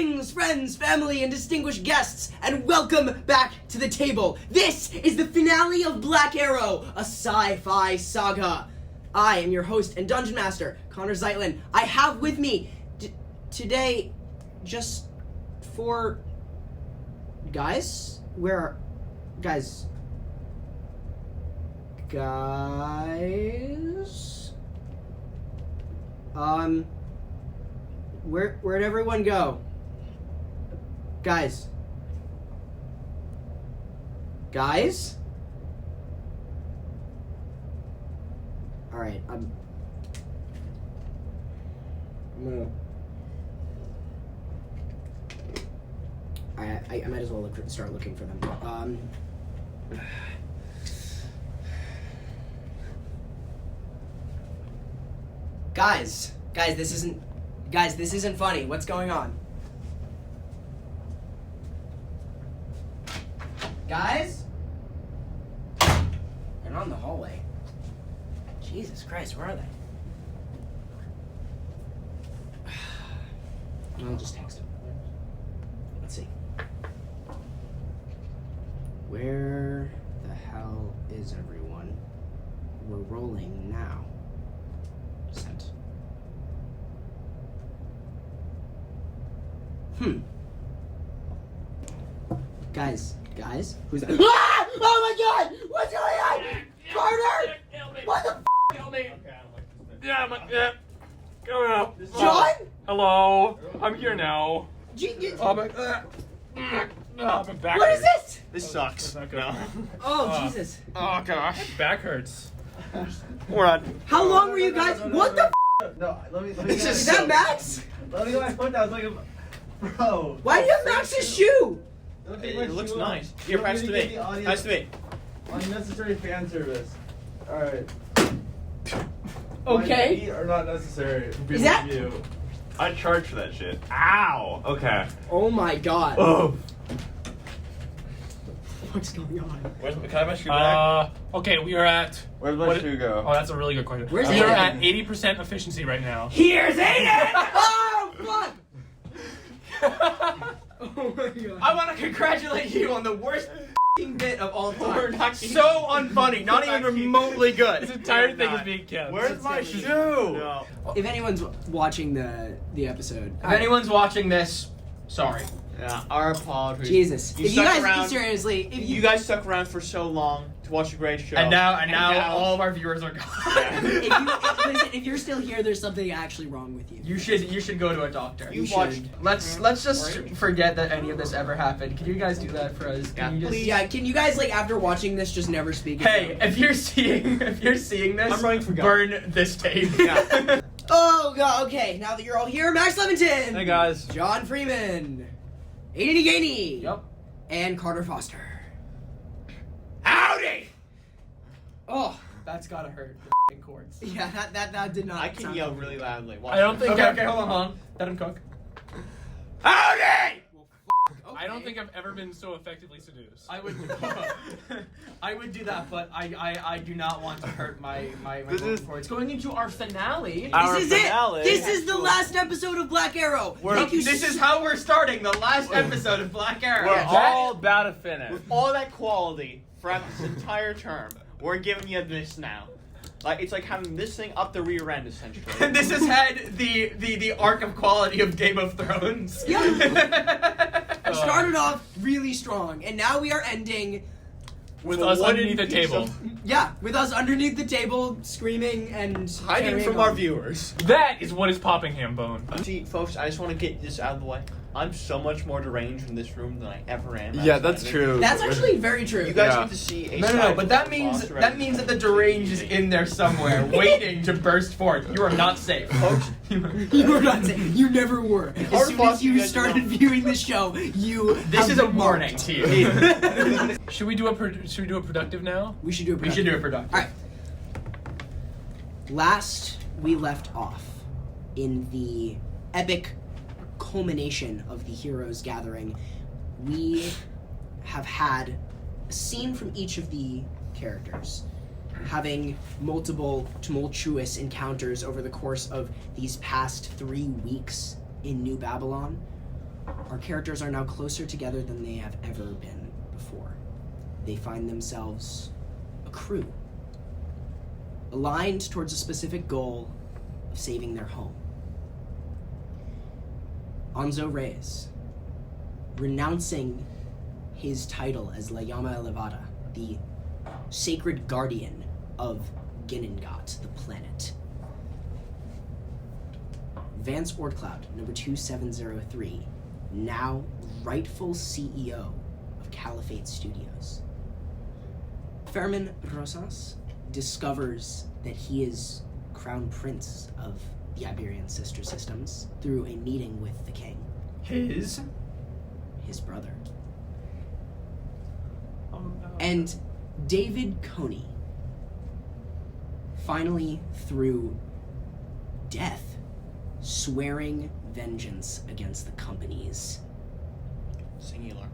Greetings, friends, family, and distinguished guests, and welcome back to the table. This is the finale of Black Arrow, a sci-fi saga. I am your host and dungeon master, Connor Zeitlin. I have with me today just 4 guys. Where are guys? Where'd everyone go? Guys? Alright, I'm gonna... I might as well start looking for them. Guys, this isn't funny. What's going on? Guys? They're not in the hallway. Jesus Christ, where are they? I'll just text them. Let's see. Where the hell is everyone? We're rolling now. Sent. Guys? Who's that? Ah! Oh my god! What's going on? Carter! What the f***? Help me! Yeah, coming up. John? Hello, I'm here now. Oh my back. What is this? This sucks. No. Oh, Jesus. Oh gosh, back hurts. We're on. How long were you guys? What the f***? No, let me Is that Max? Let me get my foot down. It's like a... Bro. Why do you have Max's shoe? It looks nice. Here, pass to me. Pass to me. Unnecessary fan service. Alright. Okay. My feet are not necessary. Is that... You. I charge for that shit. Ow! Okay. Oh my god. Oh. What's going on? Can I have my shoe back? Okay, we are at... Where's my shoe go? Oh, that's a really good question. Where's we are Aiden? at 80% efficiency right now. Here's Aiden! Oh, fuck! Oh my god. I want to congratulate you on the worst bit of all time. So unfunny. Not even remotely good. This entire thing is being kept. Where's my shoe? No. If anyone's watching the episode... If anyone's watching this, sorry. Yeah, our apologies. Jesus. You If you stuck guys, around- seriously, if You guys stuck around for so long to watch a great show. And now all of our viewers are gone. if you're still here, there's something actually wrong with you. You should go to a doctor. You should. watched. Let's just forget that any of this ever happened. Can you guys do that for us? Can you just... Yeah, can you guys, like, after watching this, just never speak Hey, again? if you're seeing this, I'm running for God. burn this tape. Yeah. Oh, god, okay. Now that you're all here, Max Levinton! Hey guys. John Freeman. Aiden Gainey. Yep. And Carter Foster. Howdy! Oh. That's gotta hurt the f***ing chords. Yeah, that did not I can sound yell good. really loudly. Watch I don't think Okay, hold on. Let him cook. Howdy! I don't think I've ever been so effectively seduced. I would do that, but I do not want to hurt my vocal cords. Going into our finale. Our This is finale. it! This is the last episode of Black Arrow! Thank you This is how we're starting the last episode of Black Arrow. We're all about to finish. With all that quality throughout this entire term, we're giving you this now. Like it's like having this thing up the rear end, essentially. And this has had the arc of quality of Game of Thrones. Yeah. We started off really strong, and now we are ending... With us underneath the table. Yeah, with us underneath the table, screaming and Hiding carrying from on. our viewers. That is what is popping ham bone. See, folks, I just want to get this out of the way. I'm so much more deranged in this room than I ever am. Yeah, that's true. That's actually very true. You guys Yeah. get to see a No, but that means that the deranged is in there somewhere, waiting to burst forth. You are not safe. Folks, You were not saying. You never were. As Our soon boss, as you you guys started know. viewing the show, you. This have is a been warning marked. to you. Should we do a productive now? We should do it. We should do it productive. All right. Last we left off in the epic culmination of the heroes gathering, we have had a scene from each of the characters having multiple tumultuous encounters over the course of these past 3 weeks in New Babylon, Our characters are now closer together than they have ever been before. They find themselves a crew, aligned towards a specific goal of saving their home. Anzo Reyes, renouncing his title as La Llama Elevada, the sacred guardian of Ginnengot, the planet. Vance Ordcloud, number 2703, now rightful CEO of Caliphate Studios. Fermin Rosas discovers that he is crown prince of the Iberian sister systems through a meeting with the king. His brother. Oh, no. And David Coney, finally through death, swearing vengeance against the companies Singular.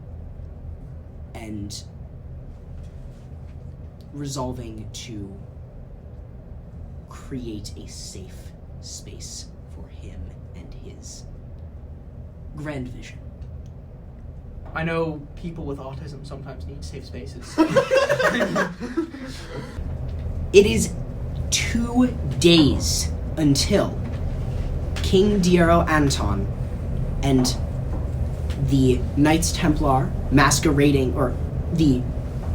and resolving to create a safe space for him and his grand vision. I know people with autism sometimes need safe spaces. It is 2 days until King Diero Anton and the Knights Templar masquerading, or the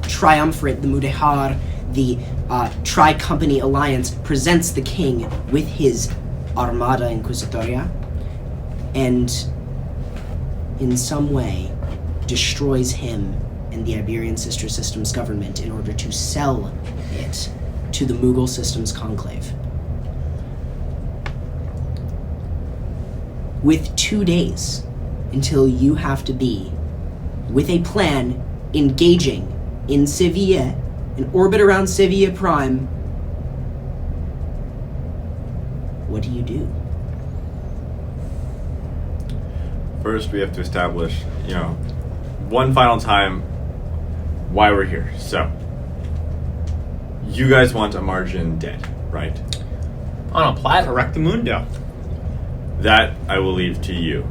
Triumvirate, the Mudehar, the Tri-Company Alliance presents the king with his Armada Inquisitoria and in some way destroys him and the Iberian Sister Systems government in order to sell it to the Mughal Systems Conclave. With 2 days until you have to be, with a plan, engaging in Sevilla, in orbit around Sevilla Prime, what do you do? First, we have to establish, one final time why we're here. So, you guys want a margin dead, right? On a platter. Correctamundo. That I will leave to you.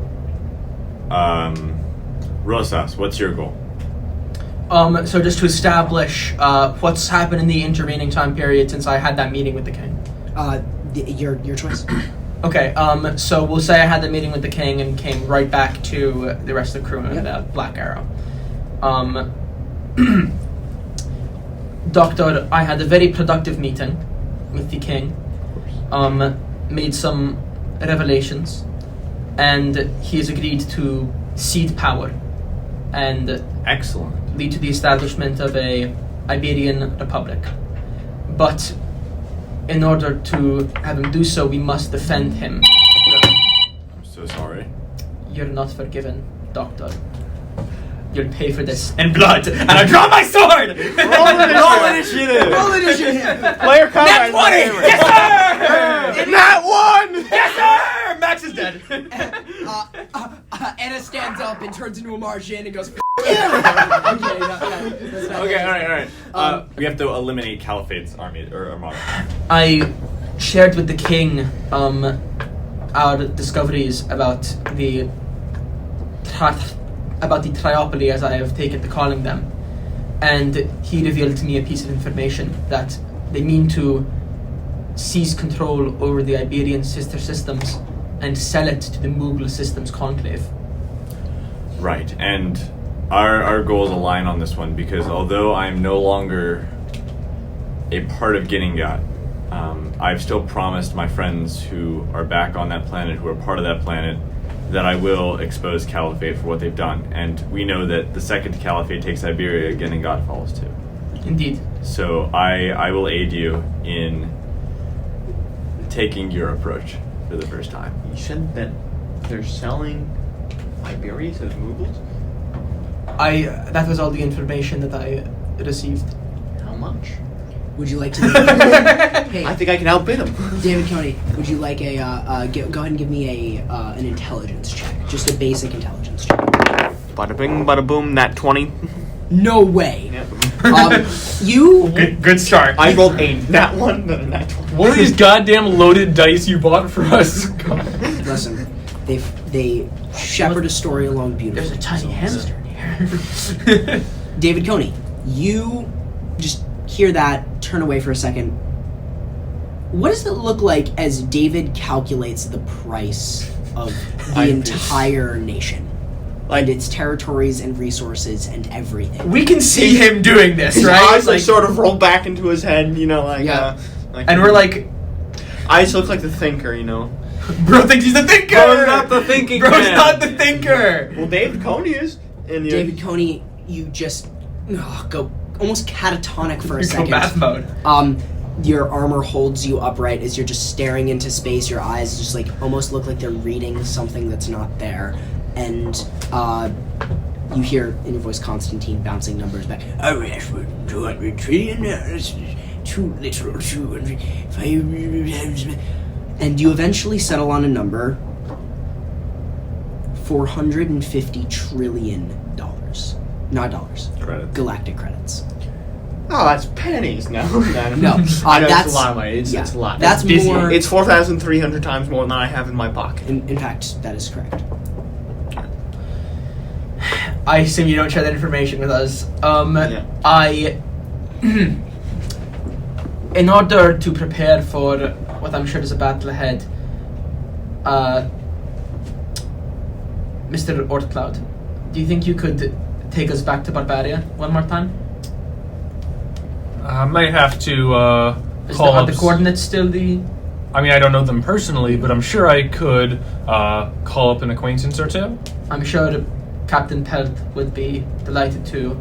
Rosas, what's your goal? So just to establish what's happened in the intervening time period since I had that meeting with the king. Your choice. Okay, so we'll say I had the meeting with the king and came right back to the rest of the crew and Black Arrow. Doctor, I had a very productive meeting with the king. Made some revelations, and he has agreed to cede power and Excellent. lead to the establishment of a Iberian Republic. But in order to have him do so, we must defend him. I'm so sorry. You're not forgiven, Doctor. You'll pay for this in blood, and I draw my sword! Roll initiative! Roll initiative! Player combat. Nat 20! Yes, sir! Nat 1! Yes, sir! Max is dead. Anna stands up and turns into a Martian and goes, "F you!" Okay, that's not Okay, alright. We have to eliminate Caliphate's army, or Armada. I shared with the king our discoveries about the Triopoly, as I have taken to calling them, and he revealed to me a piece of information that they mean to seize control over the Iberian sister systems and sell it to the Mughal Systems Conclave. Right, and our goals align on this one because although I'm no longer a part of Ginnengot, I've still promised my friends who are back on that planet, who are part of that planet, that I will expose Caliphate for what they've done. And we know that the second Caliphate takes Iberia, Ginnengot follows too. Indeed. So I will aid you in taking your approach for the first time. You said that they're selling Iberia to the Mughals? That was all the information that I received. How much? Would you like to? Hey, I think I can outbid him. David Coney, would you like a? Go ahead and give me an intelligence check, just a basic intelligence check. Bada bing, bada boom, nat 20. No way. Yep. You. Good start. I rolled a nat 1, then a nat 20. One of these goddamn loaded dice you bought for us. Listen, they shepherd a story along beautifully. There's a tiny hamster in here. David Coney, you just hear that, turn away for a second. What does it look like as David calculates the price of the entire nation? And its territories and resources and everything. We can see him doing this, His right? eyes like sort of roll back into his head, you know, like and we're like, eyes look like the thinker, you know. bro thinks he's the thinker. Bro's not the thinking Bro's man. not the thinker. Well, David Coney is. And David Coney, you just go almost catatonic for a You go second. bath mode. Your armor holds you upright as you're just staring into space. Your eyes just like almost look like they're reading something that's not there. And you hear in your voice Constantine bouncing numbers back. Oh yes, 200 trillion. Too little. 200. And you eventually settle on a number. $450 trillion. Not dollars. Credits. Galactic credits. Oh, that's pennies. No. No, I know that's it's a lot of money. It's a lot. That's Disney. more. It's 4,300 times more than I have in my pocket. In fact, that is correct. I assume you don't share that information with us. Yeah. In order to prepare for what I'm sure is a battle ahead, Mr. Ortcloud, do you think you could take us back to Barbaria one more time? I might have to Are call up. the coordinates still the... I mean, I don't know them personally, but I'm sure I could call up an acquaintance or two. I'm sure Captain Pelt would be delighted to.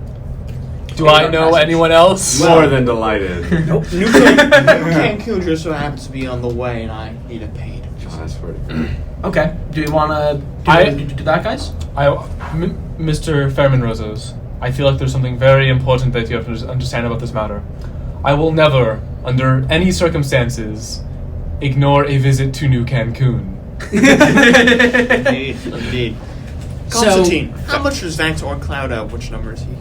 Do I know anyone else? More than delighted. Nope. New Cancun just so happens to be on the way, and I need it paid. Oh, that's pretty. Okay. Do you want to do that, guys? Mr. Fairman Roses, I feel like there's something very important that you have to understand about this matter. I will never, under any circumstances, ignore a visit to New Cancun. Indeed. Constantine, how much does Vance or Cloud owe? Which number is he?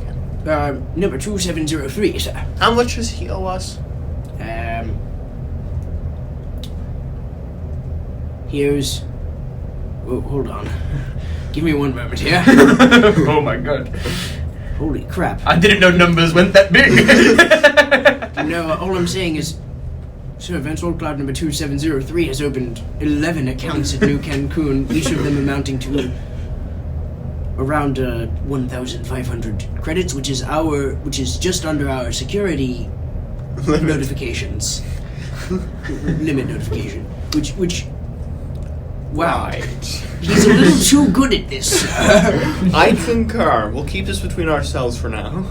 Number 2703, sir. How much does he owe us? Here's. Oh, hold on. Give me one moment here. Oh my god. Holy crap. I didn't know numbers went that big. No, all I'm saying is, Sir, Vance Cloud number 2703 has opened 11 accounts at New Cancun, each of them amounting to around 1,500 credits, which is just under our security notifications. Limit notification. Which wow. Right. He's a little too good at this. I concur. We'll keep this between ourselves for now.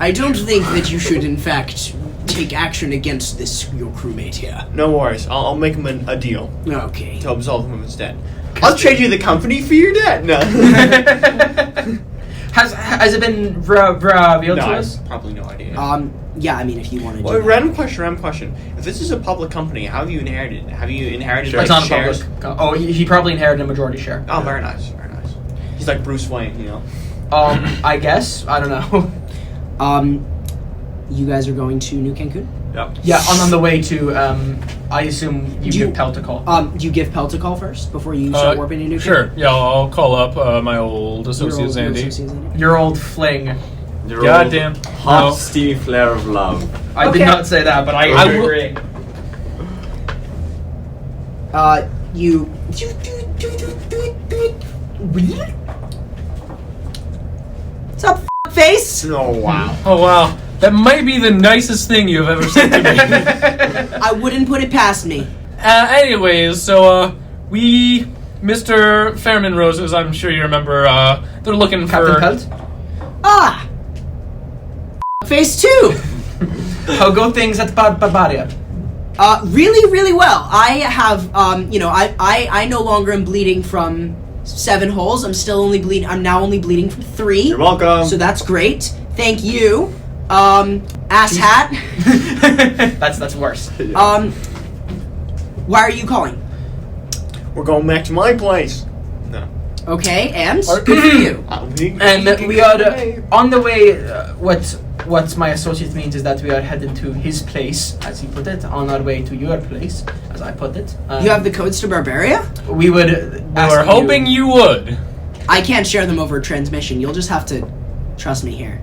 I don't think that you should, in fact, take action against this, your crewmate here. No worries. I'll make him a deal Okay. to absolve him of his debt. I'll trade you the company for your debt. No. Has it been revealed No, to I us? have probably no idea. Yeah, I mean, if you want to do Well, that. random question. If this is a public company, how have you inherited it? Have you inherited Sure. It's like not a shares? public. Oh, he probably inherited a majority share. Oh, very nice. He's like Bruce Wayne, you know. I guess. I don't know. You guys are going to New Cancun? Yep. Yeah, on the way to. I assume you give Pelt a call. Do you give Pelt a call first before you start warping into New Sure. Cancun? Yeah, I'll call up my old associate Your Zandy. associate Zandy? Your old fling. Your Goddamn. old hot, No. steamy flare of love. I Okay. did not say that, but I will- agree. You. What's up, face? Oh wow. Oh wow, that might be the nicest thing you have ever said to me. I wouldn't put it past me. Anyways, so we, Mr. Fairman Roses, I'm sure you remember. They're looking Captain for. Pelt? Ah! Phase 2! How go things at Barbaria? Really, really well. I have, I no longer am bleeding from 7 holes. I'm now only bleeding from 3. You're welcome. So that's great. Thank you. Ass hat. That's worse. Why are you calling? We're going back to my place. No. Okay, and good for you. And we are on the way. What my associate means is that we are headed to his place, as he put it, on our way to your place, as I put it. You have the codes to Barbaria? We would. We were hoping you would. I can't share them over transmission. You'll just have to trust me here.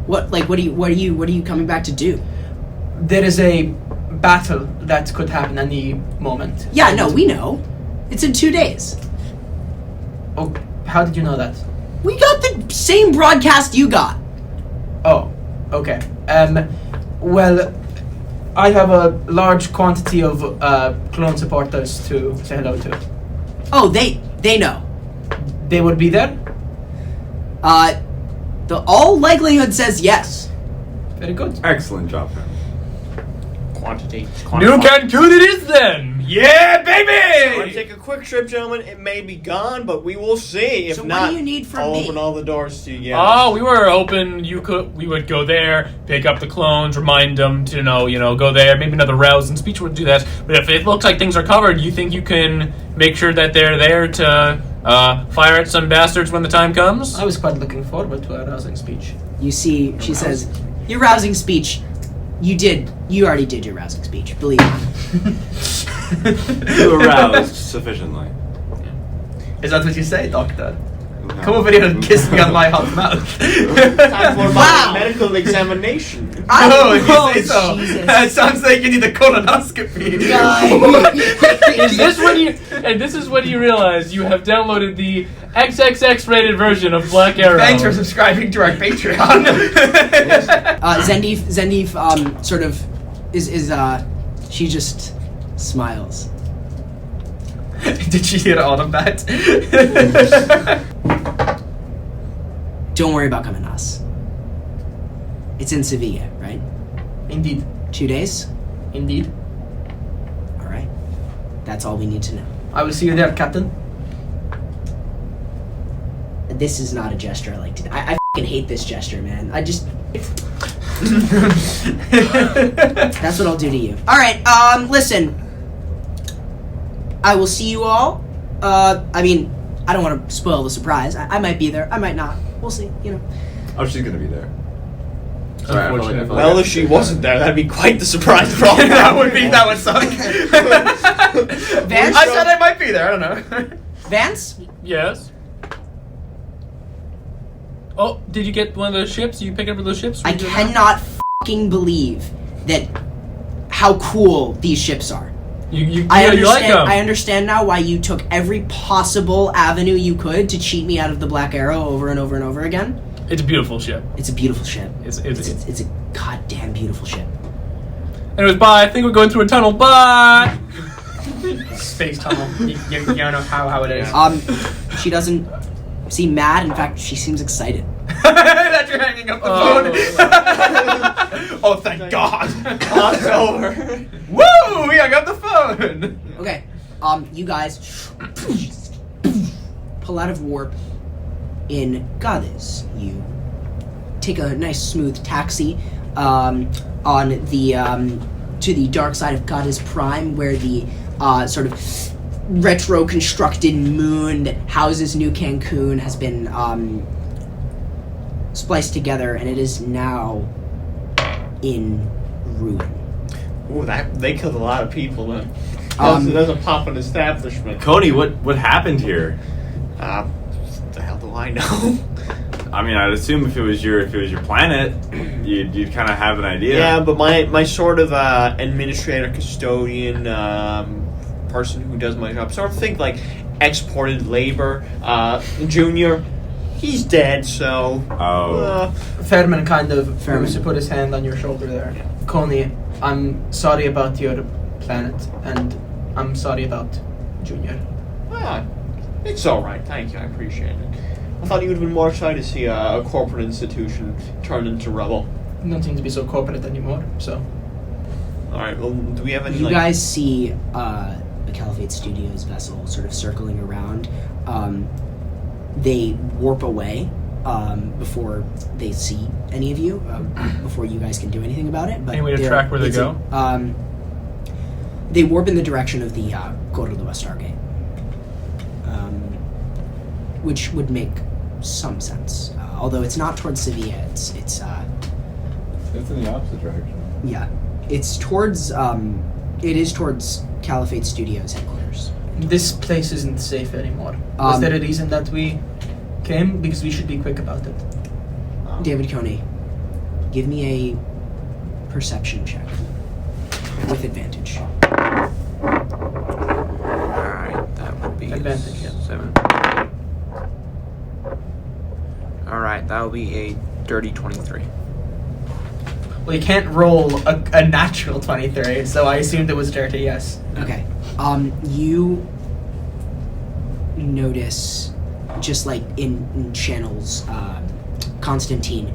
What are you coming back to do? There is a battle that could happen any moment. Yeah, no, we know. It's in 2 days. Oh, how did you know that? We got the same broadcast you got. Oh, okay. Well, I have a large quantity of clone supporters to say hello to. Oh, they know. They would be there? The all likelihood says yes. Very good. Excellent job, man. Quantity. New Cancun it is then! Yeah, I'm gonna baby! take a quick trip, gentlemen. It may be gone, but we will see. If So what not, do you need from I'll me? open all the doors to you. Oh, we were hoping we would go there, pick up the clones, remind them to go there. Maybe another rouse and speech would do that. But if it looks like things are covered, you think you can make sure that they're there to fire at some bastards when the time comes? I was quite looking forward to a rousing speech. You see, she says, your rousing speech, you already did your rousing speech, believe me. You aroused sufficiently. Is that what you say, Doctor? No. Come over here and kiss me on my hot mouth. Time for Wow. my medical examination. Oh, if you say so. Jesus. It sounds like you need a colonoscopy. This is when you realize you have downloaded the XXX rated version of Black Arrow. Thanks for subscribing to our Patreon. Zendif, sort of, is she just smiles. Did she hear all of that? Don't worry about coming to us. It's in Sevilla, right? Indeed. 2 days? Indeed. Alright. That's all we need to know. I will see you there, Captain. This is not a gesture I like to do. I f***ing hate this gesture, man. That's what I'll do to you. Alright, listen. I will see you all. I mean, I don't want to spoil the surprise. I might be there. I might not. We'll see, Oh, she's gonna be there. Sorry, I felt like Well, if she wasn't there, that'd be quite the surprise for all. that would suck. Vance? I said I might be there, I don't know. Vance? Yes. Oh, did you get one of those ships? You pick up one of those ships? I cannot f***ing believe that how cool these ships are. You I like understand. them. I understand now why you took every possible avenue you could to cheat me out of the Black Arrow over and over and over again. It's a beautiful ship. It's a beautiful ship. It's It's a goddamn beautiful ship. Anyways, bye. I think we're going through a tunnel. Bye. Space tunnel. You don't know how it is. She doesn't seem mad. In fact, she seems excited. That you're hanging up the phone. Oh, thank God. It's over. Woo! We hung up the phone. Okay, you guys pull out of warp in Gades. You take a nice smooth taxi on the to the dark side of Gades Prime, where the sort of retro constructed moon that houses New Cancun has been spliced together, and it is now in ruin. Ooh, they killed a lot of people then. Um, That's a poppin' establishment. Cody, what happened here? What the hell do I know? I mean, I'd assume if it was your planet, you'd kind of have an idea. Yeah, but my sort of administrator, custodian, person who does my job, sort of think like exported labor, Junior, he's dead, so... Oh. Fairman kind of Fairman. used to put his hand on your shoulder there. Coney, I'm sorry about your planet, and I'm sorry about Junior. It's alright, thank you, I appreciate it. I thought you would have been more excited to see a corporate institution turned into rubble. You don't seem to be so corporate anymore, so... Alright, well, do we have any, You guys see the Caliphate Studios vessel sort of circling around. They warp away before they see any of you, before you guys can do anything about it. But Any way to track where they go? They warp in the direction of the Cordova Stargate, which would make some sense. Although it's not towards Sevilla, it's It's in the opposite direction. yeah, it's towards it is towards Caliphate Studios headquarters in This place isn't safe anymore. Was there a reason that we came? Because we should be quick about it. David Coney, give me a perception check with advantage. Alright, that would be Advantage, yeah. 7. Alright, that will be a dirty 23. Well, you can't roll a natural 23, so I assumed it was dirty, yes. Okay. You notice, just like in channels, Constantine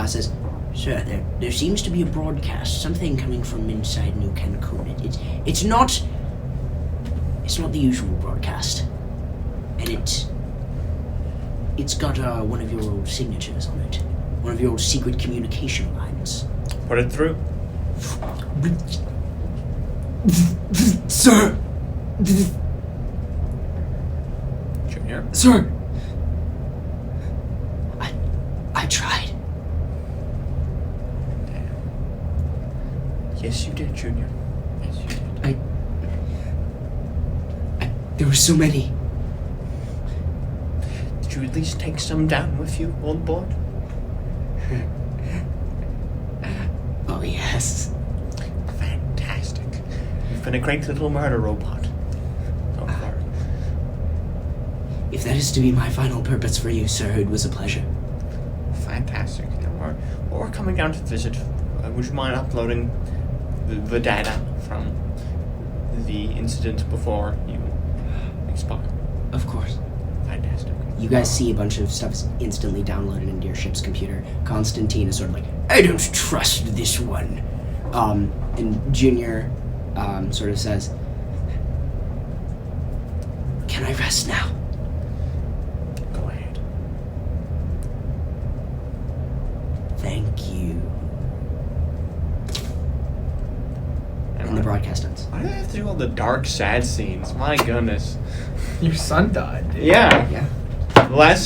says, "Sir, there seems to be a broadcast, something coming from inside New Cancun. It's not the usual broadcast, and it's got one of your old signatures on it, one of your old secret communication lines." Put it through. Sir! Junior. Sir! I tried. Yes, you did, Junior. Yes, you did. There were so many. Did you at least take some down with you, old boy? Oh, yes. Fantastic. You've been a great little murder robot. Don't worry. If that is to be my final purpose for you, sir, it was a pleasure. Fantastic. We're coming down to visit. Would you mind uploading the data from the incident before you expire? Of course. Fantastic. You guys see a bunch of stuff instantly downloaded into your ship's computer. Constantine is sort of like, I don't trust this one. And Junior sort of says, can I rest now? Go ahead. Thank you. And the broadcast ends. Why do I have to do all the dark, sad scenes? My goodness. Your son died, dude. Yeah. Yeah. The last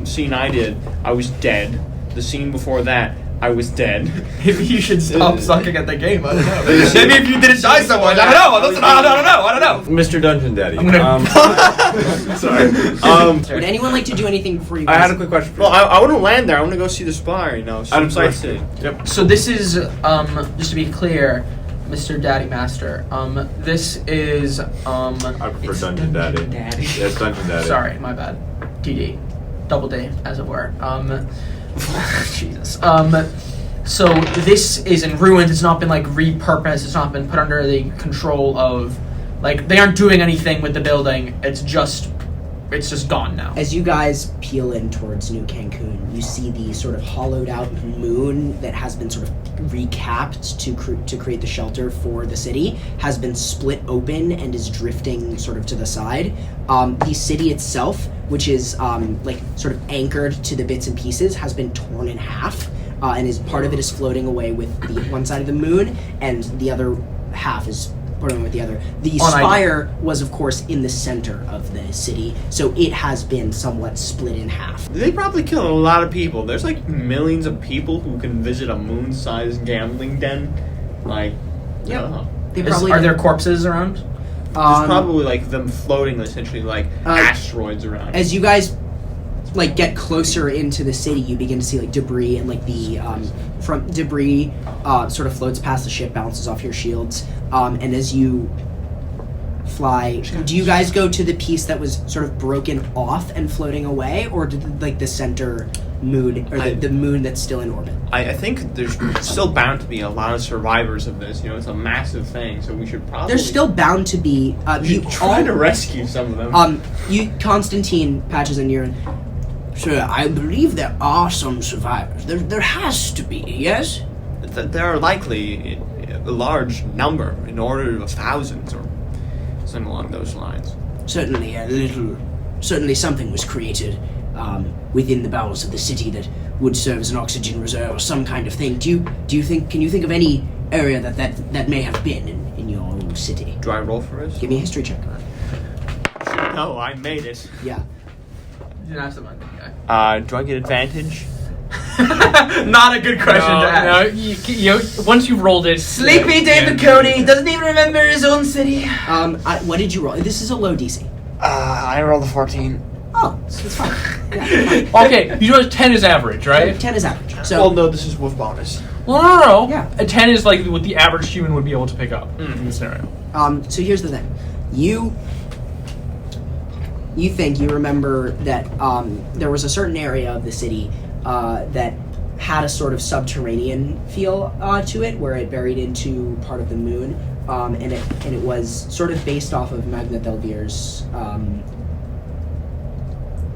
scene I did, I was dead. The scene before that, I was dead. Maybe you should stop sucking at the game. I don't know. Maybe if you didn't die so much. I don't know. Listen, I don't know. Mr. Dungeon Daddy. I'm gonna- Sorry. Would anyone like to do anything before you I guys? had a quick question for you. Well, I want to land there. I want to go see the spire. Some sightseeing. Yep. So this is, just to be clear, Mr. Daddy Master. This is, I prefer it's Dungeon Daddy. Daddy. Yes, Dungeon Daddy. Sorry, my bad. DD. Double D, as it were. Jesus. So this is in ruins. It's not been like repurposed. It's not been put under the control of, like, they aren't doing anything with the building. It's just gone now. As you guys peel in towards New Cancun, you see the sort of hollowed out moon that has been sort of recapped to create the shelter for the city, has been split open and is drifting sort of to the side. The city itself, which is like sort of anchored to the bits and pieces, has been torn in half, and is part of it is floating away with the one side of the moon, and the other half is floating with the other. The spire was, of course, in the center of the city, so it has been somewhat split in half. They probably kill a lot of people. There's like millions of people who can visit a moon-sized gambling den. Like, Yep. They Are there corpses around? There's probably like them floating, essentially like asteroids around. As you guys like get closer into the city, you begin to see like debris, and like the from debris sort of floats past the ship, bounces off your shields, and as you fly, do you guys go to the piece that was sort of broken off and floating away, or did like the center moon, or the moon that's still in orbit? I think there's still bound to be a lot of survivors of this. It's a massive thing, so we should probably. There's still bound to be. You try to rescue some of them. Constantine patches in your. Sir, I believe there are some survivors. There has to be, yes? There are likely a large number, in order of thousands or something along those lines. Certainly something was created within the bowels of the city that would serve as an oxygen reserve or some kind of thing. Can you think of any area that may have been in your own city? Do I roll for this? Give me a history check. No, I made it. Yeah. You didn't have some on that guy. Do I get advantage? Not a good question to ask. No, once you've rolled it. Sleepy David Coney doesn't even remember his own city. What did you roll? This is a low DC. I rolled a 14. Oh, so it's fine. Yeah, fine. Okay, you know 10 is average, right? 10 is average. So Well, no, this is with bonus. Well, no. Yeah. A 10 is like what the average human would be able to pick up in this scenario. So here's the thing. You remember that there was a certain area of the city that had a sort of subterranean feel to it, where it buried into part of the moon, and it was sort of based off of Magna Delvir's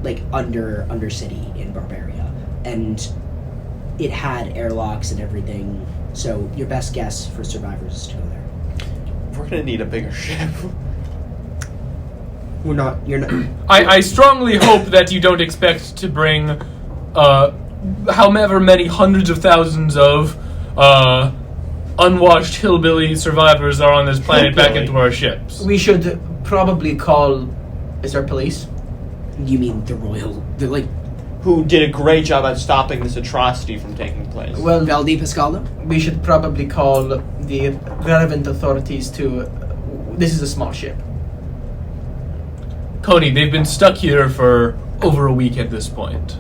like under city in Barbaria, and it had airlocks and everything. So your best guess for survivors is to go there. We're gonna need a bigger ship. You're not. I strongly hope that you don't expect to bring however many hundreds of thousands of unwashed hillbilly survivors are on this planet back into our ships. We should probably call. Is there police? You mean the royal? Who did a great job at stopping this atrocity from taking place. Well, Valdi Pascaldo? we should probably call the relevant authorities to. This is a small ship. Coney, they've been stuck here for over a week at this point.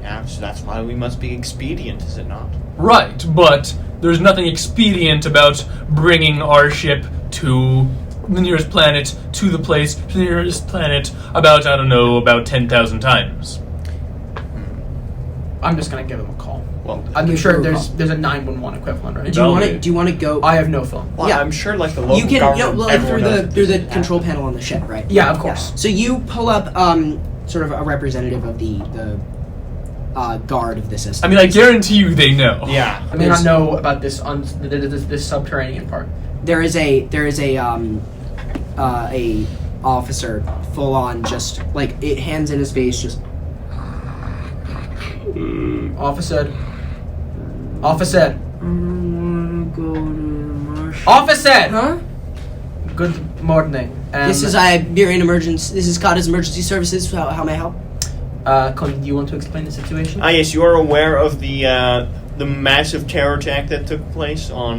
Yeah, so that's why we must be expedient, is it not? Right, but there's nothing expedient about bringing our ship to the nearest planet, to the nearest planet, about 10,000 times. I'm just gonna give him a call. Well, I'm sure there's a 911 equivalent, right? Do you want to go? I have no phone. well, yeah. I'm sure like the local You can government, like everyone through the knows control panel on the ship, right? Yeah, of course. So you pull up sort of a representative of the guard of the system. I mean, I guarantee you they know. Yeah. I may not know about this this subterranean part. There is a officer full on, just like it, hands in his face, just Officer. go to Marsh. Officer. Huh? Good morning. This is Iberian emergency. This is Kata's emergency services. How may I help? Connie, do you want to explain the situation? Yes, you are aware of the massive terror attack that took place on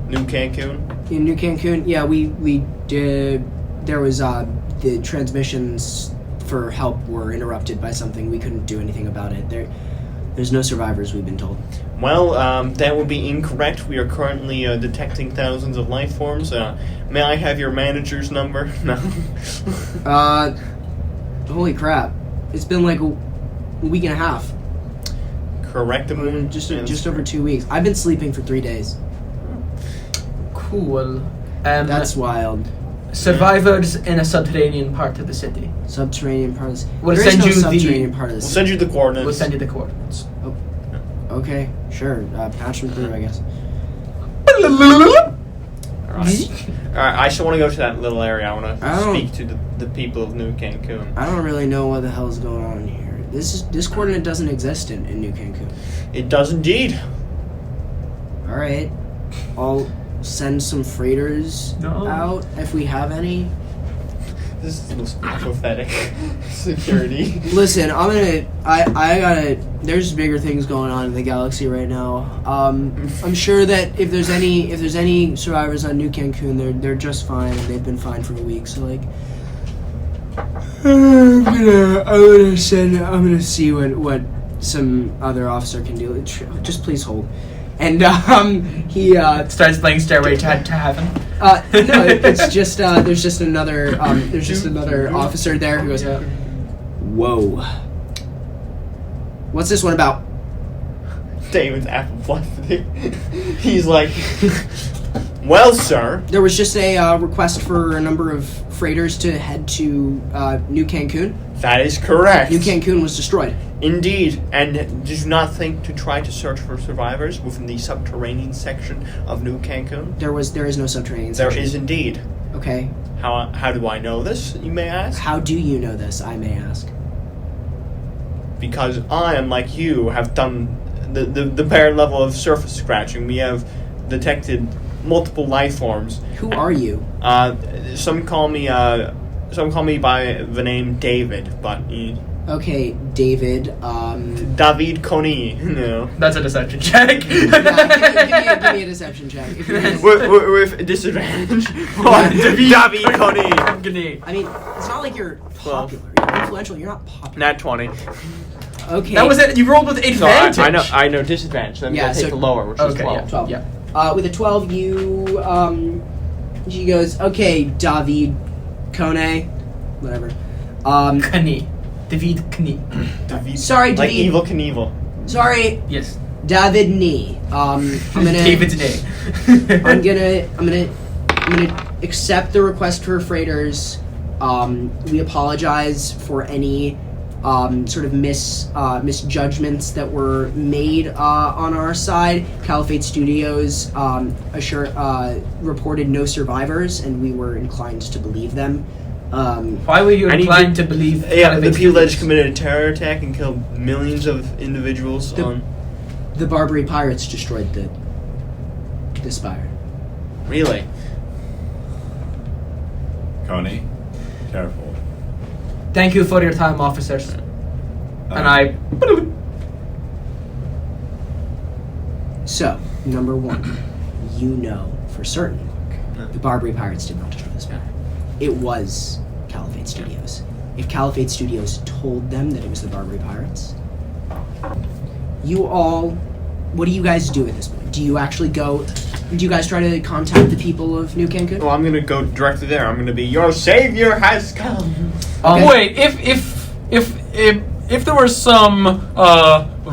New Cancun? In New Cancun, yeah, we did. There was the transmissions for help were interrupted by something. We couldn't do anything about it. There's no survivors, we've been told. Well, that would be incorrect. We are currently detecting thousands of life forms. May I have your manager's number? No. Holy crap! It's been like a week and a half. Correct. Just over 2 weeks. I've been sleeping for 3 days. Cool. That's wild. Survivors in a subterranean part of the city. Subterranean part of the city. We'll There is send no you the- subterranean part of the We'll city. send you the coordinates. We'll send you the coordinates. Okay, sure. Patch them through, I guess. Alright, I still want to go to that little area. I want I to don't- speak to the people of New Cancun. I don't really know what the hell is going on here. This coordinate doesn't exist in New Cancun. It does indeed. All right, I'll send some freighters out if we have any. This is the most pathetic security. Listen, I gotta. There's bigger things going on in the galaxy right now. I'm sure that if there's any survivors on New Cancun, they're just fine, and they've been fine for a week. So like, I'm gonna see what some other officer can do. Just please hold. And he Starts playing Stairway to Heaven. no, it's just there's just another officer there who goes, "Whoa, what's this one about?" David's apoplectic. He's like, well, sir. There was just a request for a number of freighters to head to New Cancun. That is correct. New Cancun was destroyed. Indeed, and did you not think to try to search for survivors within the subterranean section of New Cancun? There is no subterranean There section. is indeed. Okay. How do I know this, you may ask? How do you know this, I may ask? Because I, unlike you, have done the bare level of surface scratching. We have detected multiple life forms. Who are you? Some call me by the name David, but Okay, David. David Coney. No. That's a deception check. Yeah, give me a deception check. If you're gonna- with disadvantage. David Coney. I mean, it's not like you're popular. You're influential. You're not popular. Nat 20. Okay. That was it. You rolled with advantage. So I know disadvantage. So I'm gonna take the lower, which is Okay, 12. 12. Yeah. With a 12, she goes, okay, David Kone, whatever. Knie. David Knie. Sorry, Like David. Evil Knievel. Sorry, Yes. David Nee. I'm gonna. David's name. I'm gonna accept the request for freighters. We apologize for any sort of misjudgments that were made on our side. Caliphate Studios reported no survivors, and we were inclined to believe them. Why were you I need inclined to believe? Yeah, the Caliphate people that just Studios? committed a terror attack and killed millions of individuals on. The Barbary pirates destroyed the spire. Really? Coney, careful. Thank you for your time, officers. And I. So, number one, you know for certain the Barbary pirates did not destroy the spire. It was Caliphate Studios. If Caliphate Studios told them that it was the Barbary pirates, you all, what do you guys do at this point? Do you actually go? Do you guys try to contact the people of New Cancun? Well, I'm gonna go directly there. I'm gonna be your savior has come. Wait, if there were some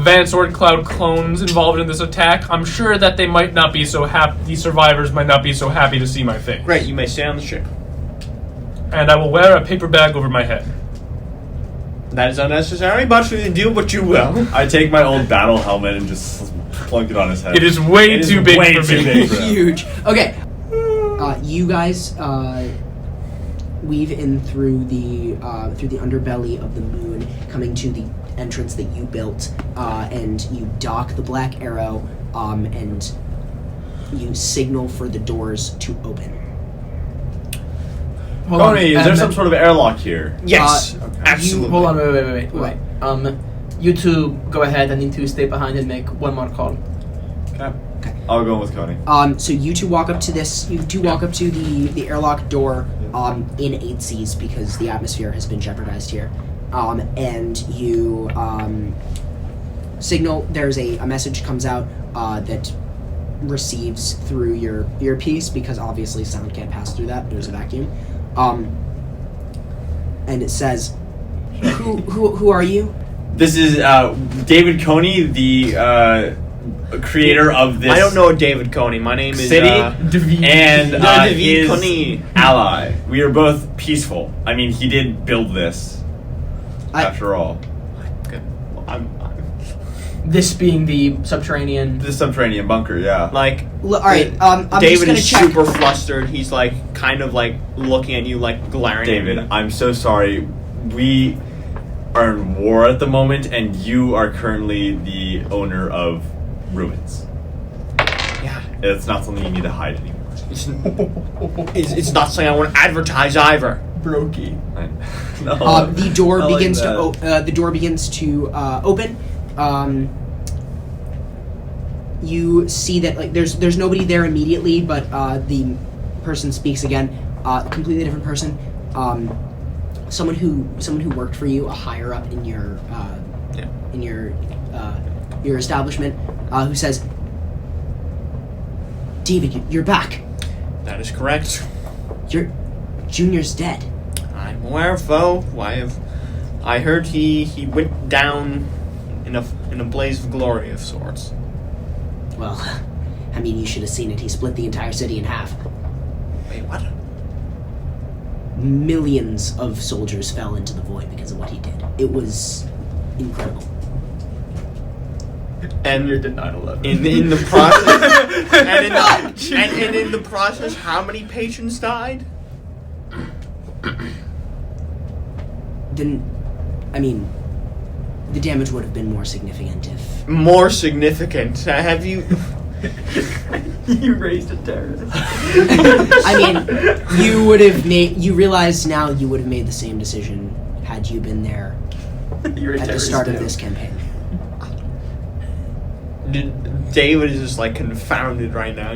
Van Sword Cloud clones involved in this attack, I'm sure that they might not be so happy. These survivors might not be so happy to see my face. Great, you may stay on the ship. And I will wear a paper bag over my head. That is unnecessary, but you do what you will. I take my old battle helmet and just plunk it on his head. It is way It is too big way for too me. big for him. Huge. Okay. You guys weave in through the underbelly of the moon, coming to the entrance that you built, and you dock the Black Arrow, and you signal for the doors to open. Hold on, Coney, is there some sort of airlock here? Yes, absolutely. Hold on, wait. You two go ahead. I need to stay behind and make one more call. Okay. I'll go with Coney. So you two walk up to this. You two walk up to the airlock door in 8Cs because the atmosphere has been jeopardized here. And you signal. There's a message comes out that receives through your earpiece because obviously sound can't pass through that. There's a vacuum. And it says, "Who are you?" This is David Coney, the creator of this. I don't know David Coney. My name is city David and his Coney. ally. We are both peaceful. I mean, he did build this. After all, Okay. Well, I'm This being the subterranean. the subterranean bunker. Yeah. like. All right. I'm David just is gonna check. super flustered. He's like kind of like looking at you, like glaring. David, at you. I'm so sorry. We are in war at the moment, and you are currently the owner of ruins. Yeah. It's not something you need to hide anymore. It's not something I want to advertise either. Brokey. No. The door I like begins that. to open. You see that like there's nobody there immediately, but the person speaks again. Completely different person. Someone who worked for you, a higher up in your your establishment, who says, "David, you're back. That is correct. Junior's dead." I'm aware, foe. I heard he went down in a blaze of glory of sorts. Well, I mean, you should have seen it. He split the entire city in half. Wait, what? Millions of soldiers fell into the void because of what he did. It was incredible. And You're did 9/11. in the process, and in the process, how many patrons died? Then, I mean, the damage would have been more significant if... More significant. Have you? You raised a terrorist. I mean, you would have made... You realize now you would have made the same decision had you been there You're a at the terrorist start of too. this campaign. David is just like confounded right now.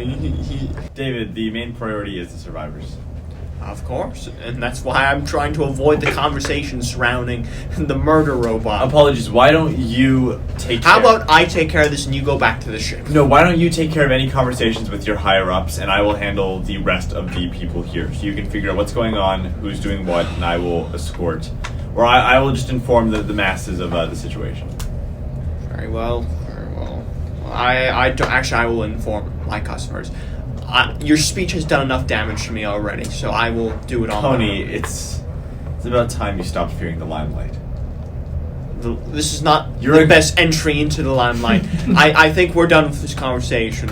David, the main priority is the survivors. Of course, and that's why I'm trying to avoid the conversation surrounding the murder robot. Apologies, why don't you take How care... about I take care of this and you go back to the ship? No, why don't you take care of any conversations with your higher-ups, and I will handle the rest of the people here. So you can figure out what's going on, who's doing what, and I will escort. Or I will just inform the masses of the situation. Very well, very well. I will inform my customers. Your speech has done enough damage to me already, so I will do it on my Tony, own. it's about time you stopped fearing the limelight. This is not You're the a- best entry into the limelight. I think we're done with this conversation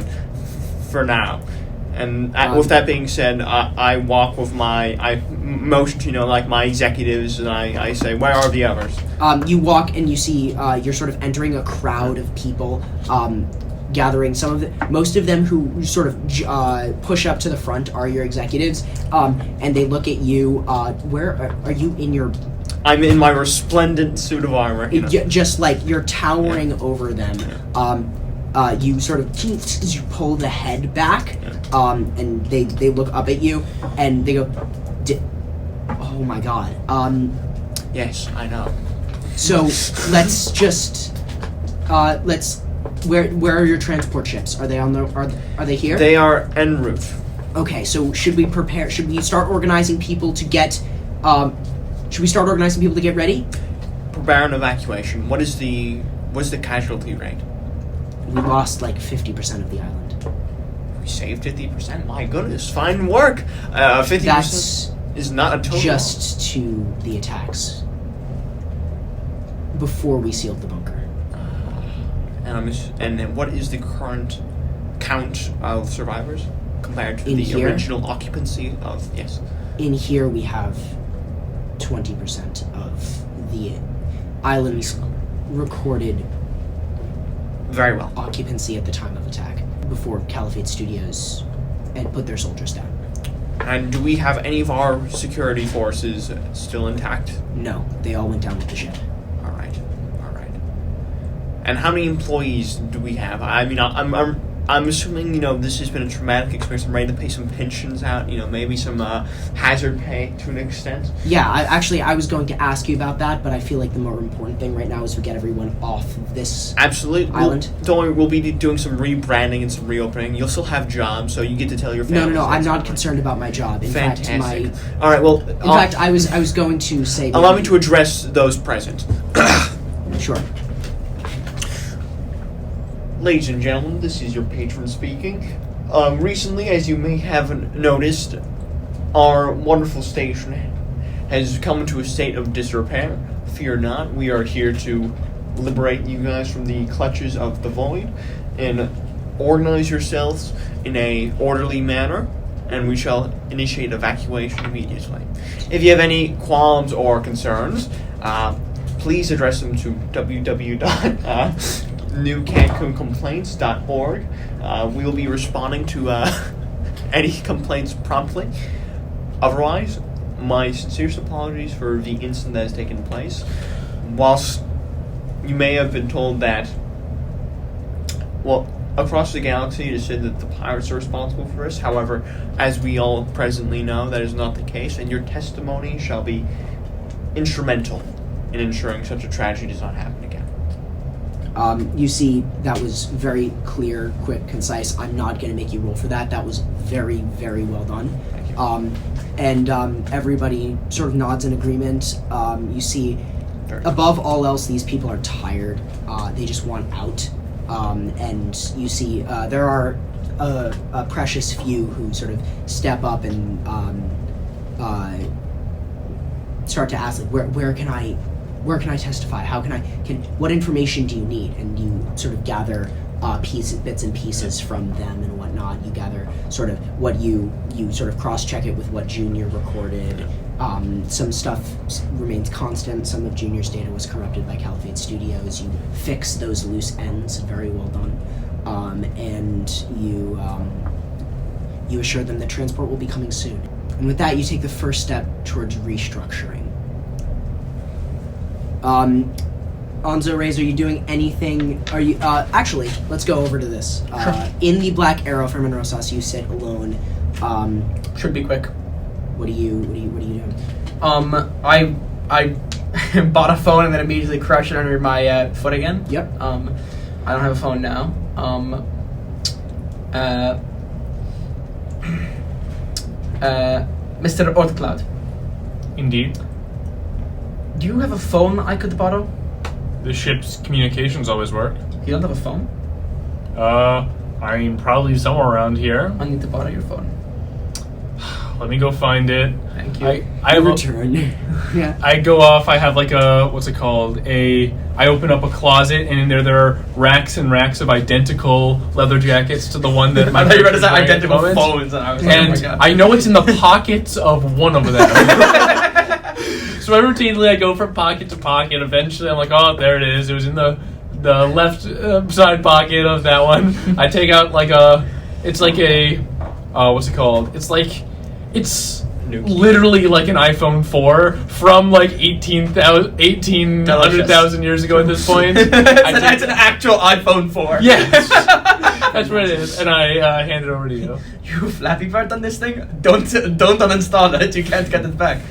for now. And with that being said, I walk with I motion to, like my executives, and I say, where are the others? You walk and you see you're sort of entering a crowd of people, gathering. Most of them who sort of push up to the front are your executives, and they look at you. Where are you in your? I'm in my resplendent suit of armor. Just like you're towering over them. You sort of you pull the head back, and they look up at you, and they go, "Oh my god." Yes, I know. So let's just Where are your transport ships? Are they on the are they here? They are en route. Okay, so should we start organizing people to get ready? Prepare an evacuation. What is the casualty rate? We lost like 50% of the island. We saved 50%. My goodness, fine work. 50% That's is not a total. just to the attacks. Before we sealed the bunker. And then what is the current count of survivors compared to In the here? original occupancy of? Yes. In here we have 20% of the island's recorded Very well. occupancy at the time of attack, before Caliphate Studios and put their soldiers down. And do we have any of our security forces still intact? No, they all went down with the ship. All right. And how many employees do we have? I mean, I'm assuming this has been a traumatic experience. I'm ready to pay some pensions out. Maybe some hazard pay to an extent. Yeah, I was going to ask you about that, but I feel like the more important thing right now is we get everyone off of this Absolutely. island. Don't worry, we'll be doing some rebranding and some reopening. You'll still have jobs, so you get to tell your family. No, I'm not concerned about my job. In Fantastic. fact, All right. Well, in fact, I was going to say. allow me to address those present. Sure. Ladies and gentlemen, this is your patron speaking. Recently, as you may have noticed, our wonderful station has come into a state of disrepair. Fear not, we are here to liberate you guys from the clutches of the void and organize yourselves in a orderly manner, and we shall initiate evacuation immediately. If you have any qualms or concerns, please address them to www.newcancuncomplaints.org. We will be responding to any complaints promptly. Otherwise, my sincerest apologies for the incident that has taken place. Whilst you may have been told that, across the galaxy it is said that the pirates are responsible for this. However, as we all presently know, that is not the case, and your testimony shall be instrumental in ensuring such a tragedy does not happen again. You see, that was very clear, quick, concise. I'm not going to make you roll for that. That was very, very well done. Thank you. And everybody sort of nods in agreement. You see, above all else, these people are tired. They just want out. And you see, there are a precious few who sort of step up and start to ask, like, where can I testify? What information do you need? And you sort of gather bits and pieces from them and whatnot. You gather sort of what you sort of cross-check it with what Junior recorded. Some stuff remains constant. Some of Junior's data was corrupted by Caliphate Studios. You fix those loose ends. Very well done. And you assure them that transport will be coming soon. And with that, you take the first step towards restructuring. Anzo Reyes, are you doing anything? Are you actually? Let's go over to this. Sure. In the Black Arrow, Fermin Rosas, you sit alone. Should be quick. What are you doing? I bought a phone and then immediately crushed it under my foot again. Yep. I don't have a phone now. Mr. Ortcloud, Indeed. do you have a phone I could borrow? The ship's communications always work. You don't have a phone? I'm probably somewhere around here. I need to borrow your phone. Let me go find it. Thank you. I have Return. Yeah. I go off. I have like a what's it called? I open up a closet, and in there are racks and racks of identical leather jackets to the one that my I thought you were going to say character's wearing at the identical moment. phones, and I was like, And oh my god. I know it's in the pockets of one of them. So routinely I go from pocket to pocket. Eventually I'm like, oh, there it is. It was in the left side pocket of that one. I take out like it's like a, what's it called? It's literally like an iPhone 4 from like 1800,000 years ago at this point. That's an actual iPhone 4. Yes. That's what it is. And I hand it over to you. You Flappy Bird on this thing? Don't uninstall it. You can't get it back.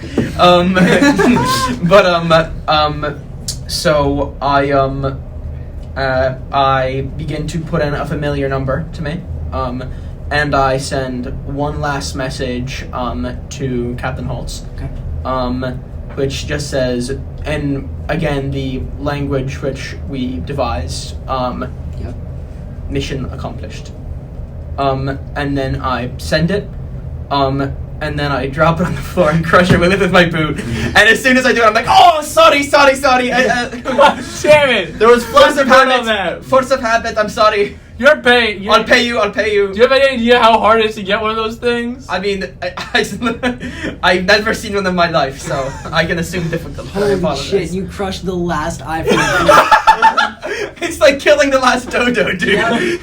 So I begin to put in a familiar number to me. And I send one last message to Captain Holtz. Okay. Which just says, and again the language which we devised. Yep. Mission accomplished. And then I send it, and then I drop it on the floor and crush it with my boot. And as soon as I do it, I'm like, oh, sorry. Damn it! There was force of on habit. that. Force of habit. I'm sorry. You're paying. I'll pay you. Do you have any idea how hard it is to get one of those things? I mean, I've never seen one in my life, so I can assume difficult. I Holy apologize. shit! You crushed the last iPhone. It's like killing the last dodo, dude.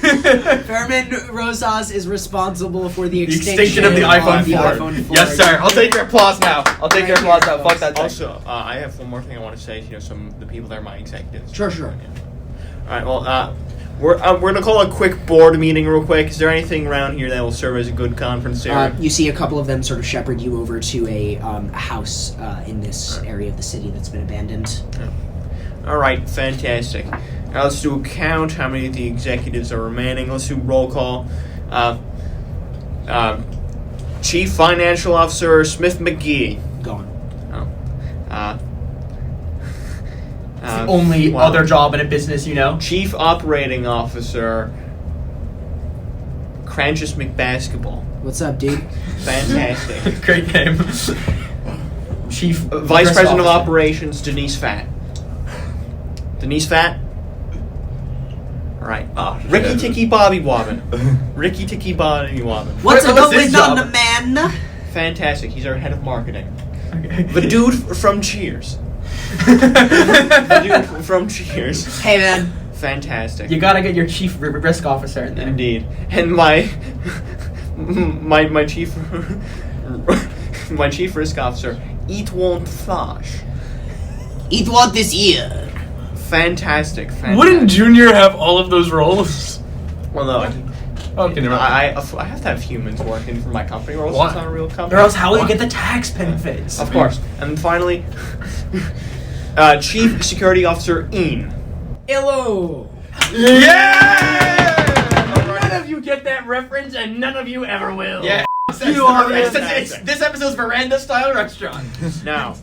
Fermin Rosas is responsible for the The extinction extinction of the iPhone 4. iPhone 4. Yes, sir. I'll take your applause now. Fuck that thing. Also, I have one more thing I want to say to some of the people that are my executives. Sure. All right. Well, we're gonna call a quick board meeting real quick. Is there anything around here that will serve as a good conference area? You see a couple of them sort of shepherd you over to a house in this area of the city that's been abandoned. All right, fantastic. Now let's do a count. How many of the executives are remaining? Let's do roll call. Chief Financial Officer Smith McGee. Gone. It's the only other job in a business, you know. Chief Operating Officer Cranchus McBasketball. What's up, dude? Fantastic. Great name. Chief Vice Risk President of Officer. Operations Denise Fat. Denise Fat. All right. Ricky Ticky Bobby Wobbin. Ricky Ticky Bobby Wobbin. What's What up, was his going on, job? man? Fantastic. He's our head of marketing. Okay. The dude from Cheers. The dude from Cheers. Hey, man. Fantastic. You gotta get your chief risk officer in there. Indeed. And my chief my chief risk officer, Eat Won't Flash. Eat what this year? Fantastic. Wouldn't Junior have all of those roles? Well, no. Okay, never mind. I have to have humans working for my company, or else Why? it's not a real company. Or else, how will you get the tax benefits? Of course. And then finally, Chief Security Officer Ian. Hello. Yeah! None of you get that reference, and none of you ever will. Yeah. You are It's this episode's veranda style restaurant. Now,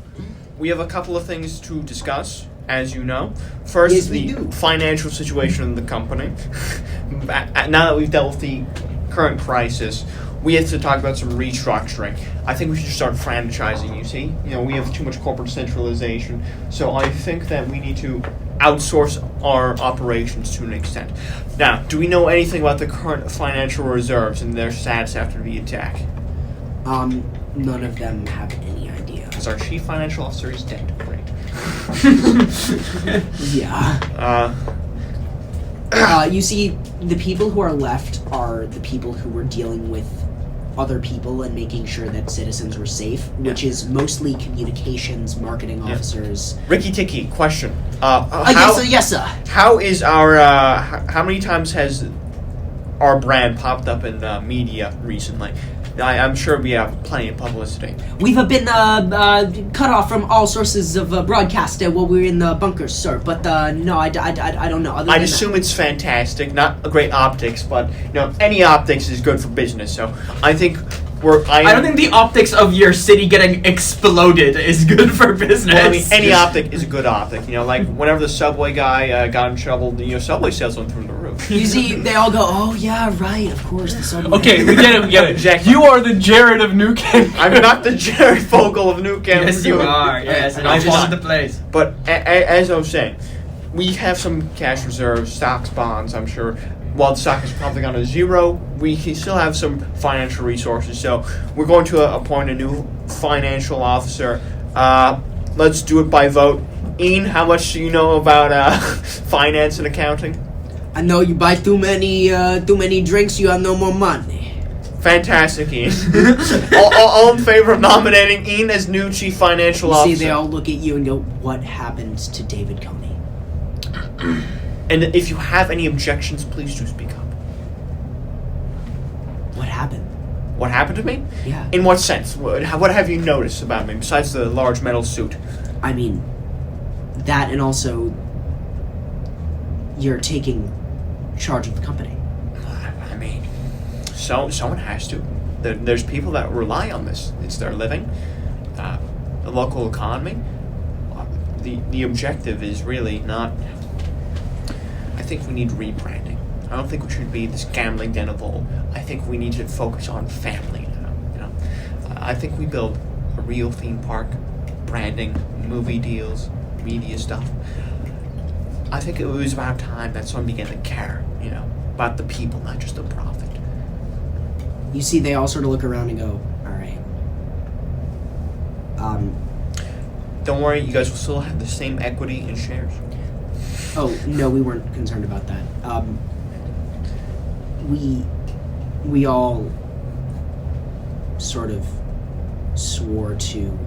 we have a couple of things to discuss, as you know. First, Yes, we the do. financial situation of the company. Now that we've dealt with the current crisis, we have to talk about some restructuring. I think we should start franchising, you see? You know, we have too much corporate centralization, so I think that we need to outsource our operations to an extent. Now, do we know anything about the current financial reserves and their status after the attack? None of them have any idea. Because our chief financial officer is dead. Great. Yeah. You see, the people who are left are the people who were dealing with other people and making sure that citizens were safe, which is mostly communications, marketing officers. Ricky Ticky, question. Yes, sir. How is our? How many times has our brand popped up in media recently? I'm sure we have plenty of publicity. We've been cut off from all sources of broadcast while we were in the bunkers, sir. But no, I don't know. I'd assume it's fantastic, not great optics, but any optics is good for business. So I think I don't think the optics of your city getting exploded is good for business. Well, I mean, any optic is a good optic. Like whenever the subway guy got in trouble, subway sales went through the roof. You see, they all go, "Oh yeah, right, of course." The subway. Okay, we get it. Exactly. You are the Jared of New Kent. I'm not the Jared Fogle of New Kent. Yes, you are. Yes, and I just the place. But as I was saying, we have some cash reserves, stocks, bonds. I'm sure. While the stock has probably gone to zero, we can still have some financial resources. So we're going to appoint a new financial officer. Let's do it by vote. Ian, how much do you know about finance and accounting? I know you buy too many drinks, you have no more money. Fantastic, Ian. all in favor of nominating Ian as new chief financial officer? You see, they all look at you and go, "What happened to David Coney?" And if you have any objections, please do speak up. What happened? What happened to me? Yeah. In what sense? What have you noticed about me besides the large metal suit? I mean, that and also you're taking charge of the company. I mean, someone has to. There's people that rely on this. It's their living, the local economy. The objective is really not. I think we need rebranding. I don't think we should be this gambling den of old. I think we need to focus on family now. I think we build a real theme park, branding, movie deals, media stuff. I think it was about time that someone began to care, about the people, not just the profit. You see, they all sort of look around and go, "All right." Don't worry, you guys will still have the same equity in shares. Oh no, we weren't concerned about that. We all sort of swore to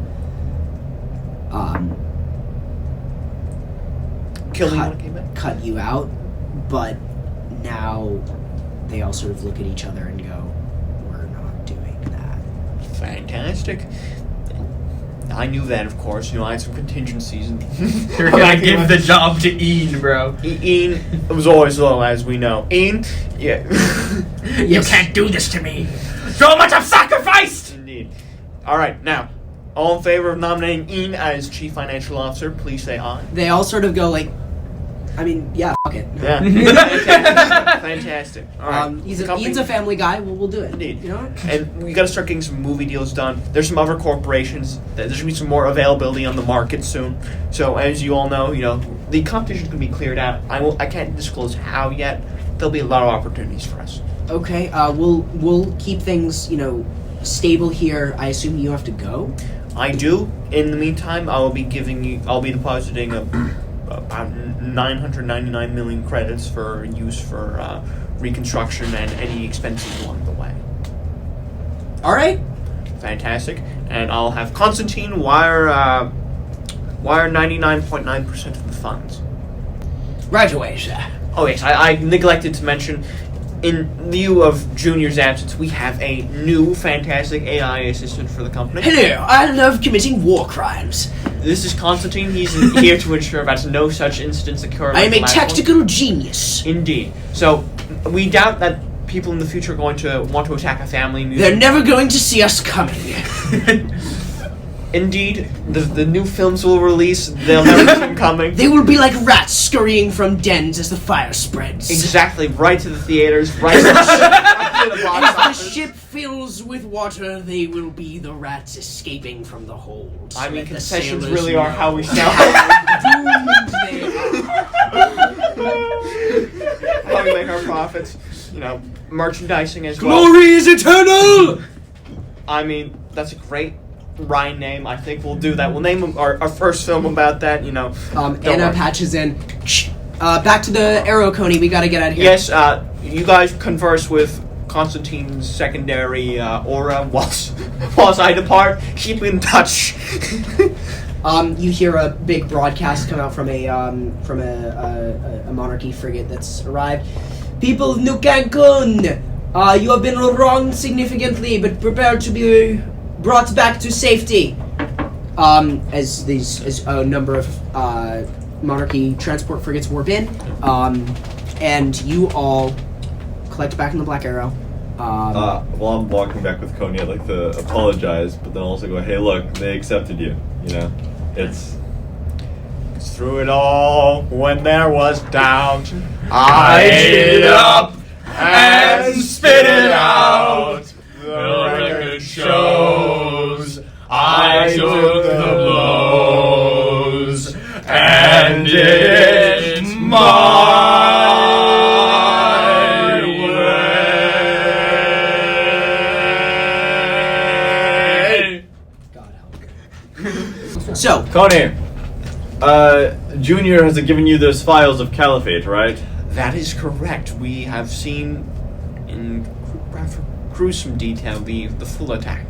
Kill me when I came back. cut you out, but now they all sort of look at each other and go, "We're not doing that." Fantastic. I knew that, of course. I had some contingencies. You're gonna give the job to Ian, bro. Ian was always low, as we know. Ian, yeah. You can't do this to me. So much I've sacrificed. Indeed. All right, now, all in favor of nominating Ian as chief financial officer, please say aye. They all sort of go like, yeah, fuck it. Yeah. Fantastic. All right. Ian's a family guy. We'll do it. Indeed. You know? And we got to start getting some movie deals done. There's some other corporations. There's going to be some more availability on the market soon. So as you all know, the competition's going to be cleared out. I can't disclose how yet. There'll be a lot of opportunities for us. Okay. We'll keep things stable here. I assume you have to go. I do. In the meantime, I'll be depositing about 999 million credits for use for reconstruction and any expenses along the way. All right. Fantastic. And I'll have Constantine wire 99.9% of the funds. Graduation. Oh yes, I neglected to mention, in lieu of Junior's absence, we have a new fantastic AI assistant for the company. Hello, I love committing war crimes. This is Constantine. He's here to ensure that no such incidents occur. I am a last tactical one. genius. Indeed. So, we doubt that people in the future are going to want to attack a family museum. They're never going to see us coming. Indeed, the new films will release. They'll never see them coming. They will be like rats scurrying from dens as the fire spreads. Exactly, right to the theaters, right to the box As the office. ship fills with water, they will be the rats escaping from the hold. I mean, Let the concessions sailors really are know how we sell. how doomed they are. How we make our profits. Merchandising as well. Glory is eternal! I mean, that's a great Ryan name. I think we'll do that. We'll name our first film about that, Don't Anna worry. patches in. Back to the arrow, Coney. We gotta get out of here. Yes, you guys converse with Constantine's secondary aura whilst I depart. Keep in touch. You hear a big broadcast come out from a monarchy frigate that's arrived. People of New Cancun, you have been wronged significantly, but prepare to be brought back to safety. As a number of monarchy transport frigates warp in, and you all collect back in the Black Arrow. While I'm walking back with Coney, I'd like to apologize, but then also go, hey, look, they accepted you. You know, it's through it all, when there was doubt, I ate it up and spit it out. The record shows I took the blows, and it's my way. God help. So, Coney. Junior has given you those files of Caliphate, right? That is correct. We have seen in rather gruesome detail the full attack.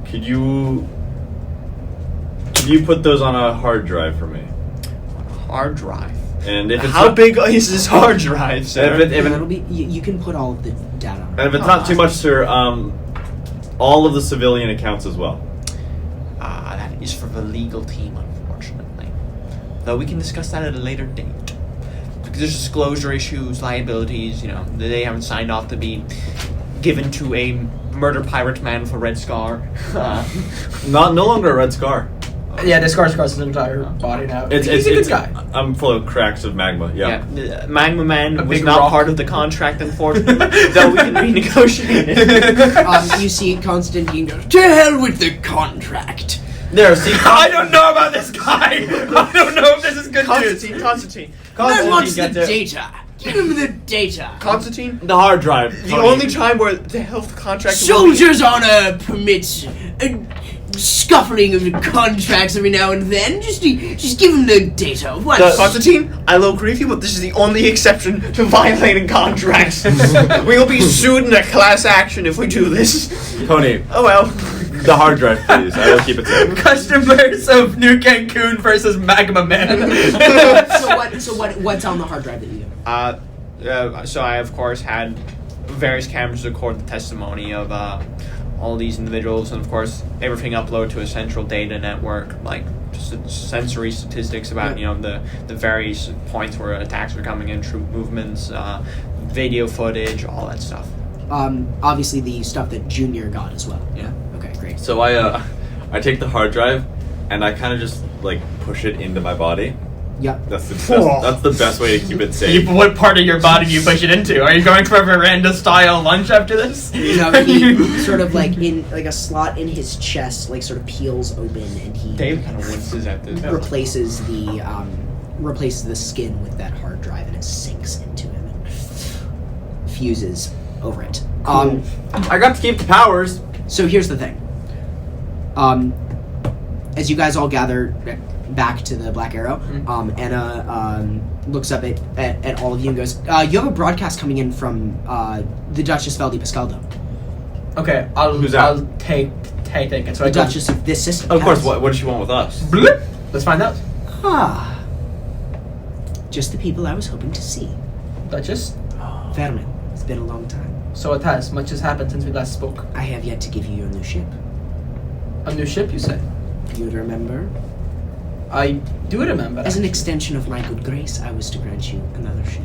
Could you put those on a hard drive for me? Hard drive. And if it's How not, big is this hard drive, sir? that'll be. You can put all of the data on. and if it's not too much, sir, all of the civilian accounts as well. That is for the legal team, unfortunately. Though we can discuss that at a later date. Because there's disclosure issues, liabilities, they haven't signed off to be given to a murder pirate man with a red scar. No longer a red scar. Yeah, the scar's across his entire body now. He's a good guy. I'm full of cracks of magma. Yeah. The Magma Man A was big not rock. part of the contract, unfortunately. Though we can renegotiate it. You see Constantine go, to hell with the contract. There, see, I don't know about this guy. I don't know if this is good news. Constantine. Man wants the gets it. data. Give him the data. Constantine. The hard drive. The Tony. only time where the health contract Soldiers honor permits a scuffling of the contracts every now and then. Just give him the data. What? Constantine, I will agree with you, but this is the only exception to violating contracts. We will be sued in a class action if we do this. Tony, Oh well. the hard drive, please. I will keep it safe. Customers of New Cancun versus Magma Man. What's on the hard drive that you do? So I, of course, had various cameras record the testimony of all these individuals, and of course, everything uploaded to a central data network, like just sensory statistics about the various points where attacks were coming in, troop movements, video footage, all that stuff. Obviously the stuff that Junior got as well. Yeah. Okay, great. So I take the hard drive and I kind of just like push it into my body. Yeah. That's the best way to keep it safe. What part of your body do you push it into? Are you going for a veranda-style lunch after this? He sort of like in like a slot in his chest, like sort of peels open, and he Dave kind of winces at this. replaces the skin with that hard drive, and it sinks into him and fuses over it. I got to keep the powers. So here's the thing. As you guys all gather back to the Black Arrow, Anna looks up at all of you and goes, you have a broadcast coming in from the Duchess Valdi Pascaldo. Okay, Who's that? I'll take it. So The I go, Duchess of this system. Of course, what does she want with us? Bloop. Let's find out. Just the people I was hoping to see. Duchess? Vermin, it's been a long time. So it has. Much has happened since we last spoke. I have yet to give you your new ship. A new ship, you say? You remember? I do remember. As an extension of my good grace, I was to grant you another ship.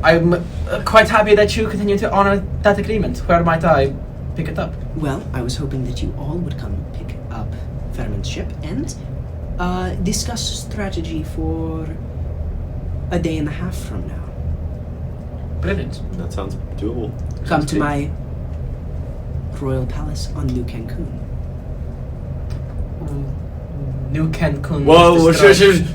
I'm quite happy that you continue to honor that agreement. Where might I pick it up? Well, I was hoping that you all would come pick up Vermin's ship and discuss strategy for a day and a half from now. Brilliant. That sounds doable. Come to my royal palace on New Cancun. New Cancun. Whoa, is destroyed.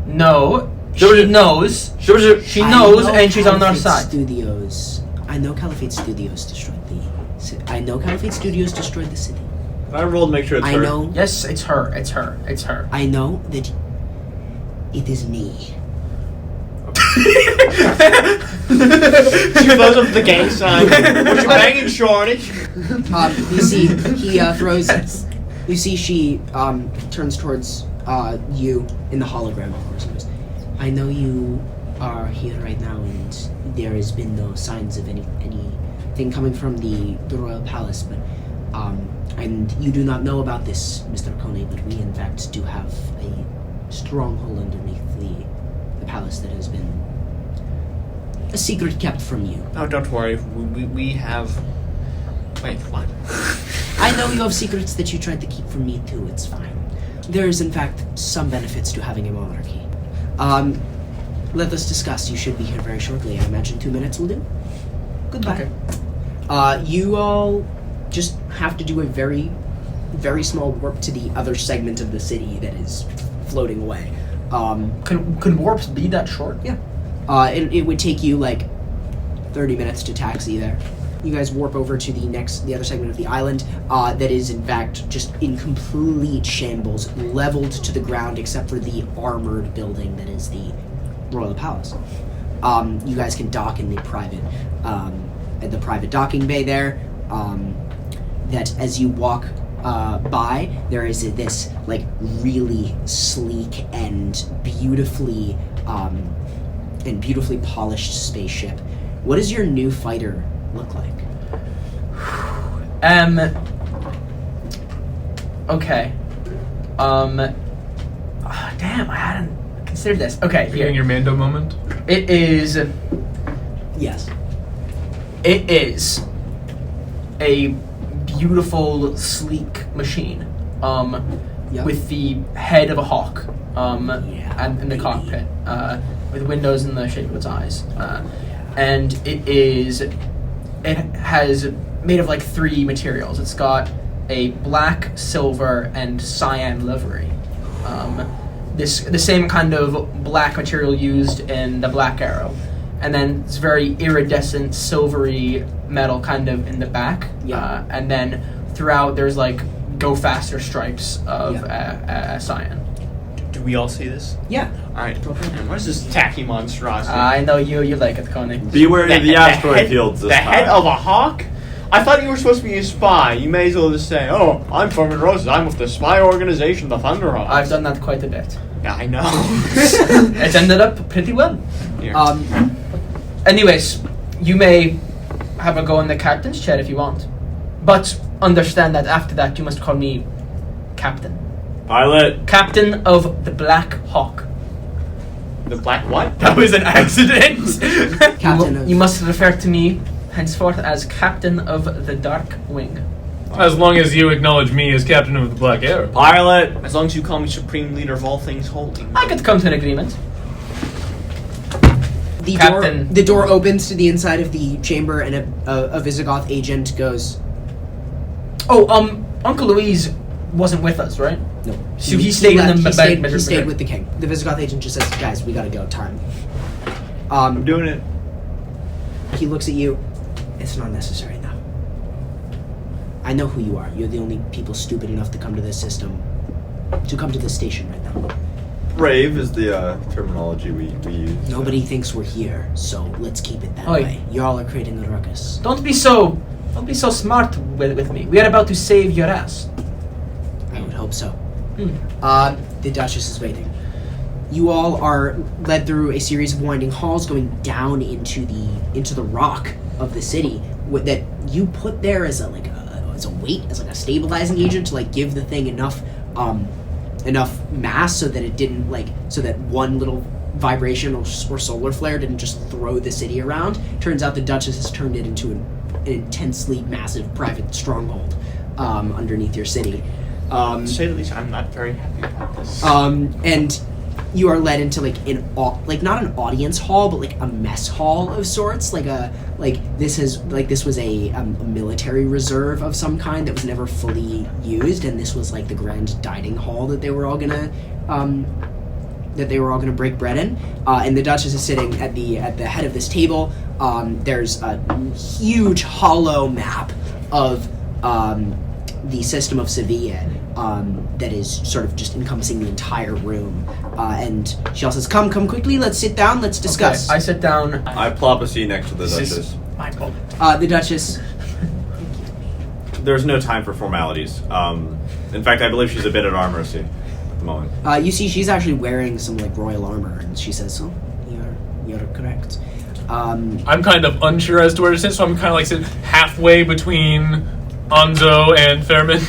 No, she knows. She knows, and she's on our side. Studios. I know Caliphate Studios destroyed the city. Can I roll to make sure it's I her? know. Yes, it's her. It's her. I know that it is me. She blows up the gang sign. What you banging, shorty? You see, he throws. You see, she turns towards you in the hologram, of course. And goes, I know you are here right now, and there has been no signs of anything coming from the royal palace, but and you do not know about this, Mr. Kone, but we in fact do have a stronghold underneath the palace that has been a secret kept from you. Oh, don't worry. We have. Wait, what? I know you have secrets that you tried to keep from me too. It's fine. There is in fact some benefits to having a monarchy. Let us discuss. You should be here very shortly. I imagine 2 minutes will do. Goodbye. Okay. You all just have to do a very, very small warp to the other segment of the city that is floating away. Can warps be that short? Yeah. It would take you like 30 minutes to taxi there. You guys warp over to the other segment of the island that is in fact just in complete shambles, leveled to the ground except for the armored building that is the royal palace. You guys can dock in the private docking bay there. That as you walk by, there is this like really sleek and beautifully polished spaceship. What does your new fighter look like? Okay. Damn, I hadn't considered this. Okay, Are you in your Mando moment? It is. Yes. It is a beautiful, sleek machine. Yep. With the head of a hawk. Yeah, and in the baby. cockpit. With windows in the shape of its eyes. And it has made of like 3 materials. It's got a black, silver, and cyan livery. The same kind of black material used in the Black Arrow. And then it's very iridescent, silvery metal kind of in the back. Yeah. And then throughout there's like go faster stripes of cyan. Do we all see this? Yeah. Alright. What is this tacky monstrosity? I know you like it, Connie. Beware of the asteroid head, fields this the time. head of a hawk? I thought you were supposed to be a spy. You may as well just say, oh, I'm Furman Roses. I'm with the spy organization, the Thunderhawks. I've done that quite a bit. Yeah, I know. It's ended up pretty well. Here. Anyways, you may have a go in the captain's chair if you want. But understand that after that you must call me Captain. Pilot. Captain of the Black Hawk. The black what? That was an accident! Captain You must refer to me henceforth as Captain of the Dark Wing. As long as you acknowledge me as captain of the Black Arrow. Pilot. As long as you call me supreme leader of all things holy. I could come to an agreement. Captain. The door opens to the inside of the chamber, and a Visigoth agent goes. Oh, Uncle Louise wasn't with us, right? No. So he stayed in the He stayed with the king. The Visigoth agent just says, "Guys, we gotta go. Time." I'm doing it. He looks at you. It's not necessary now. I know who you are. You're the only people stupid enough to come to this system, to come to this station right now. Brave is the terminology we use. Nobody thinks we're here, so let's keep it that Oi. way. Y'all are creating a ruckus. Don't be so smart with me. We are about to save your ass. I would hope so. The Duchess is waiting. You all are led through a series of winding halls going down into the rock of the city that you put there as a weight, as like a stabilizing agent to like give the thing enough mass so that it didn't so that one little vibration or solar flare didn't just throw the city around. Turns out the Duchess has turned it into an intensely massive private stronghold underneath your city. To say the least, I'm not very happy about this. And you are led into not an audience hall, but like a mess hall of sorts. This was a military reserve of some kind that was never fully used, and this was like the grand dining hall that they were all gonna break bread in. And the Duchess is sitting at the head of this table. There's a huge hollow map of the system of Sevilla that is sort of just encompassing the entire room. And she also says, come quickly, let's sit down, let's discuss. Okay, I sit down. I plop a seat next to the This is Duchess. my fault. The Duchess, There's no time for formalities. In fact, I believe she's a bit at our mercy at the moment. you see she's actually wearing some like royal armor, and she says, oh, you're correct. I'm kind of unsure as to where to sit, so I'm kind of like sitting halfway between Anzo and Fairman.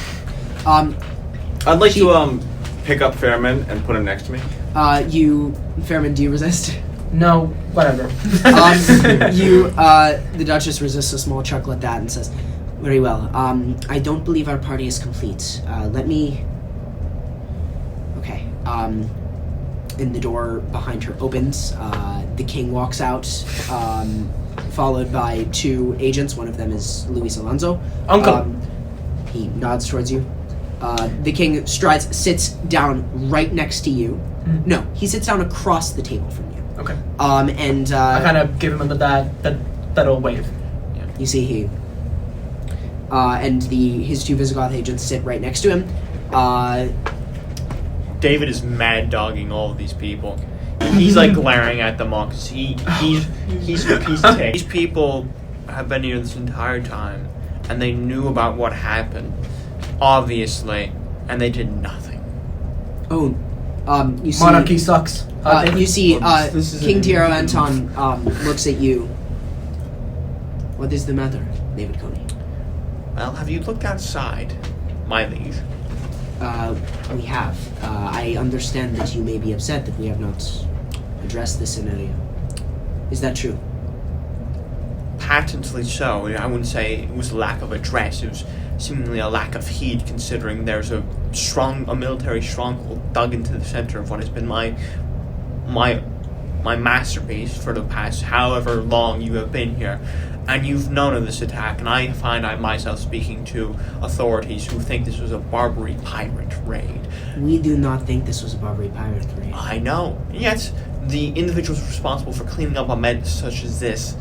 I'd like to pick up Fairman and put him next to me. Fairman, do you resist? No, whatever. The Duchess resists a small chuckle at that and says, very well. I don't believe our party is complete. Okay. And the door behind her opens. The king walks out, followed by 2 agents. One of them is Luis Alonso. Uncle. He nods towards you. The king sits down right next to you. Mm. No, he sits down across the table from you. Okay. And I kind of give him that old wave. you see he and his 2 Visigoth agents sit right next to him. David is mad dogging all of these people. He's like glaring at them all because he's a piece of cake. These people have been here this entire time, and they knew about what happened, obviously, and they did nothing. Oh, you see. Monarchy sucks. You see, This is King an- Tiro Anton looks at you. What is the matter, David Coney? Well, have you looked outside, my liege? We have. I understand that you may be upset that we have not addressed this scenario. Is that true? Patently so. I wouldn't say it was a lack of address. It was seemingly a lack of heed, considering there's a military stronghold dug into the center of what has been my masterpiece for the past however long you have been here. And you've known of this attack, and I find I myself speaking to authorities who think this was a Barbary pirate raid. We do not think this was a Barbary pirate raid. I know. Yet, the individuals responsible for cleaning up a mess such as this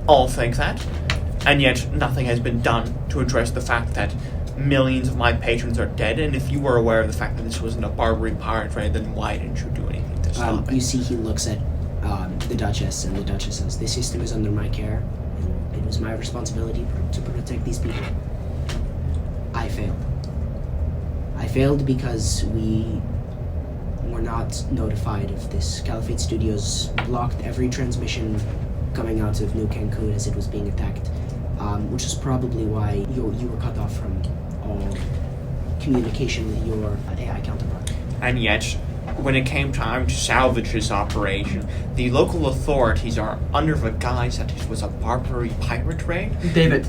all think that. And yet, nothing has been done to address the fact that millions of my patrons are dead, and if you were aware of the fact that this wasn't a Barbary pirate raid, then why didn't you do anything to stop it? You see he looks at the Duchess, and the Duchess says, "This system is under my care, and it was my responsibility to protect these people. I failed. I failed because we were not notified of this. Caliphate Studios blocked every transmission coming out of New Cancun as it was being attacked, which is probably why you were cut off from all communication with your AI counterpart. And yet, when it came time to salvage this operation, the local authorities are under the guise that it was a Barbary pirate raid. David.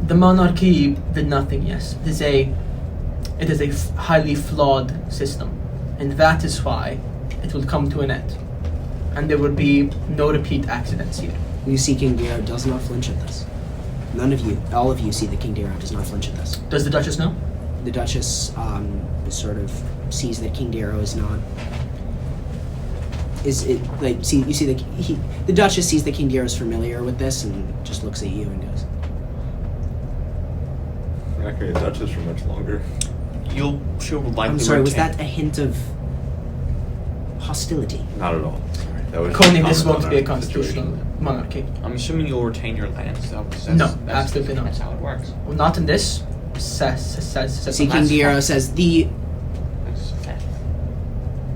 The monarchy did nothing, yes. It is a highly flawed system, and that is why it will come to an end. And there will be no repeat accidents here. You see King Dero does not flinch at this. None of you, all of you see that King Dero does not flinch at this. Does the Duchess know? The Duchess sort of sees that King Dero is not. The Duchess sees that King Dero is familiar with this and just looks at you and goes, We're not going to touch this for much longer. She'll likely "I'm sorry, was retain- that a hint of hostility?" Not at all. Sorry. That was Coney, this comment won't on be a our constitutional situation. monarchy. I'm assuming you'll retain your lands, though. 'Cause No, absolutely not. That's how it works. Well, not in this. See King Dero says, It's a fact.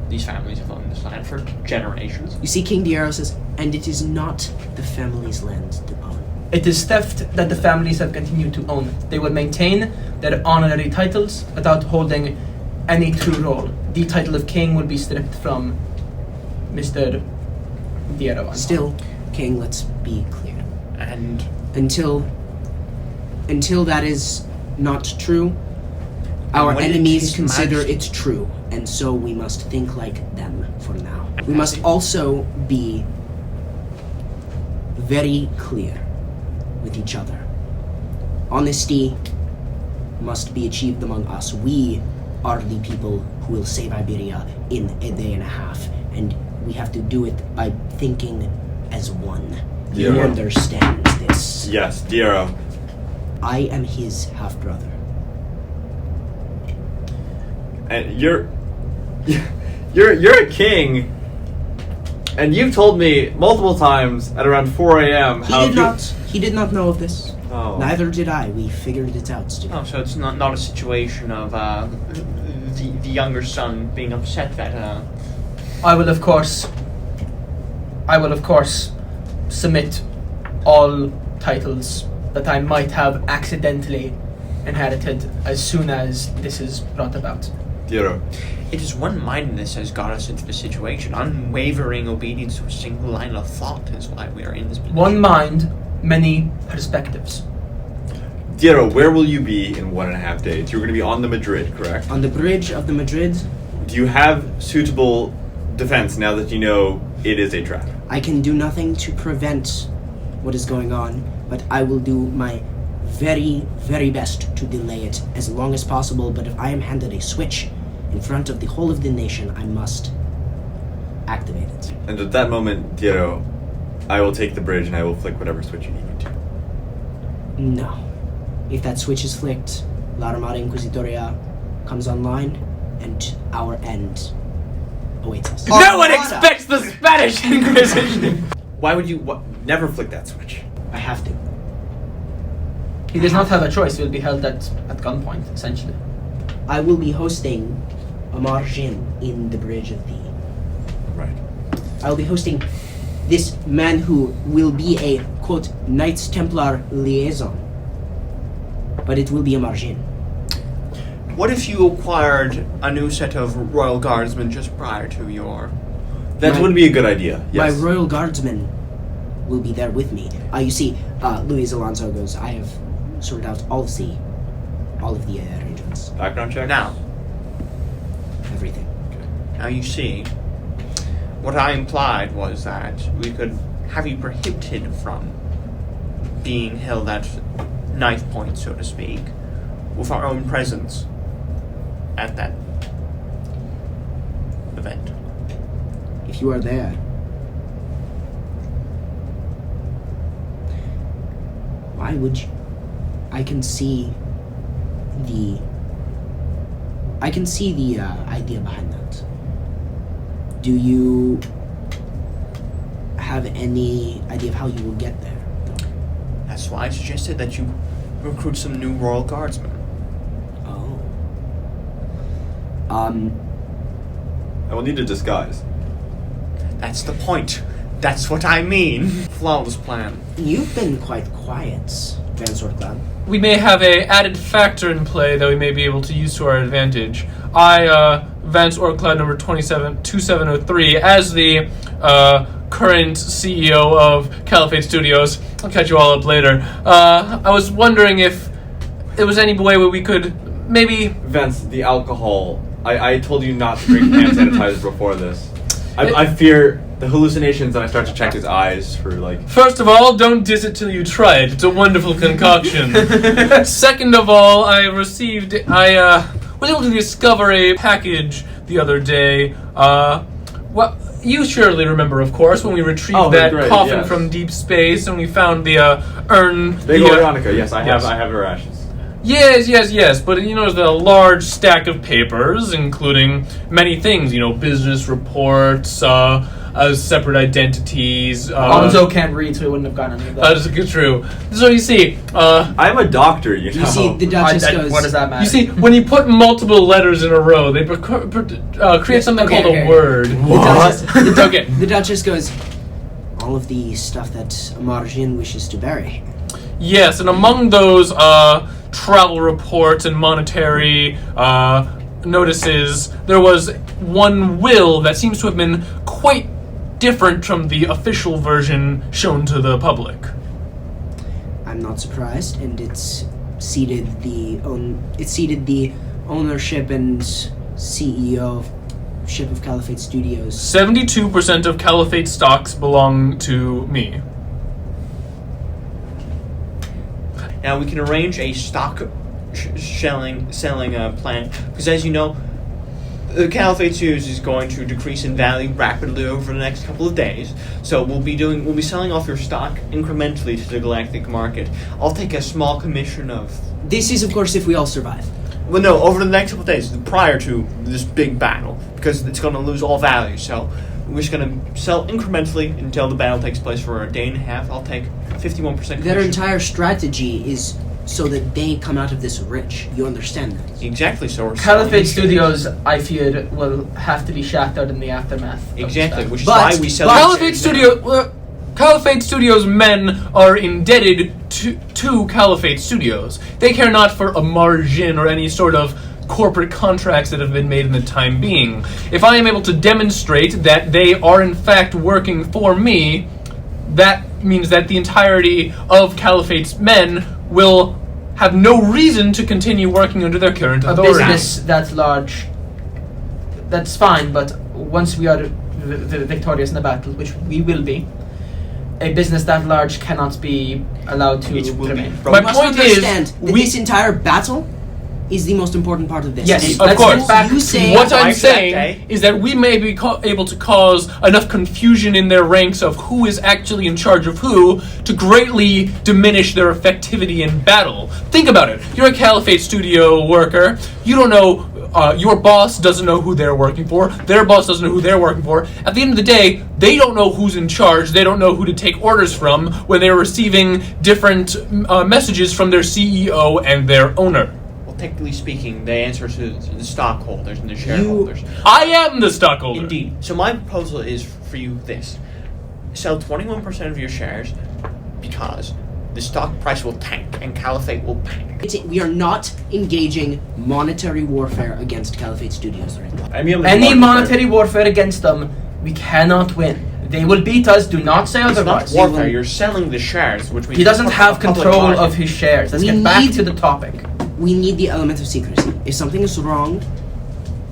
These families have owned this land for generations. You see King Dero says, "And it is not the family's land to own." It is theft that the families have continued to own. They will maintain their honorary titles without holding any true role. The title of king will be stripped from Mr. Dero. Still, King, let's be clear. And Until that is not true, our when it enemies is consider majesty- it true, and so we must think like them for now. We must also be very clear with each other. Honesty must be achieved among us. We are the people who will save Iberia in a day and a half, and we have to do it by thinking as one. You Yeah. understand this. Yes, Diero. I am his half-brother. And you're a king, and you've told me multiple times at around 4 a.m. He did not know of this. Oh. Neither did I. We figured it out together. Oh, so it's not a situation of the younger son being upset that I will of course submit all titles that I might have accidentally inherited as soon as this is brought about. Diero. it is one-mindedness has got us into this situation. Unwavering obedience to a single line of thought is why we are in this position. One mind, many perspectives. Diero, where will you be in 1.5 days? You're going to be on the Madrid, correct? On the bridge of the Madrid, Do you have suitable defense now that you know it is a trap? I can do nothing to prevent what is going on, but I will do my very, very best to delay it as long as possible. But if I am handed a switch in front of the whole of the nation, I must activate it. And at that moment, Diero, I will take the bridge and I will flick whatever switch you need me to. No. If that switch is flicked, La Armada Inquisitoria comes online, and our end awaits us. No one expects the Spanish Inquisition! Why would you never flick that switch? I have to. He does not have a choice. He will be held at gunpoint, essentially. I will be hosting a margin in the Bridge of the... Right. I will be hosting this man who will be a, quote, Knights Templar liaison. But it will be a margin. What if you acquired a new set of Royal Guardsmen just prior to your... That would be a good idea, yes. My Royal Guardsmen will be there with me. You see, Luis Alonso goes, I have sorted out all of the arrangements. Background check? Now, Everything. now you see, what I implied was that we could have you prohibited from being held at knife point, so to speak, with our own presence at that event. If you are there, why would you? I can see the idea behind that. Do you have any idea of how you will get there? That's why I suggested that you recruit some new Royal Guardsmen. Oh. I will need a disguise. That's the point. That's what I mean. Flawless plan. You've been quite quiet, Van Sortcloud. We may have a added factor in play that we may be able to use to our advantage. I, Vance Orcloud number 2703, as the current CEO of Caliphate Studios, I'll catch you all up later. I was wondering if there was any way where we could maybe... Vince, the alcohol. I told you not to drink hand sanitizer before this. I fear the hallucinations, and I start to check his eyes for, like... First of all, don't diss it till you try it. It's a wonderful concoction. Second of all, I was able to discover a package the other day. Well, you surely remember, of course, when we retrieved that great, coffin yes. from deep space and we found the urn. Big Veronica, yes, I yes. have her ashes. Yes, but you know, there's a large stack of papers, including many things, business reports, separate identities. Alonso can't read, so he wouldn't have gotten any of that. That is true. So you see, I'm a doctor, you know. You see, the Duchess goes... What does that matter? you see, when you put multiple letters in a row, they create something called a word. The Duchess goes, all of the stuff that Margin wishes to bury. Yes, and among those travel reports and monetary notices, there was one will that seems to have been quite different from the official version shown to the public. I'm not surprised, and it ceded the ownership and CEO ship of Caliphate Studios. 72% of Caliphate stocks belong to me. Now we can arrange a stock selling plan, because as you know, the Caliphate Studios is going to decrease in value rapidly over the next couple of days. So we'll be selling off your stock incrementally to the galactic market. I'll take a small commission of. This is, of course, if we all survive. Well, no, over the next couple of days, prior to this big battle, because it's going to lose all value. So we're just going to sell incrementally until the battle takes place for a day and a half. I'll take 51% commission. Their entire strategy is so that they come out of this rich. You understand that? Exactly. So we're Caliphate selling Studios, I fear, will have to be shattered in the aftermath. of exactly, this which is But- why we sell. Caliphate Studios men are indebted to Caliphate Studios. They care not for a margin or any sort of corporate contracts that have been made in the time being. If I am able to demonstrate that they are in fact working for me, that means that the entirety of Caliphate's men will have no reason to continue working under their current A authority. business that large, that's fine, but once we are victorious in the battle, which we will be, a business that large cannot be allowed to It will be remain. from- My You must point is, understand that we- this entire battle is the most important part of this. Yes, And of let's course. get back You to say- What I'm After that saying day- is that we may be able to cause enough confusion in their ranks of who is actually in charge of who to greatly diminish their effectivity in battle. Think about it. You're a Caliphate Studio worker. You don't know. Your boss doesn't know who they're working for. Their boss doesn't know who they're working for. At the end of the day, they don't know who's in charge. They don't know who to take orders from when they're receiving different messages from their CEO and their owner. Well, technically speaking, they answer to the stockholders and the shareholders. I am the stockholder. Indeed. So my proposal is for you this. Sell 21% of your shares because the stock price will tank and Caliphate will panic. We are not engaging monetary warfare against Caliphate Studios right now. Any monetary warfare against them, we cannot win. They will beat us. Do not say It's not otherwise. warfare, you're selling the shares, which means He doesn't have public control market. of his shares. Let's We get back need- to the topic. We need the element of secrecy. If something is wrong,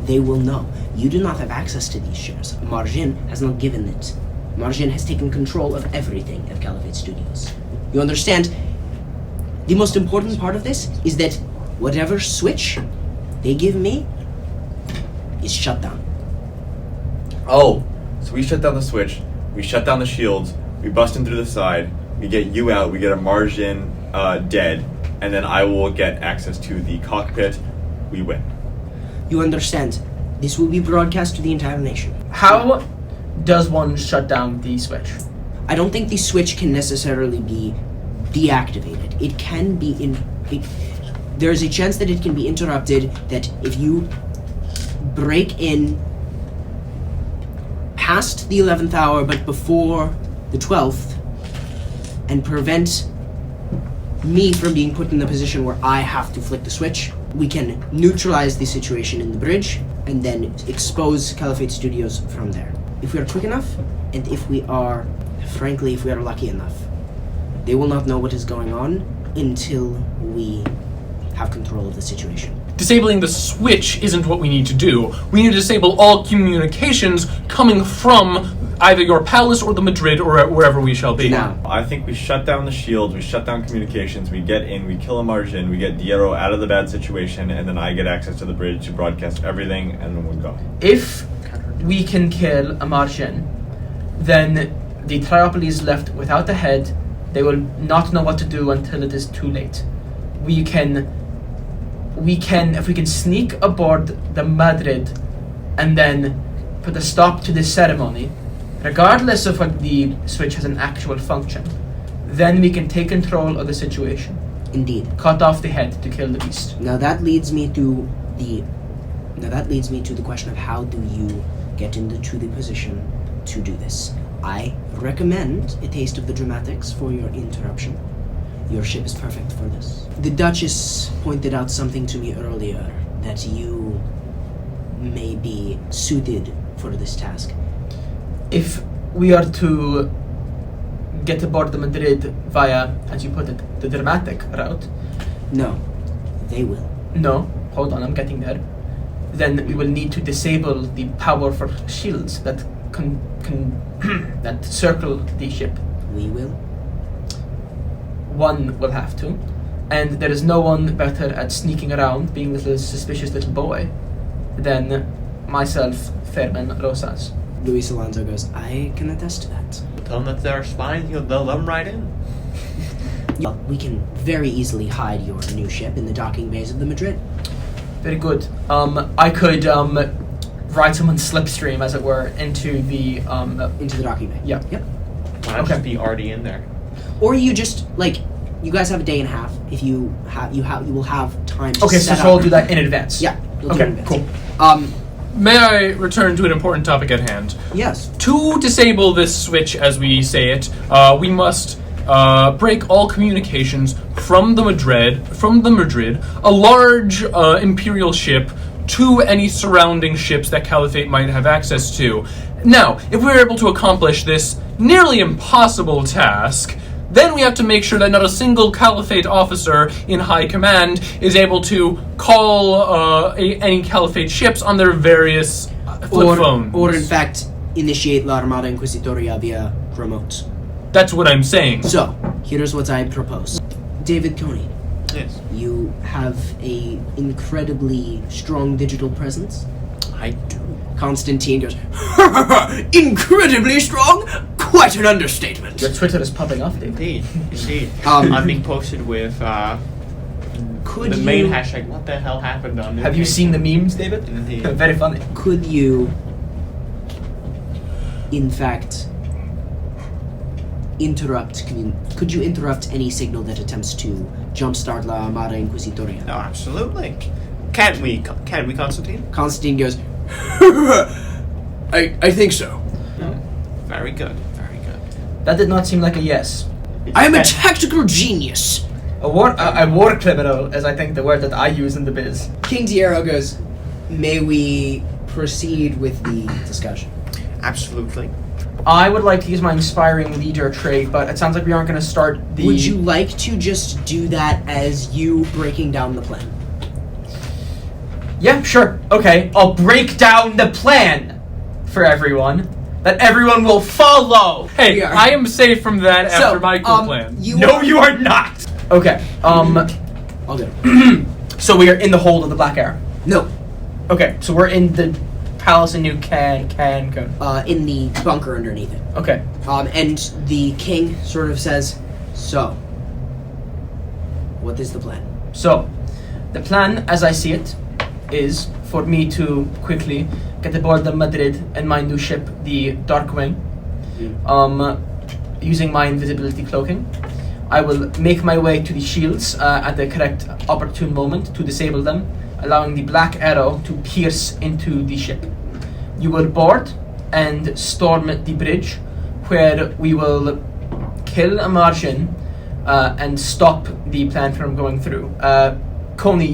they will know. You do not have access to these shares. Margin has not given it. Margin has taken control of everything at Caliphate Studios. You understand? The most important part of this is that whatever switch they give me is shut down. Oh, so we shut down the switch, we shut down the shields, we bust in through the side, we get you out, we get a margin dead, and then I will get access to the cockpit. We win. You understand? This will be broadcast to the entire nation. How does one shut down the switch? I don't think the switch can necessarily be deactivated. It can be there is a chance that it can be interrupted, that if you break in past the 11th hour but before the 12th and prevent me from being put in the position where I have to flick the switch, we can neutralize the situation in the bridge and then expose Caliphate Studios from there. If we are quick enough, and if we are lucky enough, they will not know what is going on until we have control of the situation. Disabling the switch isn't what we need to do. We need to disable all communications coming from either your palace or the Madrid or wherever we shall be. Now, I think we shut down the shields, we shut down communications, we get in, we kill a margin, we get Diero out of the bad situation, and then I get access to the bridge to broadcast everything, and then we go. If we can kill a Martian, then the Triopolis is left without a head. They will not know what to do until it is too late. We can, if we can sneak aboard the Madrid and then put a stop to this ceremony, regardless of what the switch has an actual function, then we can take control of the situation. indeed. Cut off the head to kill the beast. Now that leads me to the question of how do you get into the position to do this. I recommend a taste of the dramatics for your interruption. Your ship is perfect for this. The Duchess pointed out something to me earlier, that you may be suited for this task. If we are to get aboard the Madrid via, as you put it, the dramatic route, No, they will. no, hold on, I'm getting there, then we will need to disable the powerful shields that that circle the ship. We will. One will have to, and there is no one better at sneaking around, being a little suspicious little boy, than myself, Fermin Rosas. Luis Alonso goes, I can attest to that. Tell them that they're spies. They'll let them right in. Yeah, we can very easily hide your new ship in the docking bays of the Madrid. Very good. I could ride someone's slipstream, as it were, into the Into the docking bay. Yeah. Yep. Why not just be already in there? Or you just, you guys have a day and a half. If you will have time to Okay, set so up. I'll do that in advance. Yeah. You'll do it Okay, in cool. advance. May I return to an important topic at hand? Yes. To disable this switch, as we say it, we must break all communications from the Madrid, a large Imperial ship, to any surrounding ships that Caliphate might have access to. Now, if we're able to accomplish this nearly impossible task, then we have to make sure that not a single Caliphate officer in high command is able to call any Caliphate ships on their various flip phones. Or in fact, initiate La Armada Inquisitoria via remote. That's what I'm saying. So, here's what I propose. David Coney, Yes. you have a incredibly strong digital presence. I do. Constantine goes, incredibly strong? Quite an understatement. Your Twitter is popping off, David. Indeed. Um, I'm being posted with Could the you main hashtag. What the hell happened on? Have you seen the memes, David? Indeed. Very funny. could you in fact could you interrupt any signal that attempts to jumpstart La Armada Inquisitoria? No, absolutely. Can't we, Constantine? Constantine goes, I think so. Very good. Very good. That did not seem like a yes. I am a tactical genius. A war criminal, as I think the word that I use in the biz. King Diero goes, may we proceed with the discussion? Absolutely. I would like to use my inspiring leader trait, but it sounds like we aren't going to start the... Would you like to just do that as you breaking down the plan? Yeah, sure. Okay, I'll break down the plan for everyone that everyone will follow. Hey, We are. I am safe from that So, after my cool plan. No, you are not. Okay. I'll do it. So we are in the hold of the Black Arrow. No, Okay, so we're in the palace in New Cancun. in the bunker underneath it. Okay. And the king sort of says, so, what is the plan? So, the plan, as I see it, is for me to quickly get aboard the Madrid and my new ship, the Darkwing. Using my invisibility cloaking, I will make my way to the shields at the correct opportune moment to disable them, allowing the Black Arrow to pierce into the ship. You will board and storm the bridge, where we will kill a Martian and stop the plan from going through. Coney,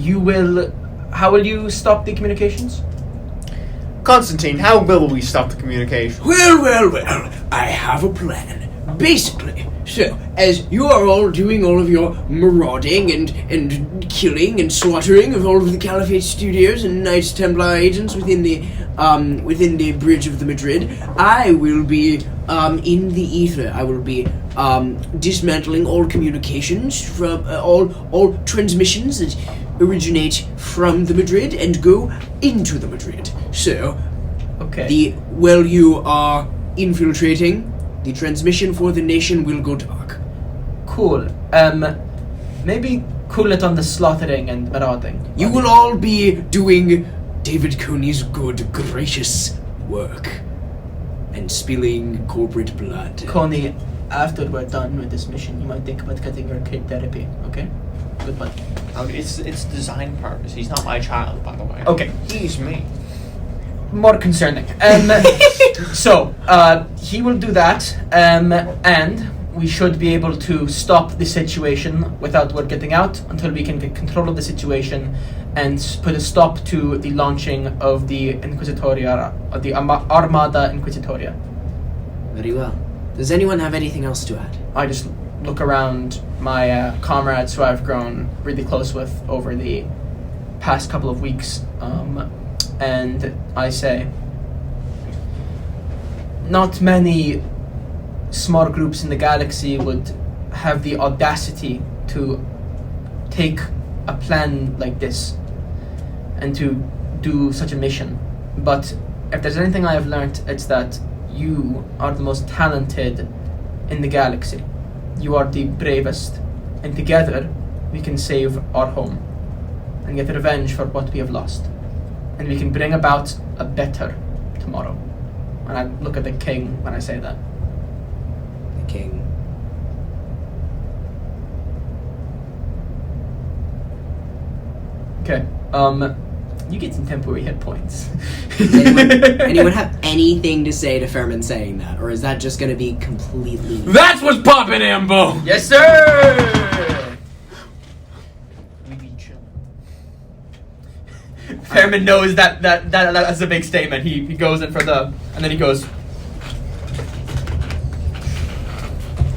how will you stop the communications? Constantine, how will we stop the communication? Well, I have a plan. Basically, so, as you are all doing all of your marauding and killing and slaughtering of all of the Caliphate Studios and Knights Templar agents within the bridge of the Madrid, I will be in the ether. I will be dismantling all communications from all transmissions that originate from the Madrid and go into the Madrid. So, Okay. you are infiltrating, the transmission for the nation will go dark. Cool. Maybe cool it on the slaughtering and marauding. You will all be doing David Coney's good, gracious work and spilling corporate blood. Coney, after we're done with this mission, you might think about getting your kid therapy, okay? Goodbye. It's design purpose. He's not my child, by the way. Okay. He's me. More concerning. So, he will do that, and we should be able to stop the situation without word getting out until we can get control of the situation and put a stop to the launching of the Inquisitoria, the Armada Inquisitoria. Very well. Does anyone have anything else to add? I just look around my comrades who I've grown really close with over the past couple of weeks, and I say, not many small groups in the galaxy would have the audacity to take a plan like this and to do such a mission. But if there's anything I have learnt, it's that you are the most talented in the galaxy. You are the bravest, and together we can save our home and get revenge for what we have lost, and we can bring about a better tomorrow. And I look at the king when I say that. The king. Okay. You get some temporary hit points. Does anyone have anything to say to Fairman saying that, or is that just going to be completely? That's what's poppin', Ambo! Yes, sir. We be chill. Fairman knows that's a big statement. He goes in for the, and then he goes.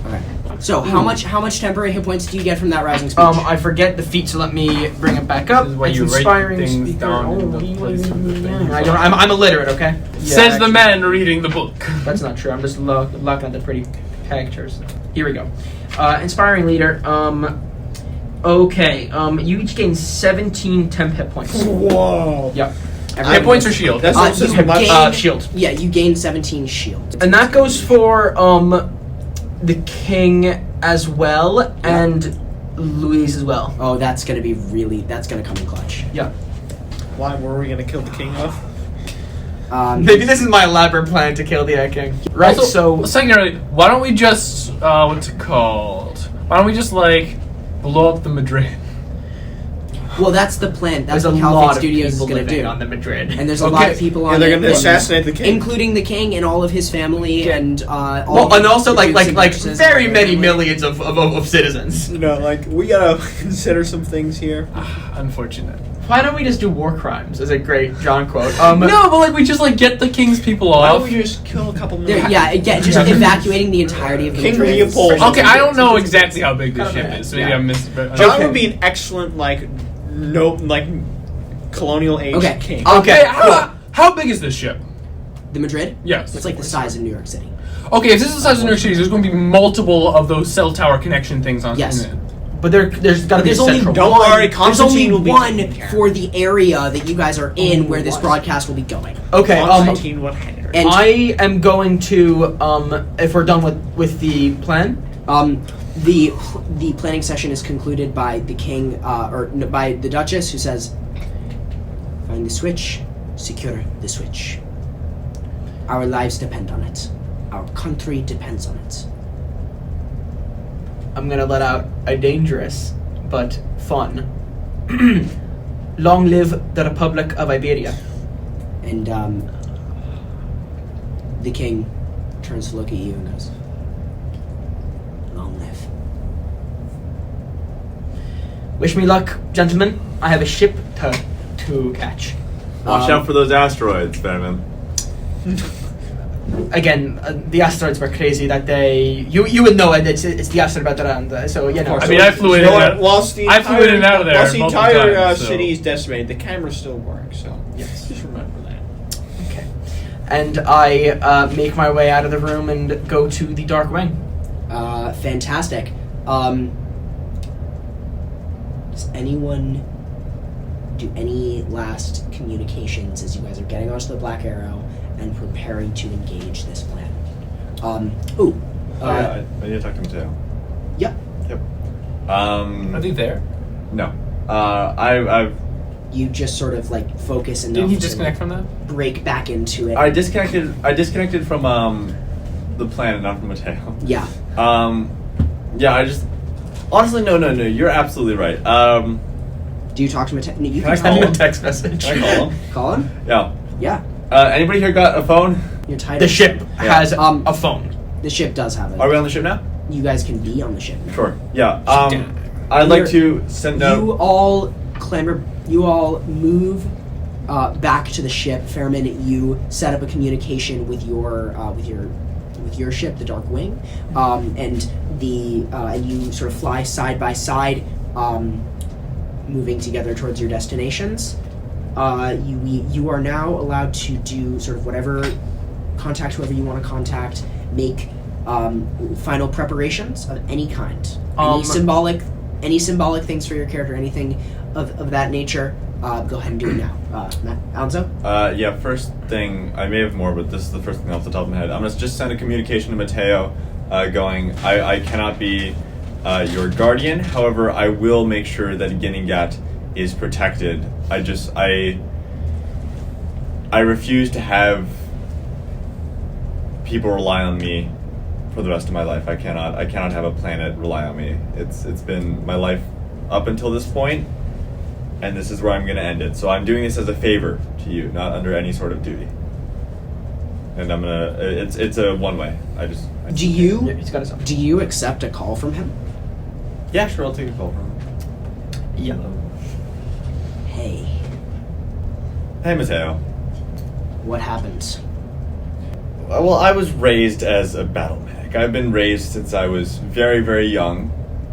Okay. So how much temporary hit points do you get from that rising speech? I forget the feat, so let me bring it back up. This is where It's you write inspiring things speaker down in only. the place of the thing. I'm illiterate, okay? Says the actually, man reading the book. That's not true. I'm just looking at the pretty pictures. Here we go. Inspiring leader. Okay. You each gain 17 temp hit points. Whoa. Yep. Hit points or shield? That's Uh, also you much. gain- Shield. Yeah, you gain 17 shield. And that goes for the king as well, and Louise as well. Oh, that's gonna come in clutch. Yeah. Why were we gonna kill the king off? Maybe this is my elaborate plan to kill the king. Right. Also, So secondarily, why don't we just what's it called? Why don't we just like blow up the Madrid? Well, that's the plan. That's there's a what lot Caliphate of Studios is people gonna living do. on the Madrid. And there's a lot of people on Yeah, they're there, gonna assassinate the king. including the king and all of his family and all. Well, of and also the like dukes and like duchesses very and their many family. millions of citizens. You know, like we gotta consider some things here. Unfortunate. Why don't we just do war crimes? Is a great John quote. No, but like we just like get the king's people Why off. don't we just kill a couple They're- million? Yeah, just evacuating the entirety of the King Madrid. Leopold. Okay, I don't know exactly how big this ship is. So maybe Yeah. I missed. John Okay. would be an excellent colonial age Okay. king. Okay, how big is this ship? The Madrid? Yes. It's like the size of New York City. Okay, if this is the size of New York City, there's going to be multiple of those cell tower connection things on. Yes. in it. but there's got to be a There's only central. Don't one. worry, There's only Constantine will be one taken care of. for the area that you guys are in, where this what? broadcast will be going. Okay. Constantine would handle it. And I am going to if we're done with the plan. the planning session is concluded by the king, by the Duchess, who says, "Find the switch, secure the switch. Our lives depend on it. Our country depends on it." I'm gonna let out a dangerous but fun. Long live the Republic of Iberia. And the king turns to look at you and goes, "Long live." Wish me luck, gentlemen. I have a ship to catch. Watch out for those asteroids, Fairman. Again, the asteroids were crazy that day. You would know it. It's the asteroid Veteranda. So you know. I mean, I flew in. You know and what? out. Whilst the I flew in and out of there Whilst the multiple entire times, so- city is decimated, the cameras still work. So Yes. just remember that. Okay. And I make my way out of the room and go to the Dark Wing. Fantastic. Does anyone do any last communications as you guys are getting onto the Black Arrow and preparing to engage this plan? I need to talk to Mateo. Yep. Yep. Are they there? No. I've You just sort of like focus enough Didn't he to disconnect from that? break back into it. I disconnected from the plan, not from Mateo. Yeah. Yeah, I just honestly no. You're absolutely right. Do you talk to him? You Can I can call Send him? me a text message. Can I call him? call him. Yeah. Yeah. Anybody here got a phone? You're tied. The up. ship Yeah. has Um, a phone. The ship does have it. Are we on the ship now? You guys can be on the ship now. Sure. Yeah. I'd like to send out. You all clamber. You all move back to the ship. Fairman, you set up a communication with your ship, the Dark Wing, and you sort of fly side by side, moving together towards your destinations. You are now allowed to do sort of whatever, contact whoever you want to contact, make final preparations of any kind, any symbolic things for your character, anything of that nature. Go ahead and do it now. Alonso? Yeah, first thing, I may have more, but this is the first thing off the top of my head. I'm going to just send a communication to Mateo going, I cannot be your guardian, however, I will make sure that Ginningat is protected. I refuse to have people rely on me for the rest of my life. I cannot have a planet rely on me. It's been my life up until this point, and this is where I'm going to end it. So I'm doing this as a favor to you, not under any sort of duty. And I'm gonna. It's a one way. Do you Yeah, he's got his own. do you accept a call from him? Yeah, sure. I'll take a call from him. Yellow. Hey, Hey, Mateo. what happened? Well, I was raised as a battle medic. I've been raised since I was very, very young,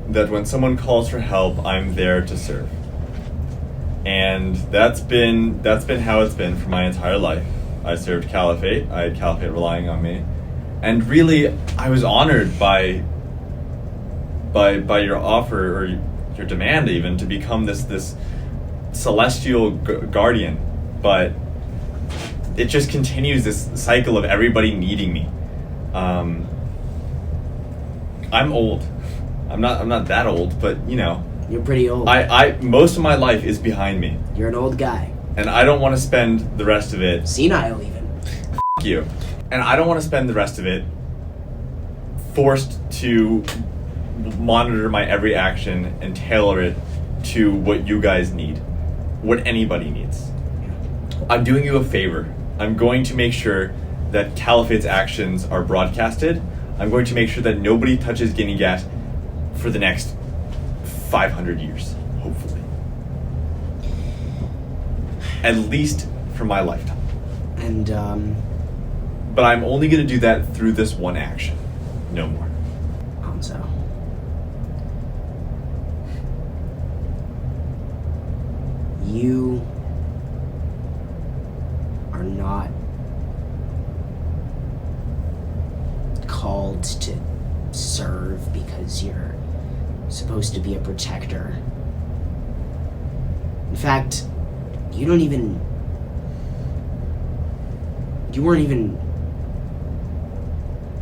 that when someone calls for help, I'm there to serve. And that's been how it's been for my entire life. I served Caliphate. I had Caliphate relying on me. And really, I was honored by your offer, or your demand even, to become this celestial guardian. But it just continues this cycle of everybody needing me. I'm old. I'm not that old, but you know. You're pretty old. I most of my life is behind me, You're an old guy. and I don't want to spend the rest of it. Senile even. F you. And I don't want to spend the rest of it forced to monitor my every action and tailor it to what you guys need, what anybody needs. I'm doing you a favor. I'm going to make sure that Caliphate's actions are broadcasted. I'm going to make sure that nobody touches Ginningat for the next 500 years, hopefully. At least for my lifetime. And, But I'm only going to do that through this one action. No more. Hanzo. You are not called to serve because you're supposed to be a protector. In fact, you weren't even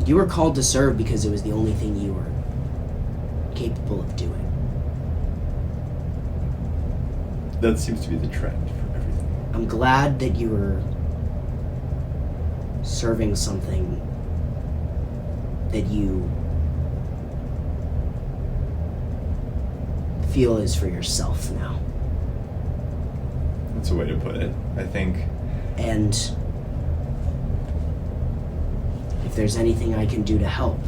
you were called to serve because it was the only thing you were capable of doing. That seems to be the trend for everything. I'm glad that you were serving something that you feel is for yourself now. That's a way to put it, I think. And if there's anything I can do to help,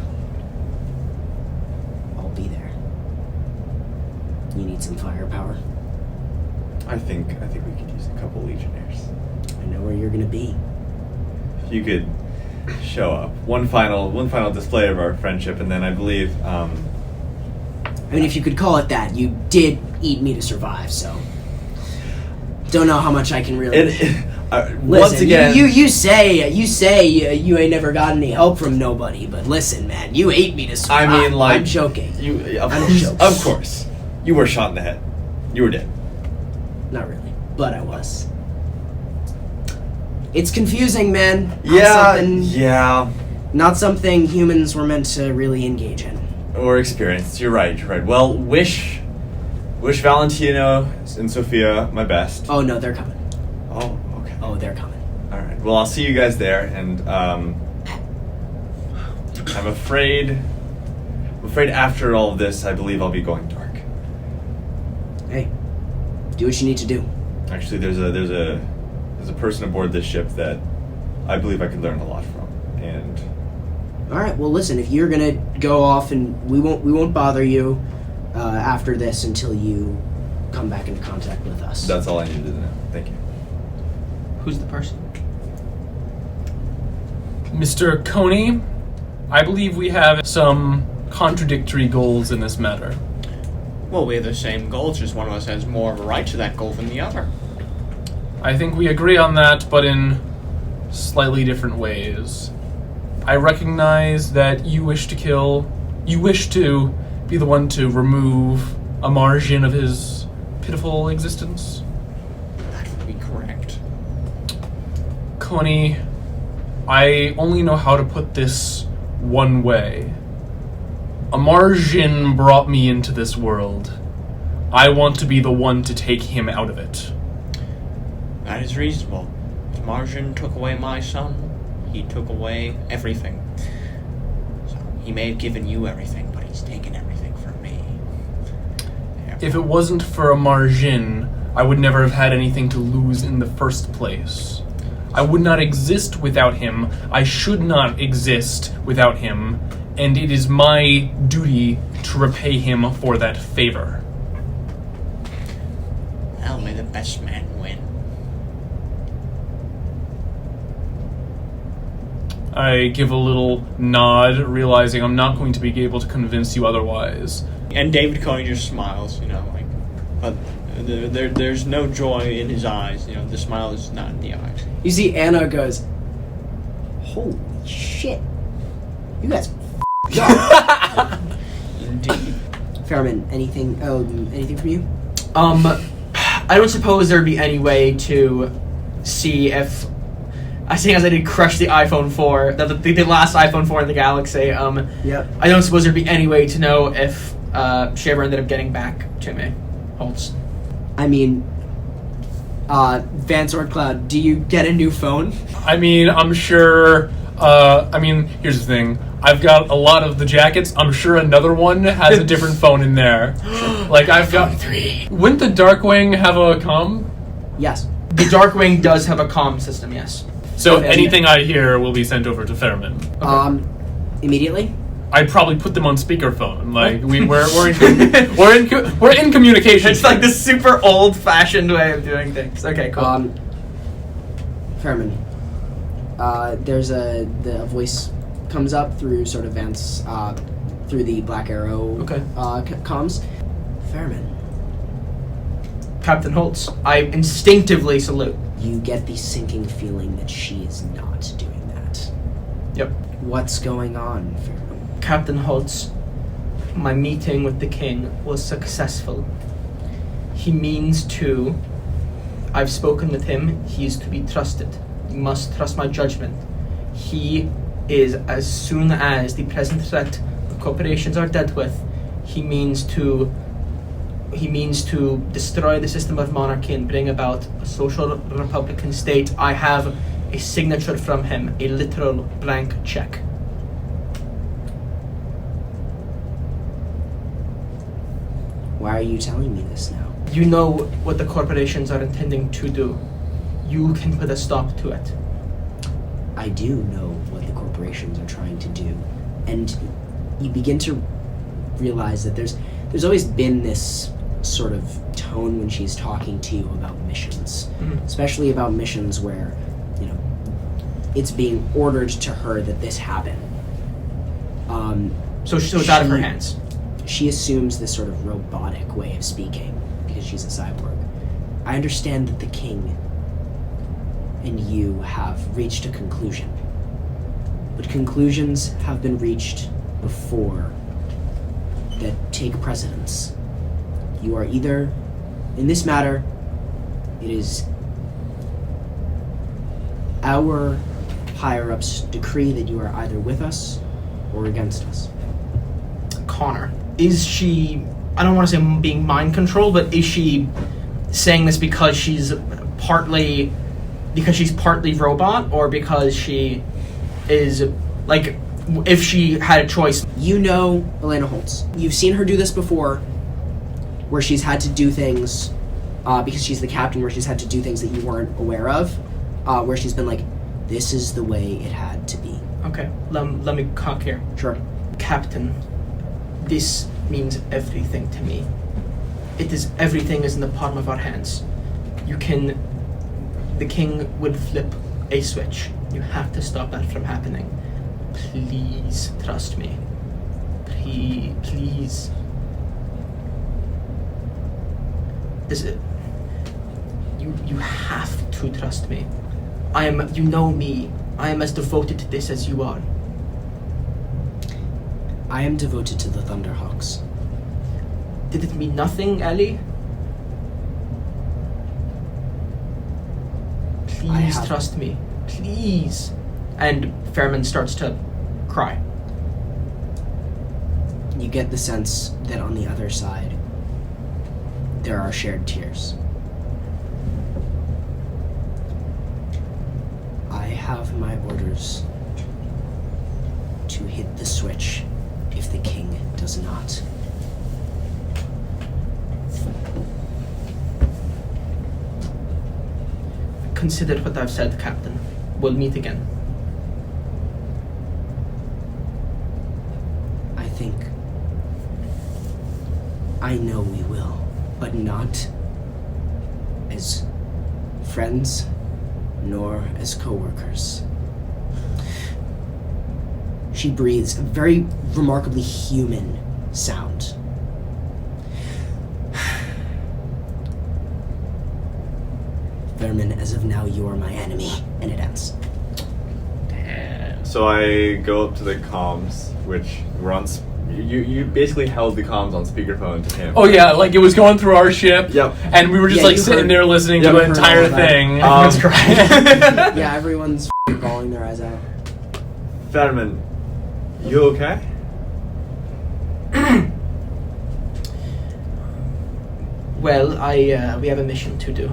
I'll be there. You need some firepower? I think we could use a couple legionnaires. I know where you're gonna be. If you could show up. One final display of our friendship, and then I believe I mean, if you could call it that, you did eat me to survive, so don't know how much I can really. once Listen, again, you say you ain't never got any help from nobody, but listen, man, you ate me to survive. I mean, like, I'm joking. I'm joking. of course, you were shot in the head. You were dead. Not really, but I was. It's confusing, man. Yeah. Not something humans were meant to really engage in. Or experience. You're right. Well, wish Valentino and Sophia my best. Oh no, they're coming. Oh, okay. Oh, they're coming. All right. Well, I'll see you guys there, and I'm afraid after all of this, I believe I'll be going dark. Hey, do what you need to do. Actually, there's a person aboard this ship that I believe I could learn a lot from, and All right. Well, listen. If you're gonna go off, and we won't bother you after this until you come back into contact with us. that's all I needed to know. Thank you. Who's the person? Mr. Coney, I believe we have some contradictory goals in this matter. Well, we have the same goal, it's just one of us has more of a right to that goal than the other. I think we agree on that, but in slightly different ways. I recognize that you wish to be the one to remove a margin of his pitiful existence. Connie, I only know how to put this one way. A Margin brought me into this world. I want to be the one to take him out of it. That is reasonable. If Margin took away my son, he took away everything. So he may have given you everything, but he's taken everything from me. If it wasn't for a Margin, I would never have had anything to lose in the first place. I would not exist without him. I should not exist without him, and it is my duty to repay him for that favor. Well, may the best man win. I give a little nod, realizing I'm not going to be able to convince you otherwise. And David Coney just smiles, but there's no joy in his eyes. The smile is not in the eyes. You see Anna goes, holy shit. You guys Indeed. Fairman, anything from you? I don't suppose there'd be any way to see if, seeing as I did crush the iPhone 4, the last iPhone 4 in the Galaxy, Yep. I don't suppose there'd be any way to know if Shaver ended up getting back to me. Holtz. I mean, Vance Cloud, do you get a new phone? I mean, I'm sure... here's the thing. I've got a lot of the jackets. I'm sure another one has a different phone in there. Like, I've got... 3. Wouldn't the Darkwing have a comm? Yes. The Darkwing does have a comm system, yes. So Okay. anything I hear will be sent over to Fairman. Immediately? I'd probably put them on speakerphone. Like we're in communication. It's like the super old-fashioned way of doing things. Okay, cool. Fairman, there's a voice comes up through sort of Vance, through the Black Arrow comms. Fairman, Captain Holtz, I instinctively salute. you get the sinking feeling that she is not doing that. Yep. What's going on, Fairman? Captain Holtz, my meeting with the king was successful. He means to... I've spoken with him. He is to be trusted. You must trust my judgment. He is, as soon as the present threat of corporations are dealt with, he means to destroy the system of monarchy and bring about a social republican state. I have a signature from him, a literal blank check. Why are you telling me this now? You know what the corporations are intending to do. You can put a stop to it. I do know what the corporations are trying to do, and you begin to realize that there's always been this sort of tone when she's talking to you about missions, especially about missions where, it's being ordered to her that this happen. So it's out of her hands. She assumes this sort of robotic way of speaking because she's a cyborg. I understand that the king and you have reached a conclusion, but conclusions have been reached before that take precedence. You are either, in this matter, it is our higher-ups decree that you are either with us or against us. Connor, is she, I don't want to say being mind controlled, but is she saying this because she's partly robot, or because she is, like, if she had a choice? You know Elena Holtz. You've seen her do this before, where she's had to do things, because she's the captain, where she's had to do things that you weren't aware of, where she's been like, this is the way it had to be. Okay, let me cock here. Sure. Captain, this means everything to me. Everything is in the palm of our hands. The king would flip a switch. You have to stop that from happening. Please trust me. Please. You have to trust me. You know me. I am as devoted to this as you are. I am devoted to the Thunderhawks. Did it mean nothing, Ellie? Please trust me. please. And Fairman starts to cry. You get the sense that on the other side, there are shared tears. I have my orders to hit the switch if the king does not. Consider what I've said, Captain. We'll meet again. I know we will, but not as friends nor as co-workers. She breathes a very remarkably human sound. Vermin, as of now, you are my enemy, and it ends. So I go up to the comms, which were on. You basically held the comms on speakerphone to him. Oh yeah, like it was going through our ship. Yep. And we were just Yeah, like you sitting heard- there listening Yep, to the heard entire all that. thing. Everyone's crying. Yeah, everyone's bawling their eyes out. Fetterman, you okay? Well, we have a mission to do.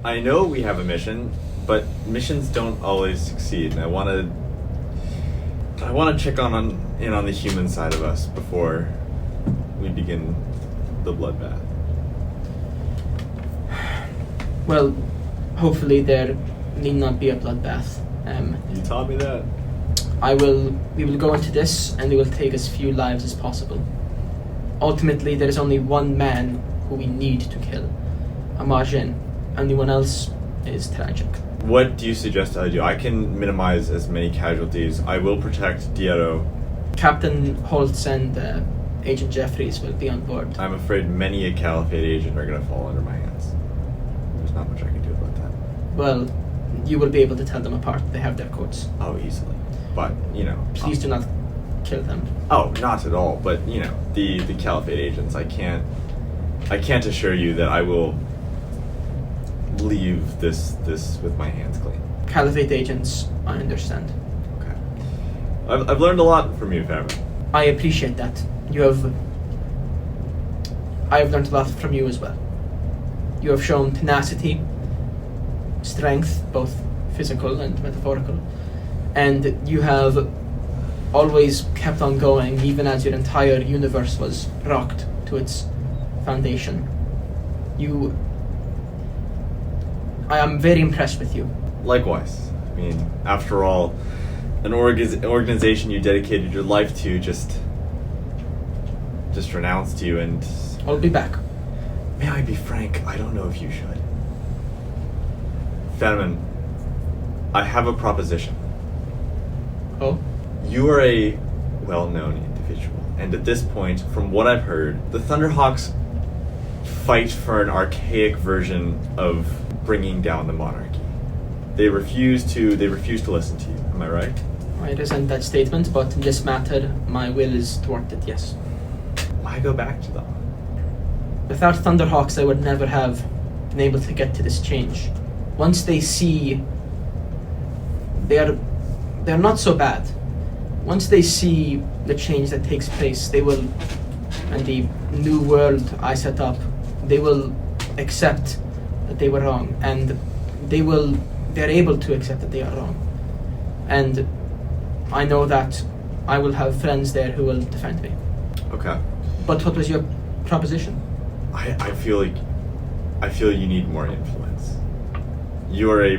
I know we have a mission, but missions don't always succeed, and I want to check in on the human side of us before we begin the bloodbath. Well, hopefully there need not be a bloodbath. You taught me that. We will go into this, and it will take as few lives as possible. Ultimately, there is only one man who we need to kill, Amajin. Anyone else is tragic. What do you suggest I do? I can minimize as many casualties. I will protect Diero. Captain Holtz and Agent Jeffries will be on board. I'm afraid many a Caliphate agent are going to fall under my hands. There's not much I can do about that. Well, you will be able to tell them apart. They have their codes. Oh, easily. But, Please do not kill them. Oh, not at all. But, the Caliphate agents, I can't assure you that I will leave this with my hands clean. Caliphate agents, I understand. Okay. I've learned a lot from you, Fairman. I appreciate that. I have learned a lot from you as well. You have shown tenacity, strength, both physical and metaphorical, and you have always kept on going even as your entire universe was rocked to its foundation. I am very impressed with you. Likewise. I mean, after all, an organization you dedicated your life to just renounced you, and I'll be back. may I be frank, I don't know if you should. Fenneman, I have a proposition. Oh? You are a well-known individual, and at this point, from what I've heard, the Thunderhawks fight for an archaic version of bringing down the monarchy. They refuse to listen to you. Am I right? I resent that statement, but in this matter, my will is thwarted, yes. Why go back to them? Without Thunderhawks, I would never have been able to get to this change. Once they see they're not so bad. Once they see the change that takes place, they will, and the new world I set up, they will accept that they were wrong, and they're able to accept that they are wrong. And I know that I will have friends there who will defend me. Okay. But what was your proposition? I feel you need more influence. You are a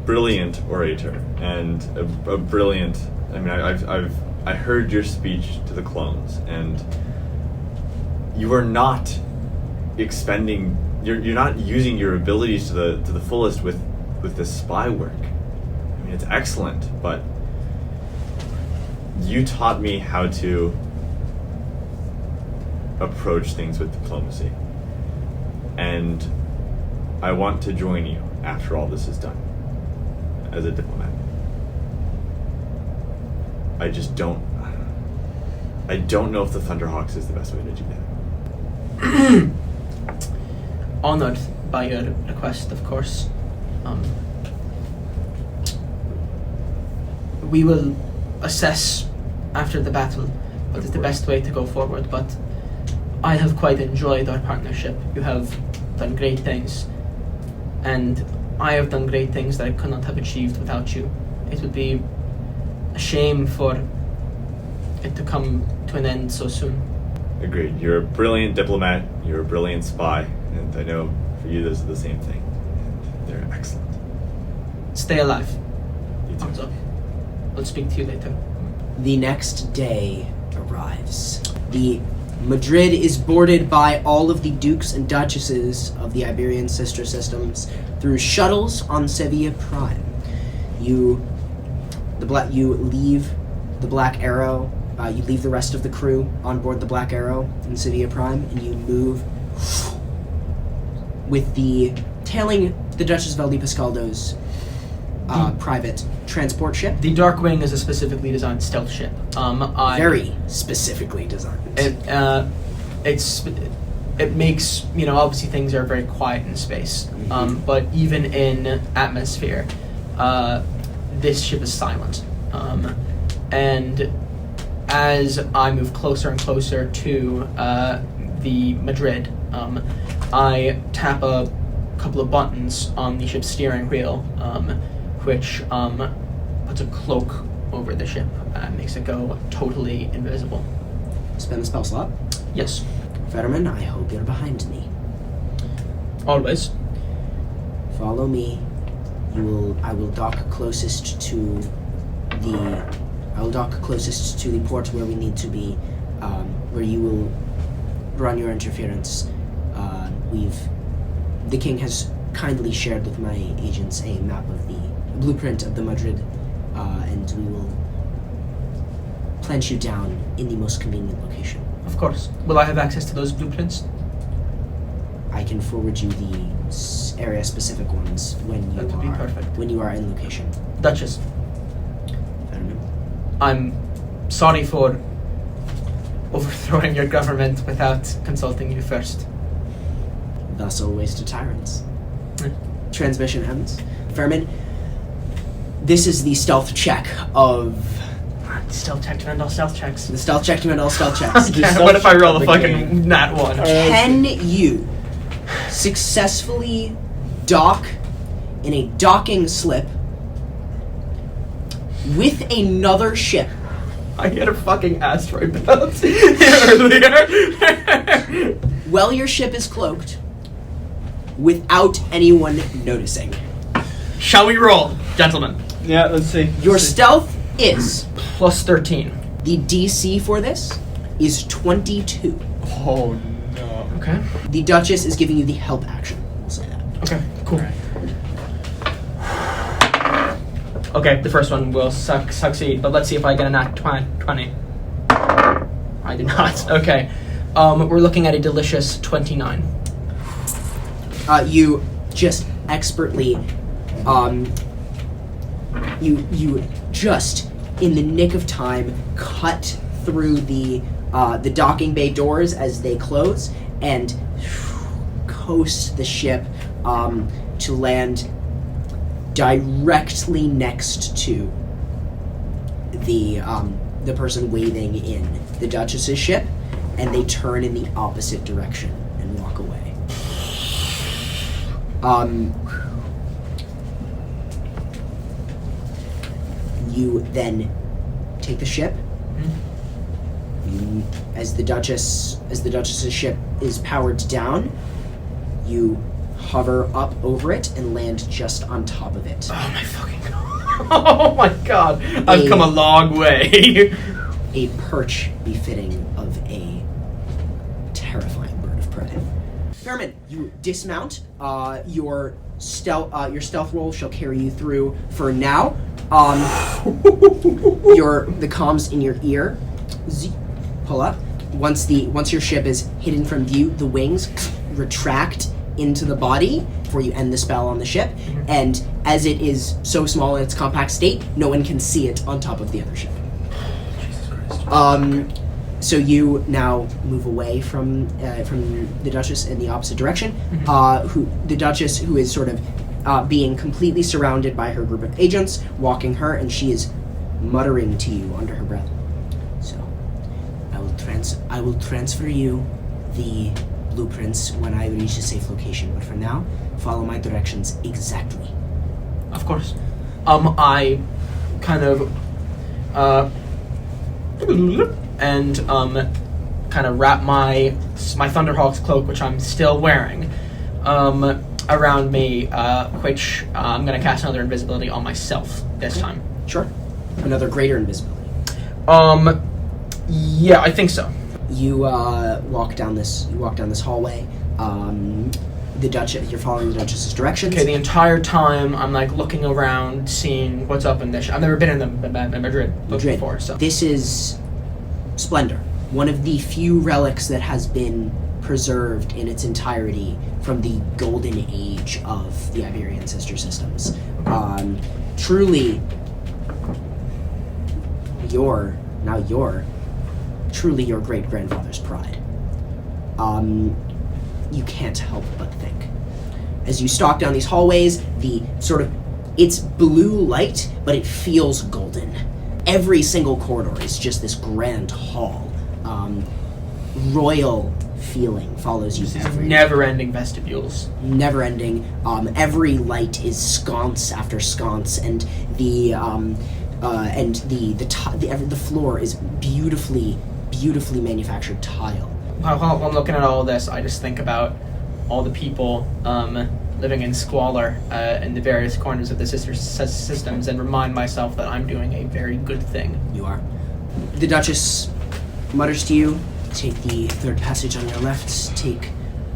brilliant orator and a brilliant. I mean, I heard your speech to the clones, and you are not expending. You're not using your abilities to the fullest with this spy work. I mean, it's excellent, but you taught me how to approach things with diplomacy, and I want to join you after all this is done as a diplomat. I don't know if the Thunderhawks is the best way to do that. Honored by your request, of course. we will assess after the battle what is the best way to go forward, but I have quite enjoyed our partnership. You have done great things, and I have done great things that I could not have achieved without you. It would be a shame for it to come to an end so soon. Agreed. You're a brilliant diplomat. You're a brilliant spy, and I know for you this is the same thing. And they're excellent. Stay alive. You too. Hanzo. I'll speak to you later. The next day arrives. The Madrid is boarded by all of the dukes and duchesses of the Iberian sister systems through shuttles on Sevilla Prime. You leave the Black Arrow. You leave the rest of the crew on board the Black Arrow in Sevilla Prime, and you move with the tailing the Duchess of Pascaldo's private transport ship. The Darkwing is a specifically designed stealth ship. Very specifically designed. It makes, obviously things are very quiet in space, but even in atmosphere, this ship is silent. And as I move closer and closer to the Madrid, I tap a couple of buttons on the ship's steering wheel, which puts a cloak over the ship and makes it go totally invisible. Spend the spell slot. Yes. Fetterman, I hope you're behind me. Always. Follow me. I will dock closest to the port where we need to be, where you will run your interference. The king has kindly shared with my agents a map of the blueprint of the Madrid, and we will plant you down in the most convenient location. Of course. Will I have access to those blueprints? I can forward you the area-specific ones That would be perfect. when you are in location. Duchess, Fetterman. I'm sorry for overthrowing your government without consulting you first. Thus always to tyrants. Mm. Transmission ends. Fetterman, this is the stealth check of... Stealth check to end all stealth checks. The stealth check to end all stealth checks. What if I roll a fucking nat one? Can you successfully dock in a docking slip with another ship? I hit a fucking asteroid belt earlier. While your ship is cloaked, without anyone noticing. Shall we roll, gentlemen? Yeah, let's see. Your stealth is... Plus 13. The DC for this is 22. Oh no. Okay. The Duchess is giving you the help action. We'll say that. Okay, cool. Okay, the first one will succeed, but let's see if I get a nat 20. I did not. Okay. We're looking at a delicious 29. You just expertly, you just in the nick of time cut through the docking bay doors as they close and coast the ship to land directly next to the person waiting in the Duchess's ship, and they turn in the opposite direction and walk away. You then take the ship. As the Duchess's ship is powered down, you hover up over it and land just on top of it. Oh my fucking god. Oh my god. I've come a long way. A perch befitting of a terrifying bird of prey. Fairman, you dismount. Your stealth roll shall carry you through for now. The comms in your ear pull up. Once your ship is hidden from view, the wings retract into the body before you end the spell on the ship. And as it is so small in its compact state, no one can see it on top of the other ship. Jesus Christ. So you now move away from the Duchess in the opposite direction. The Duchess, who is sort of being completely surrounded by her group of agents, walking her, and she is muttering to you under her breath. So, I will transfer you the blueprints when I reach a safe location. But for now, follow my directions exactly. Of course. I kind of and kind of wrap my Thunderhawk's cloak, which I'm still wearing, around me, which I'm gonna cast another invisibility on myself this time. Sure. Another greater invisibility. Yeah, I think so. You walk down this hallway. The Duchess, you're following the Duchess's directions. Okay, the entire time I'm like looking around, seeing what's up in this. I've never been in Madrid before, so this is Splendor, one of the few relics that has been preserved in its entirety from the golden age of the Iberian sister systems. Truly, your great grandfather's pride. You can't help but think. As you stalk down these hallways, it's blue light, but it feels golden. Every single corridor is just this grand hall. Royal feeling follows you. Never-ending vestibules. Never-ending. Every light is sconce after sconce, and the floor is beautifully manufactured tile. While I'm looking at all of this, I just think about all the people living in squalor in the various corners of the sister systems and remind myself that I'm doing a very good thing. You are. The Duchess mutters to you, take the third passage on your left,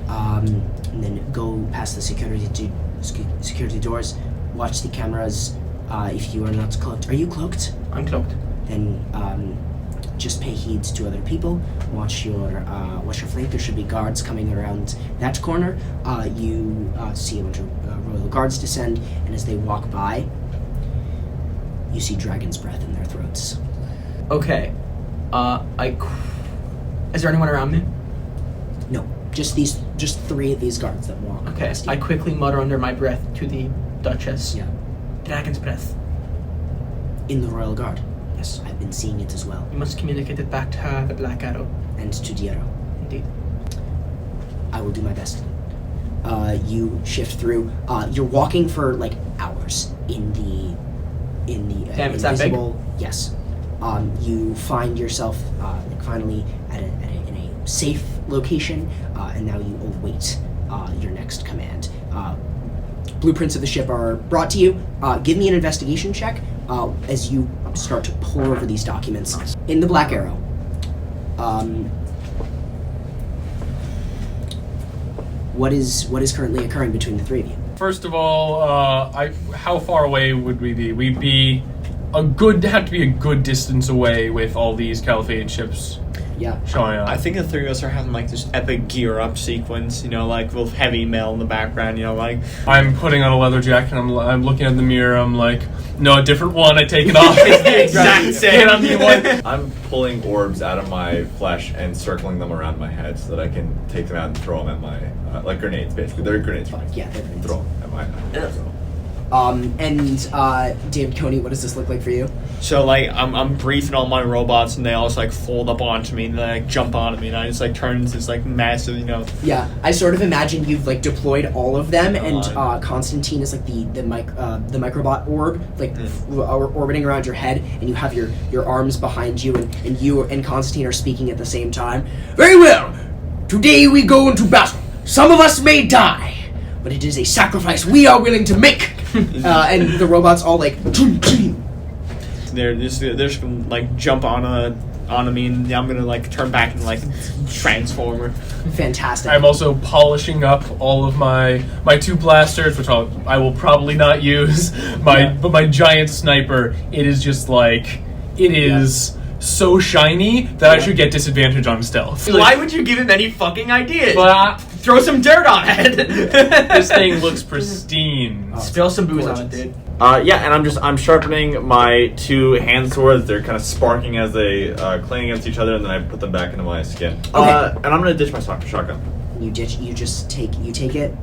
and then go past the security doors, watch the cameras. If you are not cloaked. Are you cloaked? I'm cloaked. Then just pay heed to other people. Watch your flank. There should be guards coming around that corner. You see a bunch of royal guards descend, and as they walk by, you see dragon's breath in their throats. Okay. Is there anyone around me? No, just three of these guards that walk. Okay. I quickly mutter under my breath to the Duchess. Yeah. Dragon's breath. In the royal guard. Yes, I've been seeing it as well. You must communicate it back to her, the Black Arrow. And to Diero. Indeed. I will do my best. You shift through. You're walking for like hours in the Damn, it's that big? Yes. You find yourself finally in a safe location, and now you await your next command. Blueprints of the ship are brought to you. Give me an investigation check as you start to pore over these documents. In the Black Arrow, what is currently occurring between the three of you? First of all, how far away would we be? We'd be have to be a good distance away with all these Caliphate ships. Yeah. Showing up. I think the three of us are having like this epic gear up sequence, like with heavy metal in the background, like. I'm putting on a leather jacket, and I'm looking at the mirror, I'm like, no, a different one, I take it off. It's the exact same. I'm the one. I'm pulling orbs out of my flesh and circling them around my head so that I can take them out and throw them at my, like grenades, basically. They're grenades. Yeah, they're grenades. Throw them at my head. So. David Coney, what does this look like for you? So like I'm briefing all my robots, and they all just like fold up onto me, and they like jump onto me, and I just like turn into this like massive, Yeah, I sort of imagine you've like deployed all of them, and Constantine is like the microbot orb, like orbiting around your head, and you have your arms behind you, and you and Constantine are speaking at the same time. Very well. Today we go into battle. Some of us may die, but it is a sacrifice we are willing to make. And the robots all like. They're just gonna like jump onto me, and I'm gonna like turn back and like transformer. Fantastic. I'm also polishing up all of my two blasters, which I will probably not use. But my giant sniper, it is just like so shiny that I should get disadvantage on stealth. Why would you give him any fucking ideas? But Throw some dirt on it. this thing looks pristine. Spill some booze on it, dude. Yeah, and I'm sharpening my two hand swords. They're kind of sparking as they clang against each other, and then I put them back into my skin. Okay. And I'm gonna ditch my shotgun. You take it.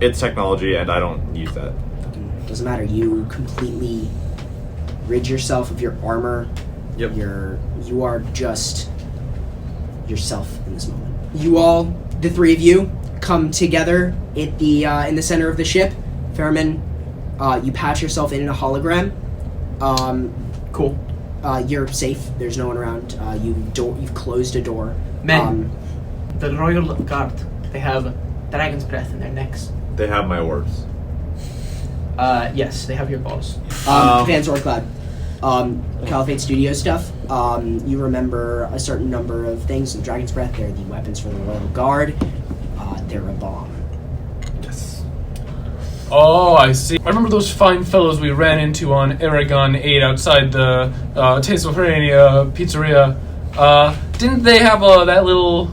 It's technology, and I don't use that. Doesn't matter. You completely rid yourself of your armor. Yep. You are just yourself in this moment. You all, the three of you, come together at the in the center of the ship. Fairman, you patch yourself in a hologram. Cool. You're safe. There's no one around. You've closed a door. Men, the Royal Guard, they have dragon's breath in their necks. They have my orbs. Yes, they have your balls. Van Zorclad. Caliphate Studios stuff. You remember a certain number of things. The Dragon's Breath, they're the weapons for the Royal Guard. They're a bomb. Yes. Oh, I see. I remember those fine fellows we ran into on Aragon 8 outside the Tastelferania pizzeria. Didn't they have that little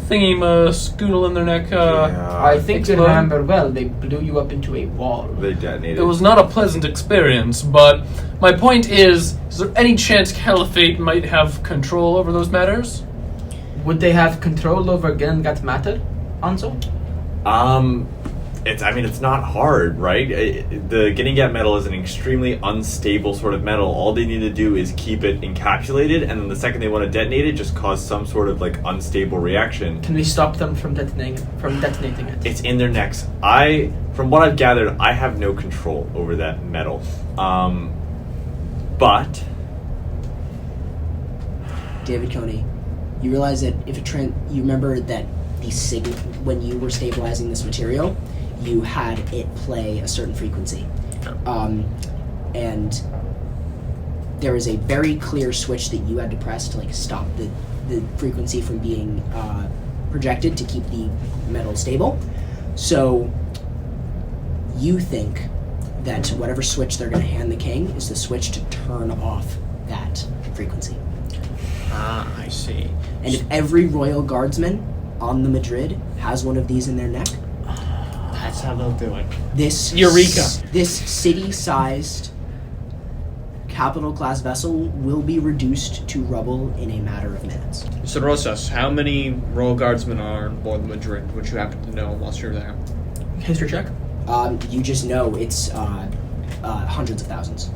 thingy scoodle in their neck? I think you explode? remember well, they blew you up into a wall. They detonated. It was not a pleasant experience, but my point is there any chance Caliphate might have control over those matters? Would they have control over Gillengat matter, Anzo? It's not hard, right? The Gittingat metal is an extremely unstable sort of metal. All they need to do is keep it encapsulated, and then the second they want to detonate it, just cause some sort of like unstable reaction. Can we stop them from detonating it? It's in their necks. From what I've gathered, I have no control over that metal. But David Coney, you realize that you remember that when you were stabilizing this material, you had it play a certain frequency. And there is a very clear switch that you had to press to like stop the frequency from being projected to keep the metal stable. So you think that whatever switch they're going to hand the king is the switch to turn off that frequency. Ah, I see. And if every royal guardsman on the Madrid has one of these in their neck, That's how they'll do it. this Eureka. This city-sized capital class vessel will be reduced to rubble in a matter of minutes. So Rosas, how many Royal Guardsmen are on board the Madrid, which you happen to know whilst you're there? History check. You just know it's hundreds of thousands.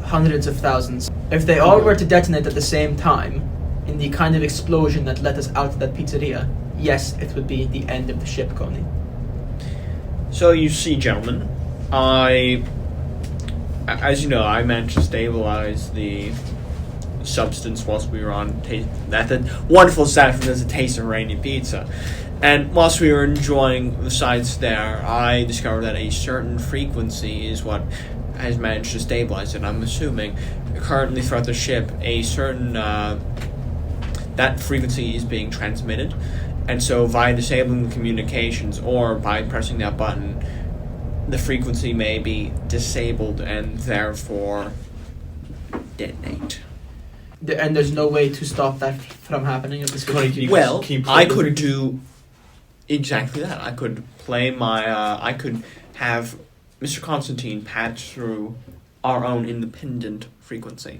Hundreds of thousands. If they all were to detonate at the same time, in the kind of explosion that let us out of that pizzeria, yes, it would be the end of the ship, Coney. So you see, gentlemen, as you know, I managed to stabilize the substance whilst we were on that wonderful Saturday as a taste of rainy pizza. And whilst we were enjoying the sights there, I discovered that a certain frequency is what has managed to stabilize it. I'm assuming currently throughout the ship, a certain that frequency is being transmitted, and so via disabling the communications or by pressing that button, the frequency may be disabled and therefore detonate. And there's no way to stop that from happening at this point. Well, I could do exactly that. I could play I could have Mr. Constantine patch through our own independent frequency.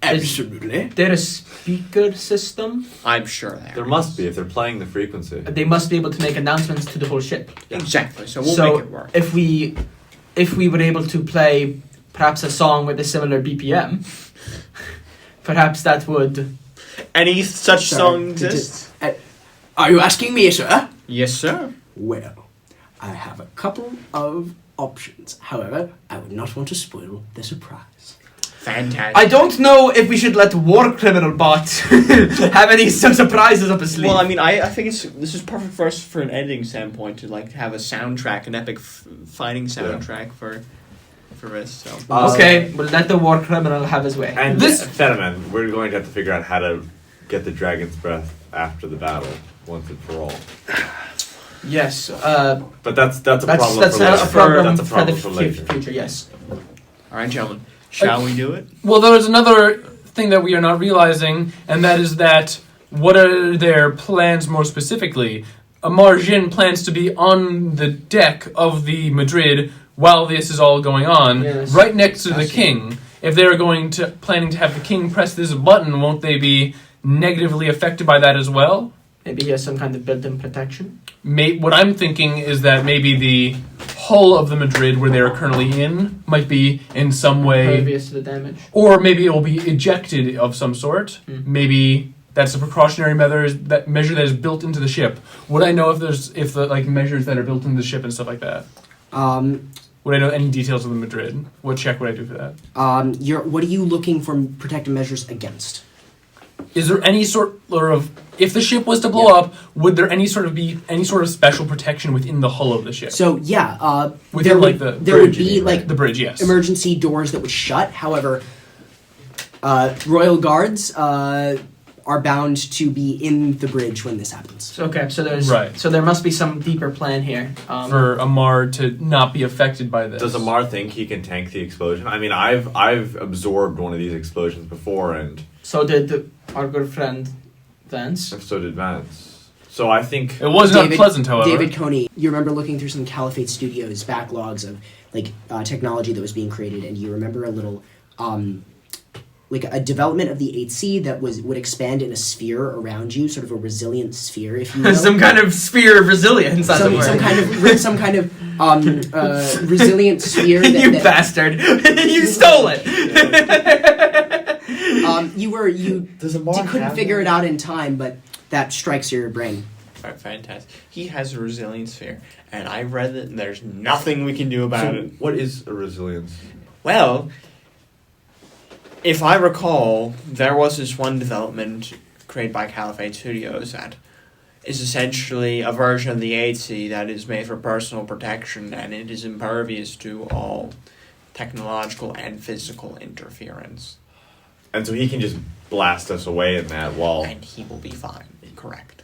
Absolutely. Is there a speaker system? I'm sure there must be if they're playing the frequency. They must be able to make announcements to the whole ship. Exactly. So we'll make it work. If we were able to play perhaps a song with a similar BPM, perhaps that would. Any such song exists? Are you asking me, sir? Yes, sir. Well, I have a couple of options. However, I would not want to spoil the surprise. Fantastic. I don't know if we should let War Criminal Bot have some surprises up his sleeve. Well, I mean, I think this is perfect for us for an editing standpoint to like have a soundtrack, an epic fighting soundtrack for this. So okay, we'll let the War Criminal have his way. And this Fetterman, we're going to have to figure out how to get the Dragon's Breath after the battle, once and for all. Yes, but that's a problem. That's for not later. a problem That's a problem for for the later. future. Yes. All right, gentlemen, shall we do it? Well, there is another thing that we are not realizing, and that is that what are their plans more specifically? Marjin plans to be on the deck of the Madrid while this is all going on, yes, right next to the king. If they're planning to have the king press this button, won't they be negatively affected by that as well? Maybe he has some kind of built-in protection. What I'm thinking is that maybe the hull of the Madrid where they are currently in might be in some way, Impervious to the damage. or maybe it will be ejected of some sort. Maybe that's a precautionary measure that is built into the ship. Would I know if the like measures that are built into the ship and stuff like that? Would I know any details of the Madrid? What check would I do for that? What are you looking for protective measures against? Is there any sort of, if the ship was to blow up, would there any sort of special protection within the hull of the ship? So yeah, Within there would be like the bridge, yes. emergency doors that would shut. However, royal guards are bound to be in the bridge when this happens. So there's Right. So there must be some deeper plan here. For Amar to not be affected by this. Does Amar think he can tank the explosion? I mean, I've absorbed one of these explosions before, and So did our good friend Vance. so did Vance. So I think It was not pleasant, however. David Coney, you remember looking through some Caliphate Studios backlogs of like technology that was being created, and you remember a little like a development of the 8C that would expand in a sphere around you, sort of a resilient sphere, if you will. Some kind of sphere of resilience, as it were. some kind of resilient sphere. You bastard! You stole it. You couldn't figure it out in time, but that strikes your brain. Alright, fantastic. He has a resilience sphere, and I read that there's nothing we can do about it. what is a resilience? Well, if I recall, there was this one development created by Caliphate Studios that is essentially a version of the 8C that is made for personal protection, and it is impervious to all technological and physical interference. And so he can just blast us away in that while And he will be fine, correct.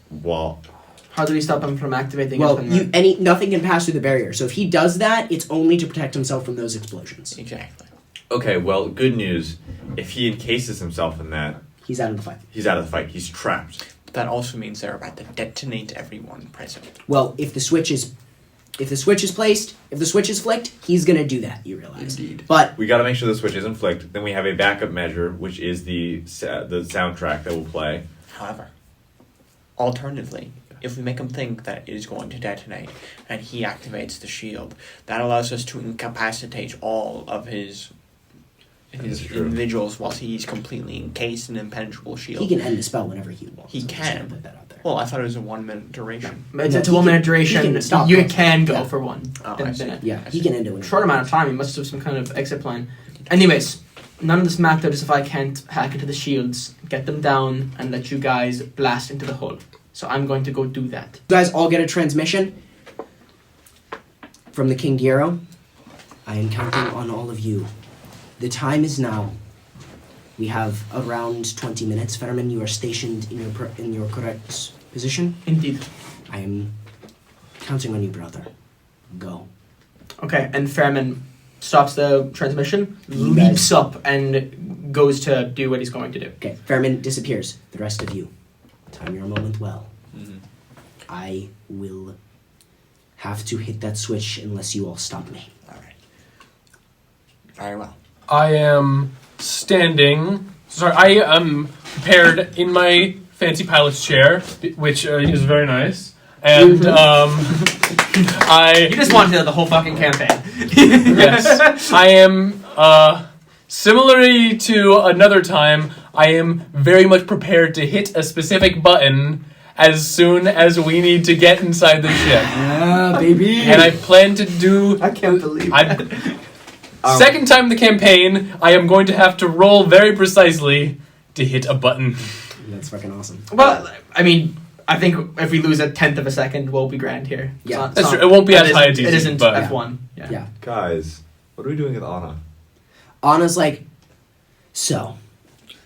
How do we stop him from activating Well, it? nothing can pass through the barrier. So if he does that, it's only to protect himself from those explosions. Exactly. Okay, well, good news. If he encases himself in that, He's out of the fight. he's out of the fight. He's trapped. That also means they're about to detonate everyone present. Well, if the switch is placed, if the switch is flicked, he's gonna do that. You realize. Indeed. But We got to make sure the switch isn't flicked. Then we have a backup measure, which is the soundtrack that will play. However, alternatively, if we make him think that it is going to detonate and he activates the shield, that allows us to incapacitate all of his true. individuals whilst he's completely encased in an impenetrable shield. he can end the spell whenever he wants. He I'm just gonna can. put that out there. Well, I thought it was a 1 minute duration. It's No, a he 1 minute can- duration. he can stop You it. can go Yeah. for one. Oh, Then I see. finish. Yeah, he can end it. Whenever. Short amount of time. He must have some kind of exit plan. Anyways, none of this matters if I can't hack into the shields, get them down, and let you guys blast into the hull. So I'm going to go do that. You guys all get a transmission from the King Diero. I am counting on all of you. The time is now. We have around 20 minutes. Fetterman, you are stationed in your correct position. Indeed. I am counting on you, brother. Go. Okay, and Fairman stops the transmission, You leaps guys- up, and goes to do what he's going to do. Okay, Fairman disappears. The rest of you, time your moment well. Mhm. I will have to hit that switch unless you all stop me. Alright. Very well. I am standing. Sorry, I am prepared in my fancy pilot's chair, which is very nice. And You just wanted the whole fucking campaign. yes, I am. Similarly to another time, I am very much prepared to hit a specific button as soon as we need to get inside the ship. Yeah, baby. And I plan to do. I can't believe that. Second time in the campaign, I am going to have to roll very precisely to hit a button. That's fucking awesome. Well, I mean, I think if we lose a tenth of a second, we'll be grand here. It's Yeah. not- That's it's true. not- It won't be that as high as It easy, isn't but- F1. Yeah. Guys, what are we doing with Anna? Anna's like, so,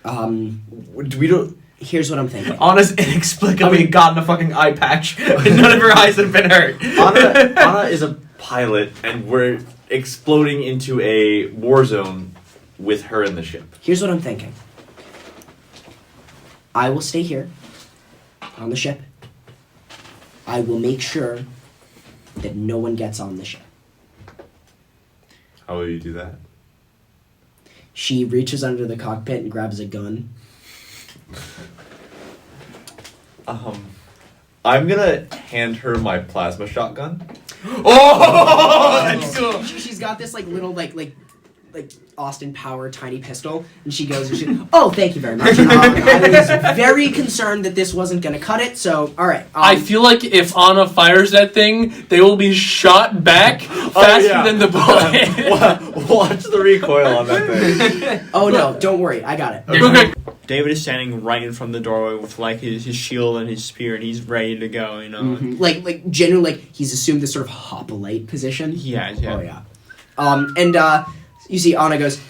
We don't. here's what I'm thinking. Anna's inexplicably gotten a fucking eye patch, and none of her eyes have been hurt. Anna is a pilot, and we're exploding into a war zone with her in the ship. Here's what I'm thinking. I will stay here on the ship. I will make sure that no one gets on the ship. How will you do that? She reaches under the cockpit and grabs a gun. I'm gonna hand her my plasma shotgun, Oh, that's cool. She's got this like little like Austin Power tiny pistol, and she goes, "Oh, thank you very much. I was very concerned that this wasn't going to cut it. So, all right." I feel like if Anna fires that thing, they will be shot back faster than the bullet. Watch the recoil on that thing. Oh no, don't worry, I got it. Okay. David is standing right in front of the doorway with like his shield and his spear, and he's ready to go. You know, Like genuinely, like he's assumed this sort of hoplite position. Yeah. Oh yeah. And you see Anna goes,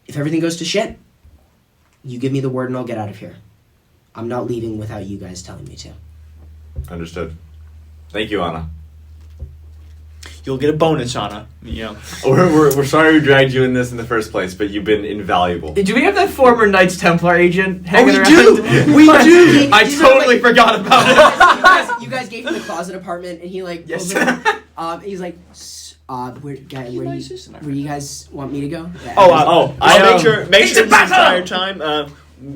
"If everything goes to shit, you give me the word and I'll get out of here. I'm not leaving without you guys telling me to." Understood. Thank you, Anna. You'll get a bonus, Anna. You know. We're sorry we dragged you in this in the first place, but you've been invaluable. Do we have that former Knights Templar agent hanging around? We do. I totally forgot about it. You guys gave him the closet apartment, and he like Yes. he's like, where you guys want me to go? Yeah, I'll make sure It's this a battle! entire time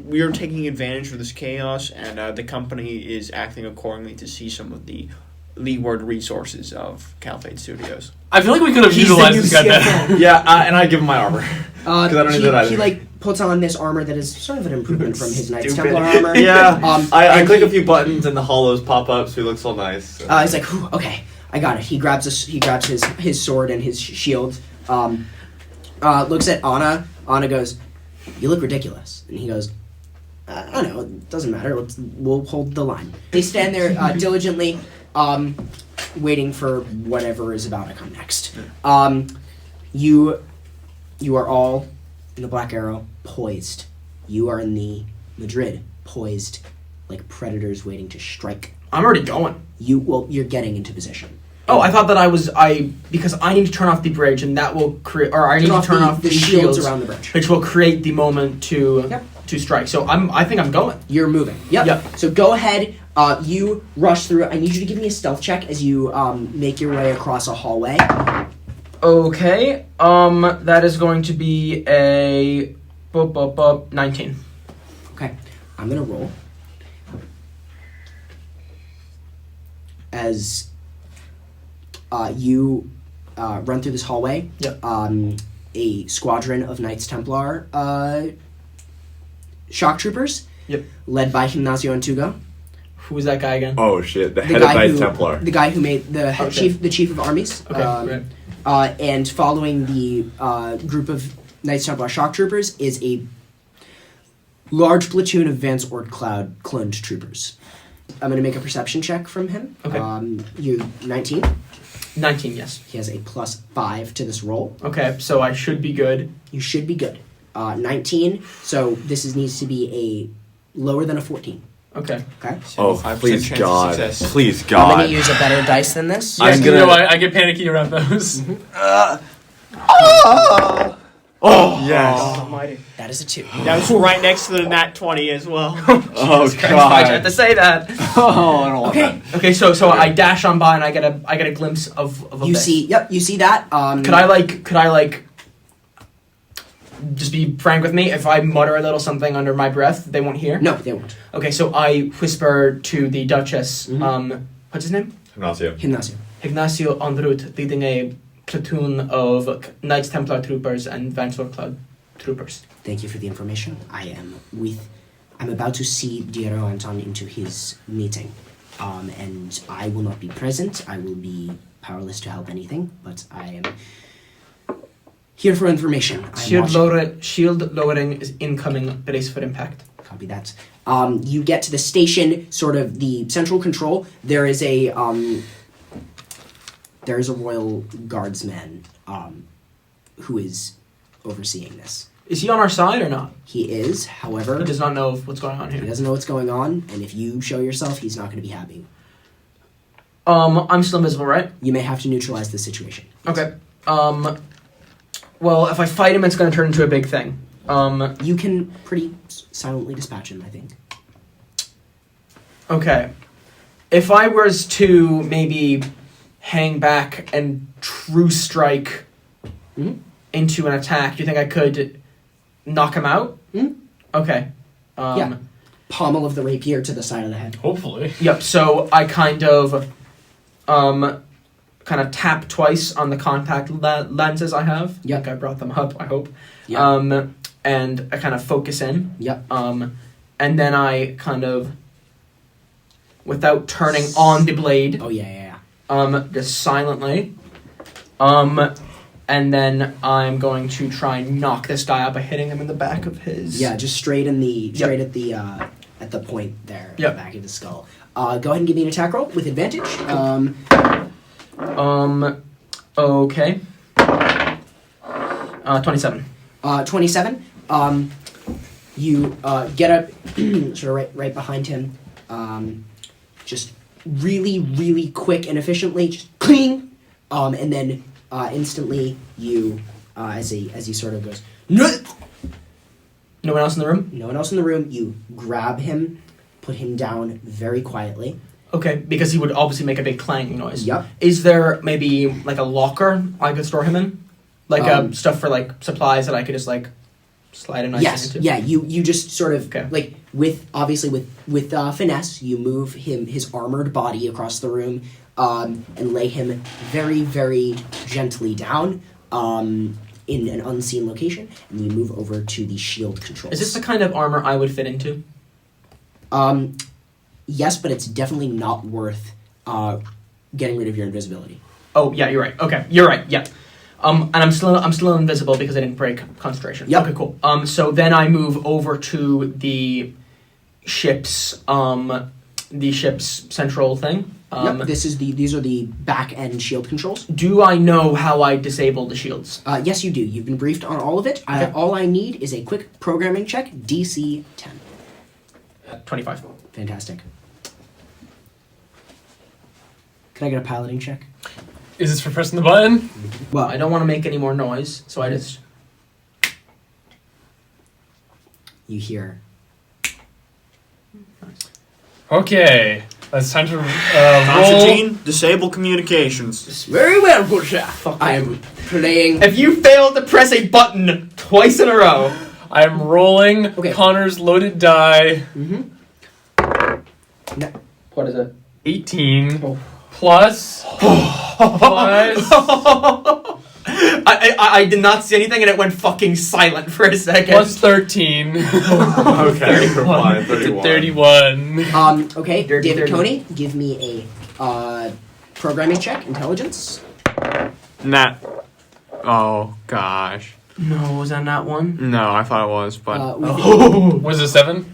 we are taking advantage of this chaos, and the company is acting accordingly to see some of the leeward resources of Caliphate Studios. I feel like we could have utilized this guy better. Yeah, and I give him my armor. Because I don't need that either. He like puts on this armor that is sort of an improvement from his Knights Stupid. Templar armor. Yeah. I and click a few buttons and the hollows pop up, so he looks all nice. He's like, "Whew, okay, I got it." He grabs his sword and his shield. Looks at Anna. Anna goes, "You look ridiculous," and he goes, "I don't know. It doesn't matter. We'll hold the line." They stand there diligently, waiting for whatever is about to come next. You are all in the Black Arrow, poised. You are in the Madrid, poised like predators waiting to strike. I'm already going. You're getting into position. Oh, I thought that because I need to turn off the bridge, and that will create, or I need to turn off the shields around the bridge, which will create the moment to strike. So I think I'm going. You're moving. Yep. So go ahead. You rush through. I need you to give me a stealth check as you make your way across a hallway. Okay. That is going to be a 19. Okay. I'm gonna roll. As you run through this hallway, a squadron of Knights Templar shock troopers, led by Gimnasio Antugo. Who was that guy again? Oh shit, the head of Knights Templar. The guy who made the chief of armies. Okay, right. And following the group of Knights Templar shock troopers is a large platoon of Vance Ortcloud cloned troopers. I'm going to make a perception check from him. Okay. You 19? 19, yes. He has a +5 to this roll. Okay, so I should be good. You should be good. 19, so this needs to be a lower than a 14. Okay. Okay? Oh, 75% please chance of God. success. Please I'm God. going to use a better dice than this. I'm Yes, gonna- you know, I get panicky around those. Oh, yes. Almighty. That is a 2. That was right next to the nat 20 as well. Oh, I had to God. say that. Oh, I don't want Okay. that. Okay, so I dash on by and I get a glimpse of You this. see that. Could I just be frank with me? If I mutter a little something under my breath, they won't hear? No, they won't. Okay, so I whisper to the Duchess, what's his name? Ignacio. Gimnasio. Ignacio en route, leading a platoon of Knights Templar troopers and Vance Ortcloud troopers. Thank you for the information. I'm about to see Diego Anton into his meeting. And I will not be present. I will be powerless to help anything, but I am here for information. Shield lowering is incoming. Brace for impact. Copy that. You get to the station, sort of the central control. There is a royal guardsman who is overseeing this. Is he on our side or not? He is, however, He does not know what's going on he here. doesn't know what's going on, and if you show yourself, he's not going to be happy. I'm still invisible, right? You may have to neutralize the situation. Okay. Well, if I fight him, it's going to turn into a big thing. You can pretty silently dispatch him, I think. Okay. If I was to maybe hang back and true strike into an attack, do you think I could knock him out? Okay. Yeah. Pommel of the rapier to the side of the head. Hopefully. Yep, so I kind of kind of tap twice on the contact lenses I have. Yep. Like I brought them up, I hope. Yep. And I kind of focus in. Yep. And then I kind of, without turning on the blade, Oh yeah. just silently, and then I'm going to try and knock this guy out by hitting him in the back of his. Yeah, just straight at the point there, Yep. the back of the skull. Go ahead and give me an attack roll with advantage. Okay. 27. 27. You get up, sort of right behind him, just really, really quick and efficiently, just cling, and then instantly you, as he sort of goes, no No one else in the room? one else in the room. You grab him, put him down very quietly. Okay, because he would obviously make a big clanging noise. Yep. Is there maybe like a locker I could store him in? Like stuff for like supplies that I could just like slide a knife Yes, into? yeah. You just sort of Okay. like with finesse. You move his armored body across the room, and lay him very, very gently down in an unseen location, and you move over to the shield controls. Is this the kind of armor I would fit into? Yes, but it's definitely not worth getting rid of your invisibility. Oh yeah, you're right. Okay, you're right. Yeah. And I'm still invisible because I didn't break concentration. Yep. Okay, cool. So then I move over to the ship's central thing. Yep, these are the back end shield controls. Do I know how I disable the shields? Yes, you do. You've been briefed on all of it. Okay. All I need is a quick programming check, DC 10. 25. Fantastic. Can I get a piloting check? Is this for pressing the button? Well, I don't want to make any more noise, so I just... you hear. Okay. It's time to roll. Constantine, disable communications. Very well, good sir. I am playing. If you fail to press a button twice in a row... I'm rolling Okay. Connor's loaded die. No. What is it? 18 Oh. plus plus I did not see anything and it went fucking silent for a second. plus 13. Okay, 31. 31. Okay, Dirty David 30. Coney, give me a programming check, intelligence. Nat. Oh, gosh. No, was that not one? No, I thought it was, but Was it 7?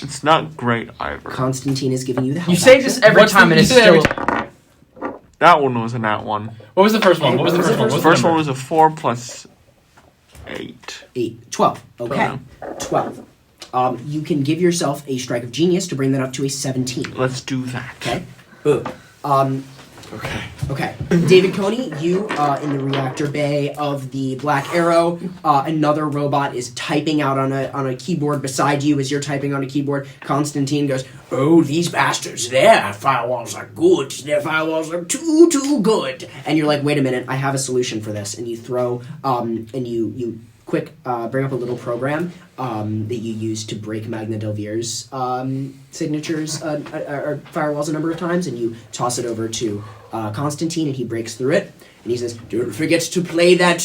it's not great either. Constantine is giving you the help You say action. this every What's time the- and it's you say every still... That one was a nat one. What was the first one? What was the What was first the one? first What's First the one number? was a 4 plus 8. 8. 12. Okay. 12. You can give yourself a strike of genius to bring that up to a 17. Let's do that. Okay. Boom. Okay. Okay. David Coney, you in the reactor bay of the Black Arrow. Another robot is typing out on a keyboard beside you as you're typing on a keyboard. Constantine goes, "Oh, these bastards! Their firewalls are good. Their firewalls are too good." And you're like, "Wait a minute! I have a solution for this." And you throw and you quick bring up a little program that you use to break Magna Delvier's signatures or firewalls a number of times, and you toss it over to Constantine, and he breaks through it, and he says, "Don't forget to play that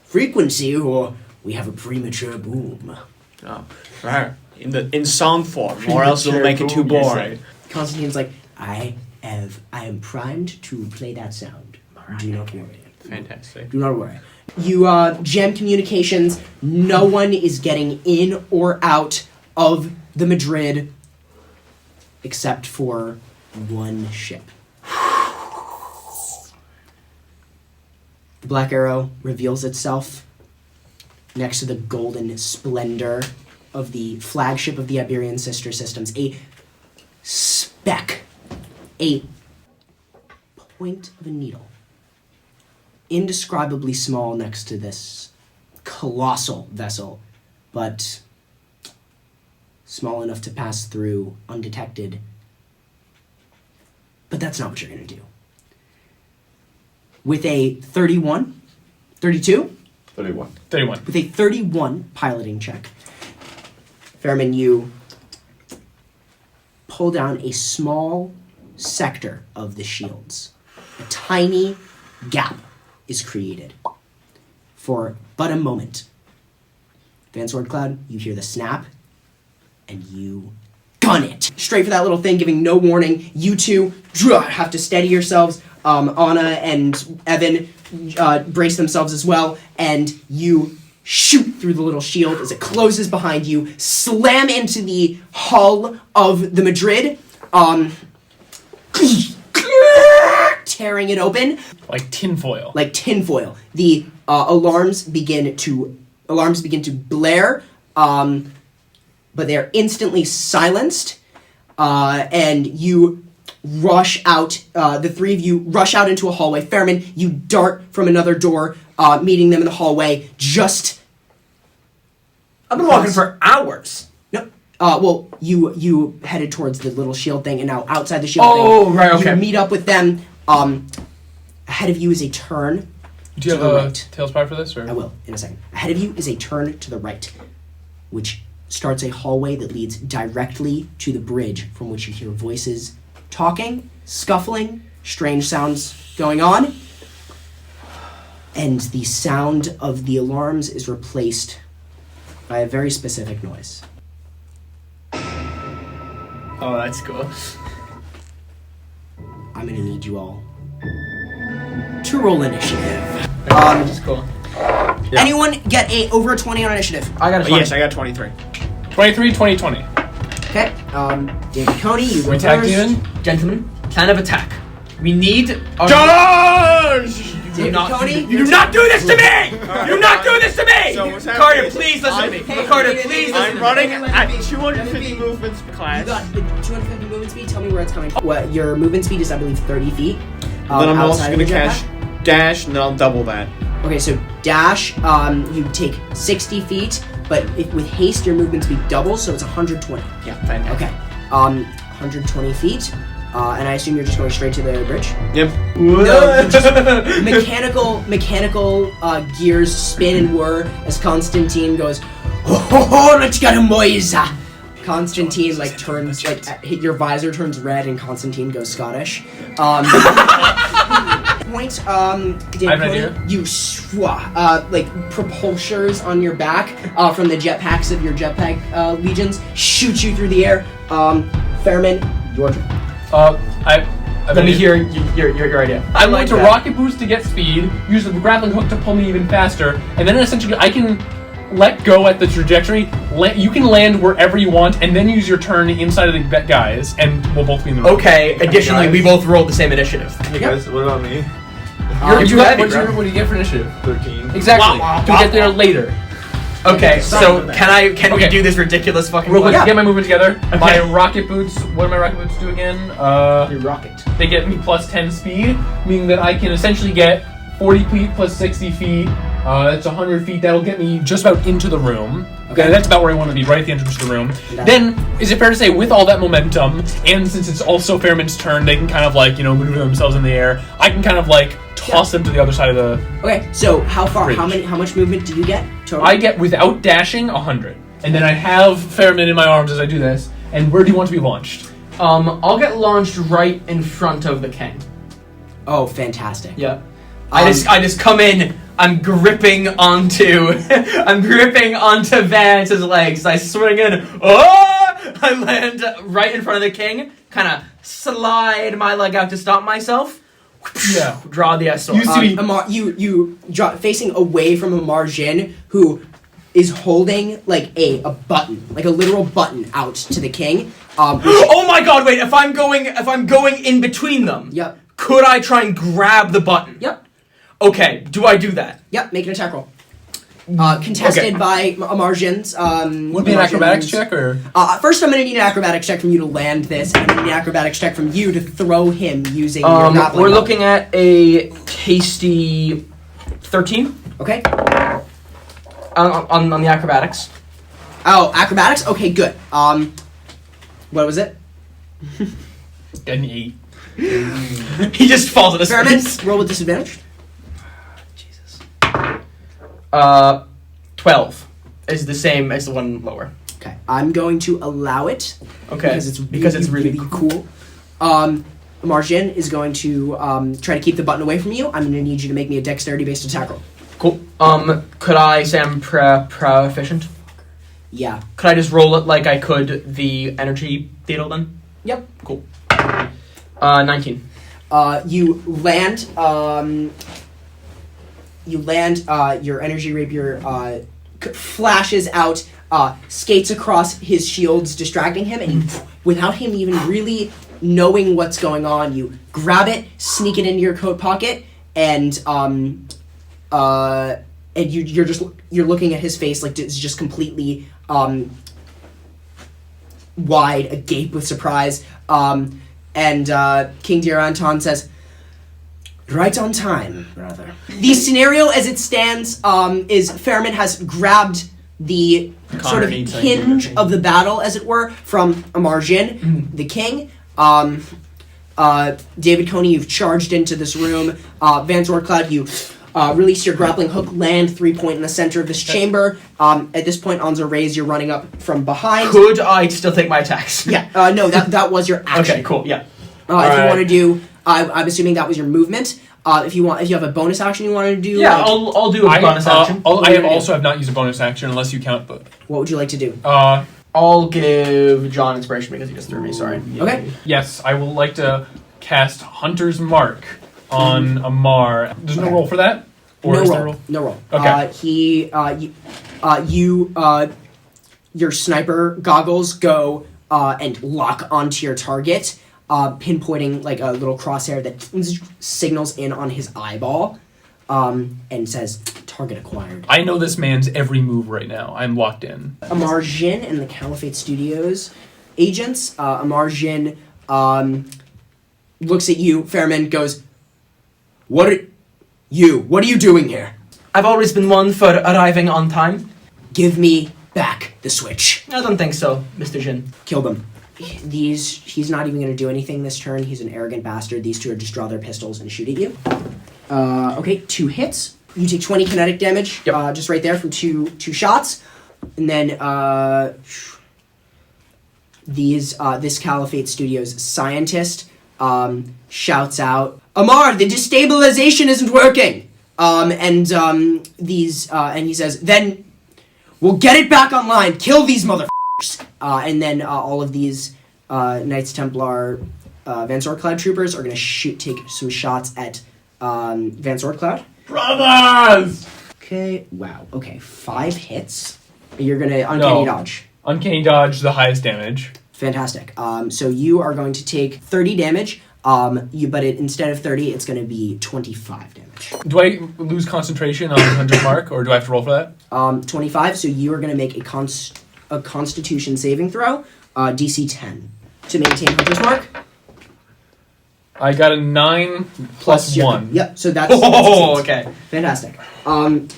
frequency, or we have a premature boom." Oh, right. In sound form, or else it'll make it too boring. Constantine's like, I am primed to play that sound. Do not worry. Fantastic. Do not worry. You jam communications. No one is getting in or out of the Madrid except for one ship. The Black Arrow reveals itself next to the golden splendor of the flagship of the Iberian sister systems. A speck. A point of a needle. Indescribably small next to this colossal vessel, but small enough to pass through undetected. But that's not what you're going to do. With a 31, 32? 31. 31. With a 31 piloting check, Fairman, you pull down a small sector of the shields, a tiny gap is created. For but a moment, Van Sword Cloud, you hear the snap, and you gun it. Straight for that little thing, giving no warning. You two have to steady yourselves. Anna and Evan brace themselves as well, and you shoot through the little shield as it closes behind you, slam into the hull of the Madrid, tearing it open. Like tinfoil. Like tinfoil. The alarms begin to blare, but they're instantly silenced, and you rush out. The three of you rush out into a hallway. Fairman, you dart from another door, meeting them in the hallway. I've been walking for hours. No. Well, you headed towards the little shield thing, and now outside the shield thing. Oh, right, okay. You meet up with them. Ahead of you is a turn. Do you to have the a right. tail spy for this? Or? I will, in a second. Ahead of you is a turn to the right, which starts a hallway that leads directly to the bridge, from which you hear voices talking, scuffling, strange sounds going on, and the sound of the alarms is replaced by a very specific noise. Oh, that's cool. I'm gonna need you all to roll initiative. Which is cool. Anyone get over a 20 on initiative? I got a 20. Yes, I got 23. 23, 20, 20. Okay. David Coney, you go We tag first. demon. Gentlemen, plan of attack. We need our... Dodge! David Coney, You do not do this to me! You do not do this to me! So what's Carter, happening? please listen to me. Hey, Carter, hey, please hey, listen I'm to me. running Let at me be. 250 Let me be. movements You class. got the 250 movement speed. Tell me where it's coming from. What your movement speed is, I believe, 30 feet. Then I'm also outside going of to your cash jetpack. dash, and then I'll double that. Okay, so dash, you take 60 feet, but with haste, your movement speed doubles, so it's 120. Yeah, fantastic. Okay, 120 feet, and I assume you're just going straight to the bridge? Yep. No, you just mechanical gears spin and whir as Constantine goes, oh, let's get him, boys! Constantine turns your visor turns red, and Constantine goes Scottish. Point, I have an idea. you propulsors on your back from the jetpacks of your jetpack legions shoot you through the air. Fairman, your turn. Let me hear your idea. I'm going to rocket boost to get speed, use the grappling hook to pull me even faster, and then essentially I can let go at the trajectory. You can land wherever you want, and then use your turn inside of the guys, and we'll both be in the room. Okay, additionally, we both rolled the same initiative. Hey guys, what about me? What do bro. you get for initiative? 13. Exactly. To get there later. Okay, so can we Okay. do this ridiculous fucking Real quick, play? to get my movement together. Okay. My rocket boots. What do my rocket boots do again? Your rocket. They get me plus 10 speed, meaning that I can essentially get 40 feet plus 60 feet. That's 100 feet. That'll get me just about into the room. Okay, that's about where I want to be, right at the entrance to the room. Then, is it fair to say, with all that momentum, and since it's also Fairman's turn, they can kind of maneuver themselves in the air. I can kind of toss them to the other side of the. Okay, so how far? Bridge. How much movement do you get total? I get without dashing 100, and then I have Fairman in my arms as I do this. And where do you want to be launched? I'll get launched right in front of the king. Oh, fantastic. Yeah. I just come in. I'm gripping onto Vance's legs. I swing in. Oh! I land right in front of the king. Kind of slide my leg out to stop myself. Yeah. Draw the sword. You see- You draw facing away from Amar Jin, who is holding a button, like a literal button, out to the king. Oh my God! Wait. If I'm going in between them. Yep. Could I try and grab the button? Yep. Okay. Do I do that? Yep. Make an attack roll. Contested by Amar Jin's. Would be an acrobatics check or? First, I'm gonna need an acrobatics check from you to land this, and an acrobatics check from you to throw him using your grappling We're hook. looking at a tasty 13. Okay. On the acrobatics. Oh, acrobatics. Okay, good. What was it? An 8. He just falls at his Fairman, face. roll with disadvantage. Jesus. 12 is the same as the one lower. Okay, I'm going to allow it. Okay. Because it's really cool. Marjin is going to try to keep the button away from you. I'm going to need you to make me a dexterity-based attack roll. Cool. Could I say I'm proficient? Yeah. Could I just roll it like I could the energy beetle then? Yep. Cool. 19. You land. Your energy rapier flashes out, skates across his shields, distracting him, and without him even really knowing what's going on, you grab it, sneak it into your coat pocket, and you're looking at his face like it's just completely wide agape with surprise. And King Deir Anton says, "Right on time, brother." The scenario as it stands is Fairman has grabbed the sort of hinge of the battle, as it were, from Amarjin, the king. David Coney, you've charged into this room. Van Zorcloud, you release your grappling hook, land 3-point in the center of this chamber. At this point, Anzo Reyes, you're running up from behind. Could I still take my attacks? Yeah, no, that was your action. Okay, cool, yeah. If you want to do, I'm assuming that was your movement. If you have a bonus action you want to do, yeah, I'll do a bonus action. I have not used a bonus action unless you count, but what would you like to do? I'll give John inspiration because he just threw me. Sorry. Okay. yes, I will like to cast Hunter's Mark on Amar. There's no roll for that, or No is roll. there a roll? No roll. Okay. Your sniper goggles go and lock onto your target, pinpointing like a little crosshair that signals in on his eyeball, and says, "Target acquired." I know this man's every move right now. I'm locked in. Amar Jin and the Caliphate Studios agents. Amar Jin looks at you. Fairman goes, What are you doing here? I've always been one for arriving on time. Give me back the switch." I don't think so, Mr. Jin. Kill them. He's not even going to do anything this turn. He's an arrogant bastard. These two are just draw their pistols and shoot at you. Okay, 2 hits. You take 20 kinetic damage, just right there from two shots. And then this Caliphate Studios scientist shouts out, "Amar, the destabilization isn't working." And he says, "Then we'll get it back online. Kill these motherfuckers." And then all of these Knights Templar Van Zorcloud troopers are going to take some shots at Van Zorcloud. Brothers! Okay, wow. Okay, 5 hits. You're going to uncanny dodge. Uncanny dodge, the highest damage. Fantastic. So you are going to take 30 damage. Instead of 30, it's going to be 25 damage. Do I lose concentration on Hunter's Mark, or do I have to roll for that? 25. So you are going to make a Constitution saving throw, DC 10, to maintain Hunter's Mark. I got a 9 plus 1. Yep. So that's okay. Fantastic.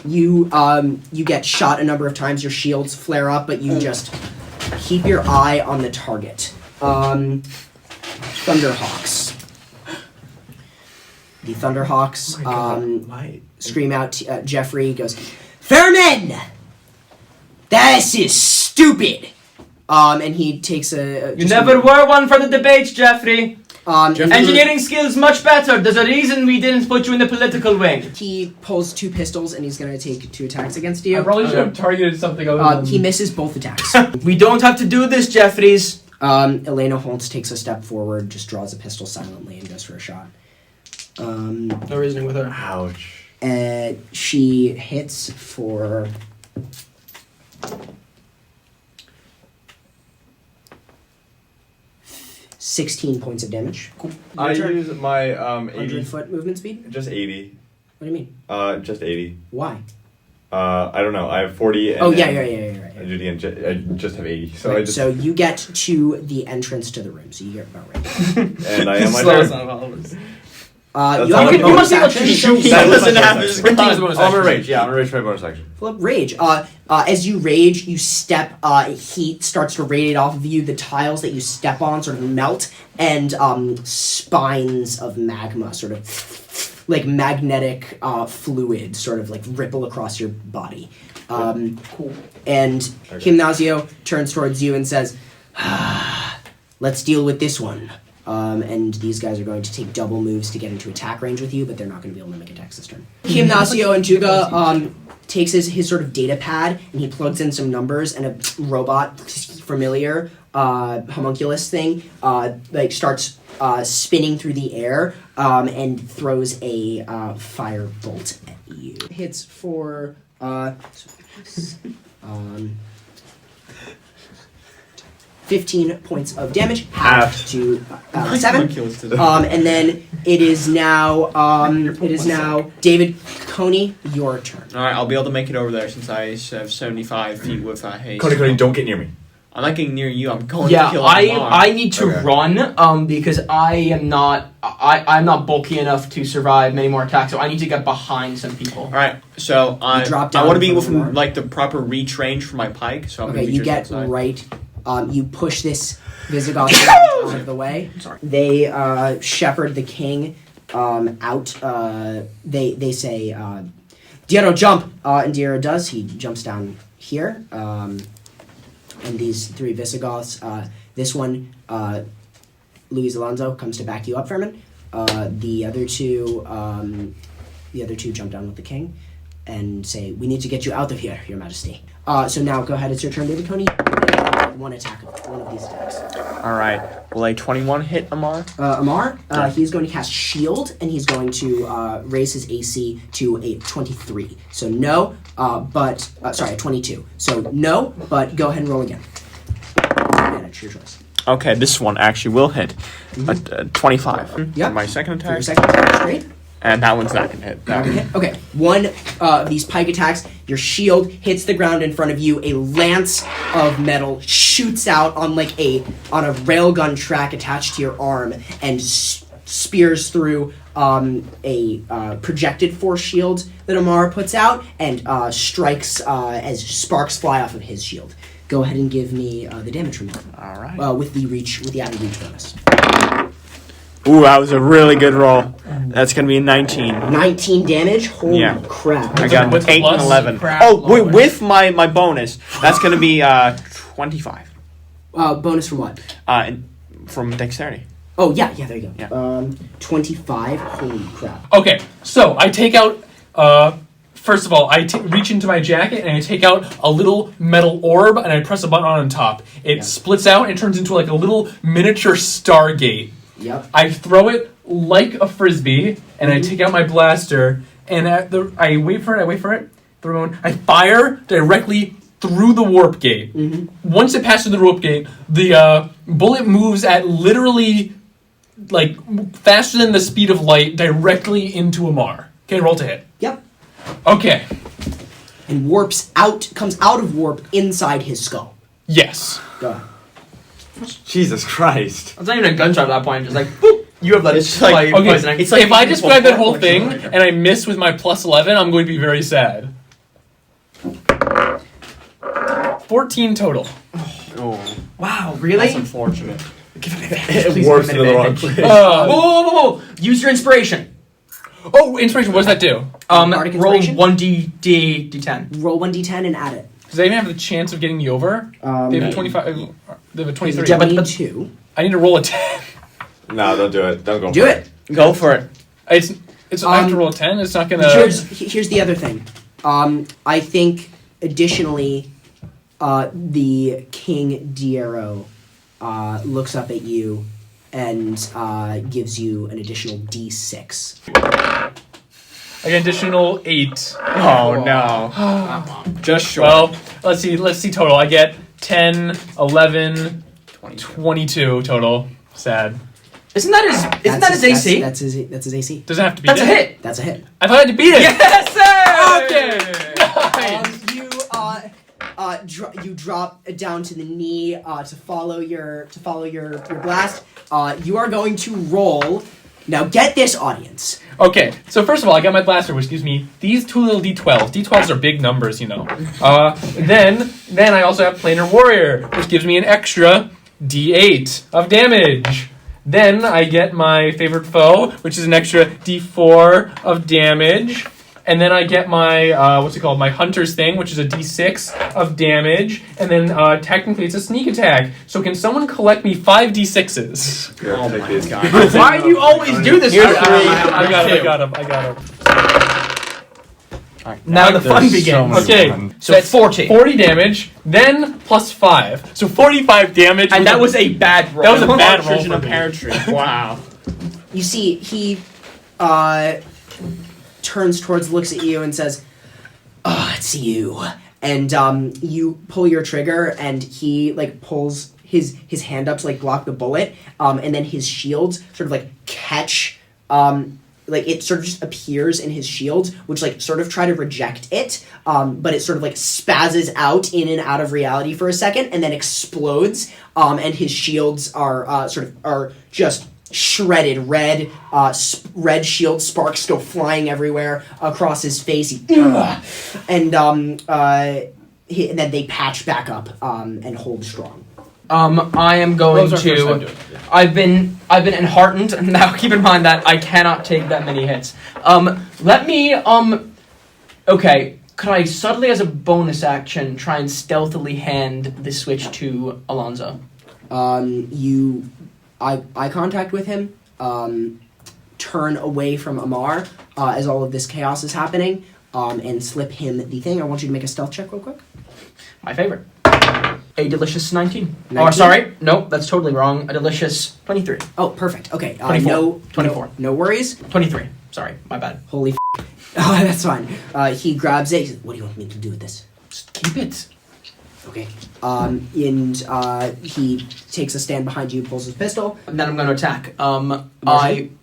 You get shot a number of times. Your shields flare up, but you just keep your eye on the target. Thunderhawks. The Thunderhawks scream out. Jeffrey goes, "Fairmen! This is stupid!" And he takes You never were one for the debates, Jeffrey. Engineering skills much better. There's a reason we didn't put you in the political wing. He pulls 2 pistols and he's going to take 2 attacks against you. I probably should have targeted something other than... He misses both attacks. We don't have to do this, Jeffries. Elena Holtz takes a step forward, just draws a pistol silently, and goes for a shot. No reasoning with her. Ouch. She hits for 16 points of damage. Cool. I use my 100 foot movement speed? Just 80. What do you mean? Just 80. Why? I don't know. I have 40. And Yeah. I just have 80. So Right, so you get to the entrance to the room, so you get about right. And I am my Slow turn. son of Oliver's. You That's have how a it bonus goes. action. That doesn't have happen. his I'm bonus gonna rage. Yeah, I'm gonna rage for my bonus action. Flip rage. As you rage, you step. Heat starts to radiate off of you. The tiles that you step on sort of melt, and spines of magma, sort of like magnetic fluid, sort of like ripple across your body. Cool. And Gymnasio turns towards you and says, "Let's deal with this one. And these guys are going to take double moves to get into attack range with you, but they're not going to be able to make attacks this turn. Gimnasio and Juga takes his sort of data pad and he plugs in some numbers, and a robot familiar homunculus thing starts spinning through the air and throws a fire bolt at you. Hits for 15 points of damage, half to 7. And then it is now David Coney, your turn. All right, I'll be able to make it over there since I have 75 feet with haste. Coney, don't get near me. I'm not getting near you. I'm going Yeah, to kill Lamar. I need to run because I'm not bulky enough to survive many more attacks, so I need to get behind some people. All right, so I drop down want to be from within Lamar. like the proper reach range for my pike. So I'm Okay, gonna be you just get outside. right. You push this Visigoth out of the way. Sorry. They shepherd the king out. They say, Diero, jump! And Diero does. He jumps down here. And these 3 Visigoths, this one, Luis Alonso, comes to back you up, Furman. The other two jump down with the king and say, "We need to get you out of here, Your Majesty." So now, go ahead. It's your turn, David Coney. One of these attacks. All right, will a 21 hit Amar? Amar, he's going to cast Shield, and he's going to raise his AC to a 23. So no, a 22. So no, but go ahead and roll again. Advantage, your choice. Okay, this one actually will hit. 25. Yep. For my second For your attack. second attack, straight. And that one's not gonna hit. Okay, one of these pike attacks, your shield hits the ground in front of you, a lance of metal shoots out on a railgun track attached to your arm and spears through a projected force shield that Amar puts out and strikes as sparks fly off of his shield. Go ahead and give me the damage from that. All right. With the added reach bonus. Ooh, that was a really good roll. That's gonna be a 19. 19 damage? Holy Yeah. crap. I got With 8 and plus? 11. Crap, Oh, Lord. with my bonus, that's gonna be 25. Bonus from what? From dexterity. Oh, yeah, there you go. Yeah. 25. Holy crap. Okay, so I take out. First of all, I reach into my jacket and I take out a little metal orb and I press a button on top. It splits out and turns into like a little miniature Stargate. Yep. I throw it like a frisbee and I take out my blaster and I wait for it. I fire directly through the warp gate. Mm-hmm. Once it passes the warp gate, the bullet moves at literally like faster than the speed of light directly into Amar. Okay, roll to hit. Yep. Okay. And comes out of warp inside his skull. Yes. Go ahead. Jesus Christ. It's not even a gunshot at that point. Just like, boop, you have that. It's like- Okay, poison. it's like if I describe that whole beautiful thing fork. and I miss with my plus 11, I'm going to be very sad. 14 total. Oh, Wow, that's really? unfortunate. It warps into the wrong place. Whoa. Use your inspiration. Oh, inspiration, what does that do? Bardic Roll inspiration? 1d10. Roll 1d10 and add it. Does they even have the chance of getting me over? They have a 25. They have a 23. Yeah, but- 22. I need to roll a 10. No, don't do it. Don't go Do for it. Go for it. It's I have to roll a 10. It's not gonna. Here's the other thing. I think additionally, the King Diero looks up at you and gives you an additional D6. I get additional 8. Oh no. Just short. Well, let's see total. I get 10, 11, 22 total. Sad. Isn't that his AC? That's his AC. Doesn't have to be That's a that. hit. That's a hit. I thought I had to beat it. Yes, sir. Okay. Nice. You drop down to the knee to follow your blast. You are going to roll. Now get this, audience. Okay, so first of all, I got my blaster, which gives me these 2 little d12s. D12s are big numbers, you know. Then I also have Planar Warrior, which gives me an extra d8 of damage. Then I get my favorite foe, which is an extra d4 of damage. and then I get my my hunter's thing, which is a d6 of damage, and then technically it's a sneak attack. So can someone collect me 5 d6s? Oh my god. Why do you always do this? Here's to me? three. I got him. Now the fun There's begins. so many Okay, ones. So it's 40. 40 damage, then plus 5, so 45 damage. And that was a bad roll. That was a bad roll Partridge in for a me. pear tree. Wow. You see, he turns towards, looks at you, and says, "Oh, it's you." And you pull your trigger, and he like pulls his hand up to like block the bullet, and then his shields sort of like catch. Like it sort of just appears in his shields, which like sort of try to reject it, but it sort of like spazzes out in and out of reality for a second, and then explodes. And his shields are just shredded. Red shield sparks go flying everywhere across his face. And then they patch back up and hold strong. I am going That was our first time to. doing it. I've been enheartened, and now keep in mind that I cannot take that many hits. Let me. Okay, could I subtly, as a bonus action, try and stealthily hand the switch to Alonzo? You eye contact with him, turn away from Amar as all of this chaos is happening, and slip him the thing. I want you to make a stealth check real quick. My favorite. A delicious 19. 19? Oh, sorry. Nope, that's totally wrong. A delicious 23. Oh, perfect. Okay. 24. 24. No worries. 23. Sorry, my bad. Holy f***. Oh, that's fine. He grabs it. He says, "What do you want me to do with this?" Just keep it. Okay. And he takes a stand behind you, pulls his pistol. And then I'm going to attack. Martian?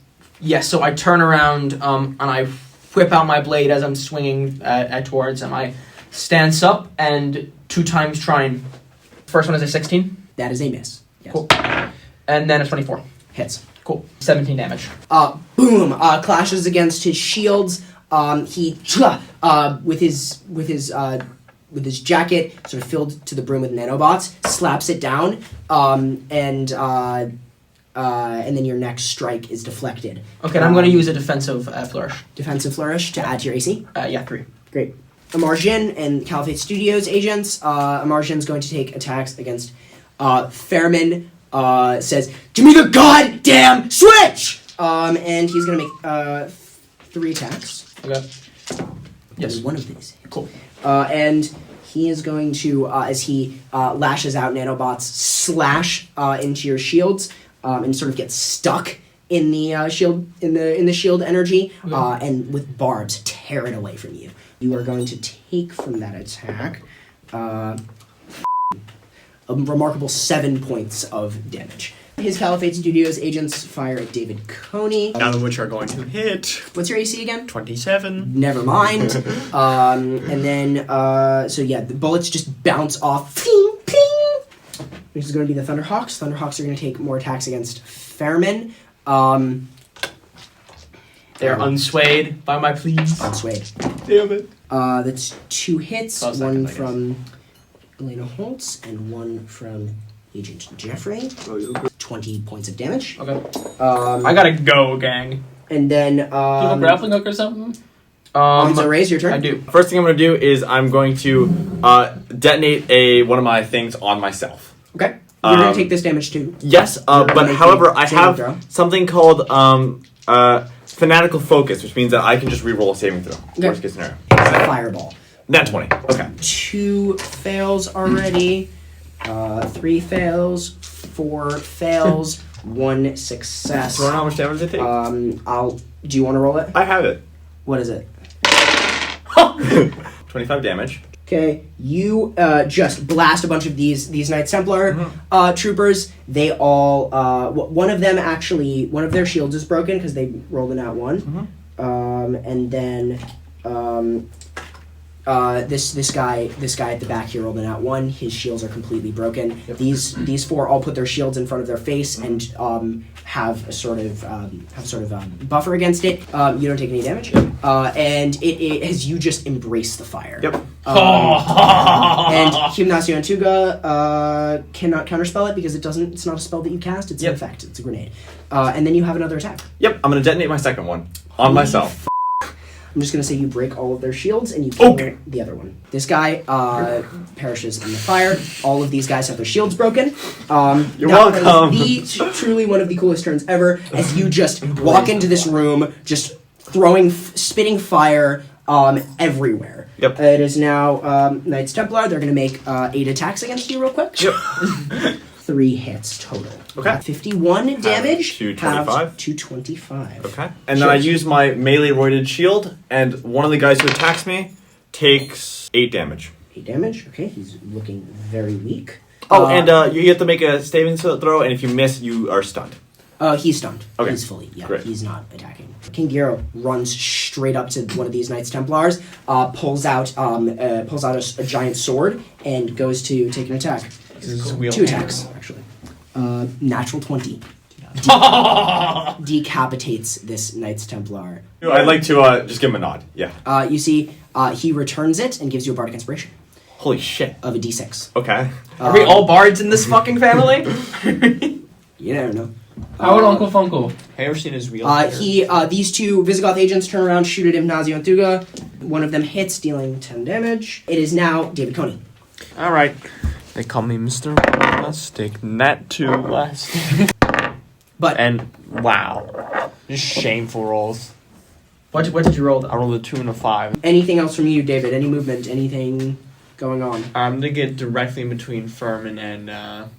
So I turn around and I whip out my blade as I'm swinging towards him. I stance up and 2 times trine. First one is a 16. That is a miss. Yes. Cool. And then a 24. Hits. Cool. 17 damage. Boom! Clashes against his shields. He with his jacket sort of filled to the brim with nanobots, slaps it down, and then your next strike is deflected. Okay, and I'm going to use a defensive flourish. Defensive flourish to add to your AC. 3. Great. Amarjin and Caliphate Studios agents. Amarjin's going to take attacks against Fairman. Says, "Give me the goddamn switch!" And he's going to make 3 attacks. Okay. Yes. Only one of these. Cool. And he is going to, as he lashes out nanobots, slash into your shields and sort of get stuck in the shield in the shield energy, and with barbs tear it away from you. You are going to take from that attack a remarkable 7 points of damage. His Caliphate Studios agents fire at David Coney. None of which are going to hit. What's your AC again? 27. Never mind. And then, the bullets just bounce off. Ping, ping. This is going to be the Thunderhawks. Thunderhawks are going to take more attacks against Fairman. They're unswayed by my pleas. Unswayed. Damn it. That's 2 hits. Well, One second, I guess. from Elena Holtz and one from Agent Jeffrey. 20 points of damage. Okay. I gotta go, gang. And then, Do you have a grappling hook or something? Alonzo, raise your turn. I do. First thing I'm going to do is I'm going to detonate one of my things on myself. Okay. You're going Um, to take this damage too. Yes, You're but making however, I saving have throw. something called fanatical focus, which means that I can just re-roll a saving throw. Okay. Worst case scenario. Fireball. Nat 20. Okay. 2 fails already. 3 fails. 4 fails. 1 success. Do you know how much damage I take? Do you want to roll it? I have it. What is it? 25 damage. Okay, you just blast a bunch of these Knights Templar troopers. They all one of them actually, one of their shields is broken because they rolled a nat 1. And then this guy at the back here rolled a nat 1. His shields are completely broken. Yep. These 4 all put their shields in front of their face and have a sort of buffer against it. You don't take any damage, and it as you just embrace the fire. Yep. And Gymnasio Antuga cannot counterspell it because it's not a spell that you cast. It's an effect. It's a grenade. And then you have another attack. Yep, I'm going to detonate my second one on myself. I'm just gonna say you break all of their shields and you kill the other one. This guy perishes in the fire. All of these guys have their shields broken. You're that welcome. was truly one of the coolest turns ever. As you just walk into this room, just throwing, spitting fire everywhere. Yep. It is now Knights Templar. They're gonna make 8 attacks against you real quick. Yep. 3 hits total. Okay. 51 damage. 225. 225. Okay. And then I use my melee roided shield, and one of the guys who attacks me takes 8 damage. 8 damage. Okay, he's looking very weak. Oh, and you have to make a saving throw, and if you miss, you are stunned. He's stunned. Okay. He's fully. Yeah, Great. he's not attacking. King Giro runs straight up to one of these Knights Templars, pulls out a giant sword, and goes to take an attack. 2 attacks, actually. Natural 20. Decapitates this Knights Templar. I'd like to just give him a nod. Yeah. You see, he returns it and gives you a Bardic Inspiration Holy shit. of a D6. Okay. Are we all bards in this fucking family? You never know. How would Uncle Funko? Have you ever seen his wheel? These 2 Visigoth agents turn around, shoot at him, Nazio and Thuga. One of them hits, dealing 10 damage. It is now David Coney. Alright. They call me Mr. Plastic, Nat 2 last. And wow. Just shameful rolls. What did you roll though? I rolled a 2 and a 5. Anything else from you, David? Any movement? Anything going on? I'm gonna get directly in between Furman and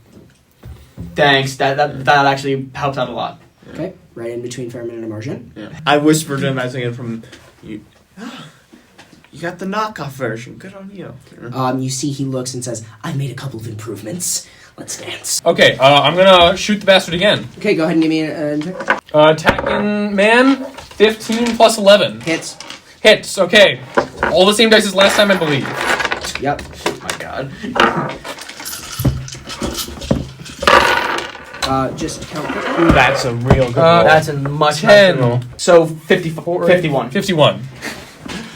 Thanks. That actually helps out a lot. Okay, right in between Fairman and Emergent. yeah. I whispered to him as I get from you. You got the knockoff version. Good on you. You see he looks and says, I made a couple of improvements. Let's dance. Okay, I'm gonna shoot the bastard again. Okay, go ahead and give me an check. Attacking man, 15 plus 11. Hits. Hits, okay. All the same dice as last time, I believe. Yep. Oh my god. Just count. That's a real good roll. That's a much 10. nicer roll. So 51. 51.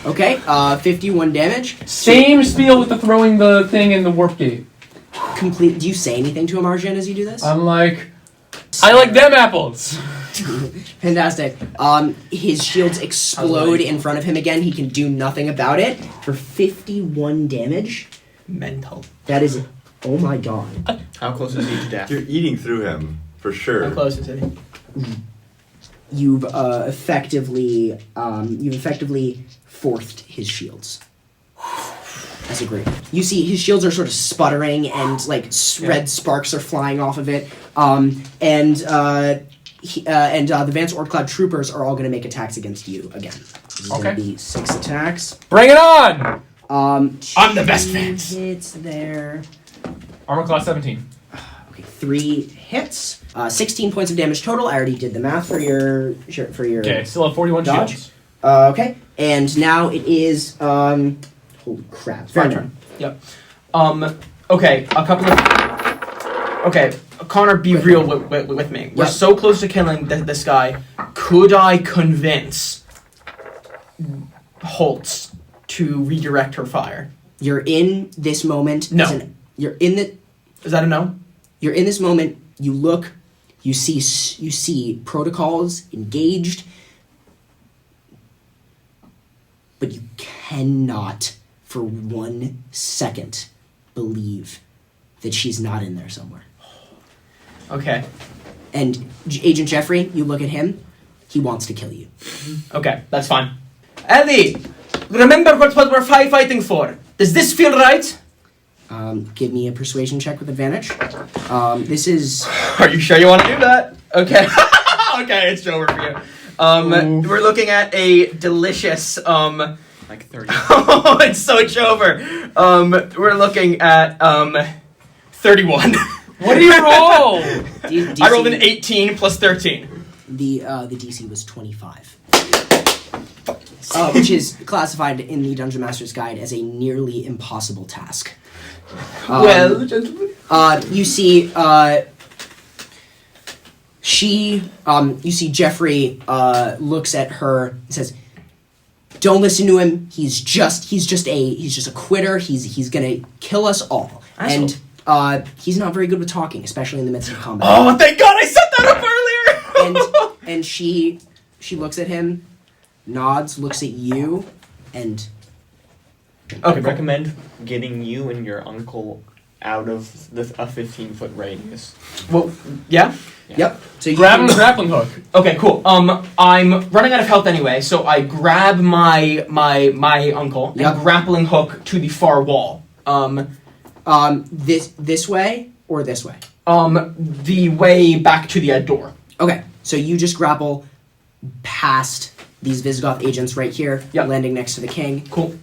Okay, 51 damage. Same spiel with the throwing the thing in the warp gate. Complete. Do you say anything to Emergent as you do this? I'm like, I like them apples. Fantastic. His shields explode in front of him again. He can do nothing about it. For 51 damage. Mental. That is... Oh my god. How close is he to death? You're eating through him, for sure. How close is it? You've effectively forced his shields. That's a great. You see, his shields are sort of sputtering, and like red sparks are flying off of it. And the Vance Orcloud troopers are all going to make attacks against you again. This is going to be 6 attacks. Bring it on! I'm the best Vance. Hits there. Armor class 17. Okay, 3 hits. 16 points of damage total. I already did the math for your. Okay, still have 41 Dodge. shields. Okay, and now it is. Holy crap! My turn. Yep. Okay, a couple of. Okay, Connor, be real with me. We're so close to killing this guy. Could I convince Holtz to redirect her fire? You're in this moment. No. You're in the. Is that a no? You're in this moment. You look. You see protocols engaged, but you cannot for 1 second believe that she's not in there somewhere. Okay. And Agent Jeffrey, you look at him. He wants to kill you. Okay, that's fine. Ellie, remember what we're fighting for. Does this feel right? Give me a persuasion check with advantage. This is... Are you sure you want to do that? Okay. Okay, it's over for you. We're looking at a delicious, Like 30. oh, it's so Jover. We're looking at, 31. What do you roll? DC, I rolled an 18 plus 13. The DC was 25. Which is classified in the Dungeon Master's Guide as a nearly impossible task. Well, gentlemen. You see, you see Jeffrey looks at her and says, "Don't listen to him. He's just a quitter. He's gonna kill us all." Asshole. And he's not very good with talking, especially in the midst of combat. Oh, thank God I set that up earlier. And she looks at him nods, looks at you, and I Okay, cool. recommend getting you and your uncle out of a 15-foot radius. Well, yeah. yep. So you Grab him can- the grappling hook. Okay, cool. I'm running out of health anyway, so I grab my uncle Yep. and grappling hook to the far wall. this way or this way. The way back to the door. Okay, so you just grapple past these Visigoth agents right here, Yep. landing next to the king. Cool.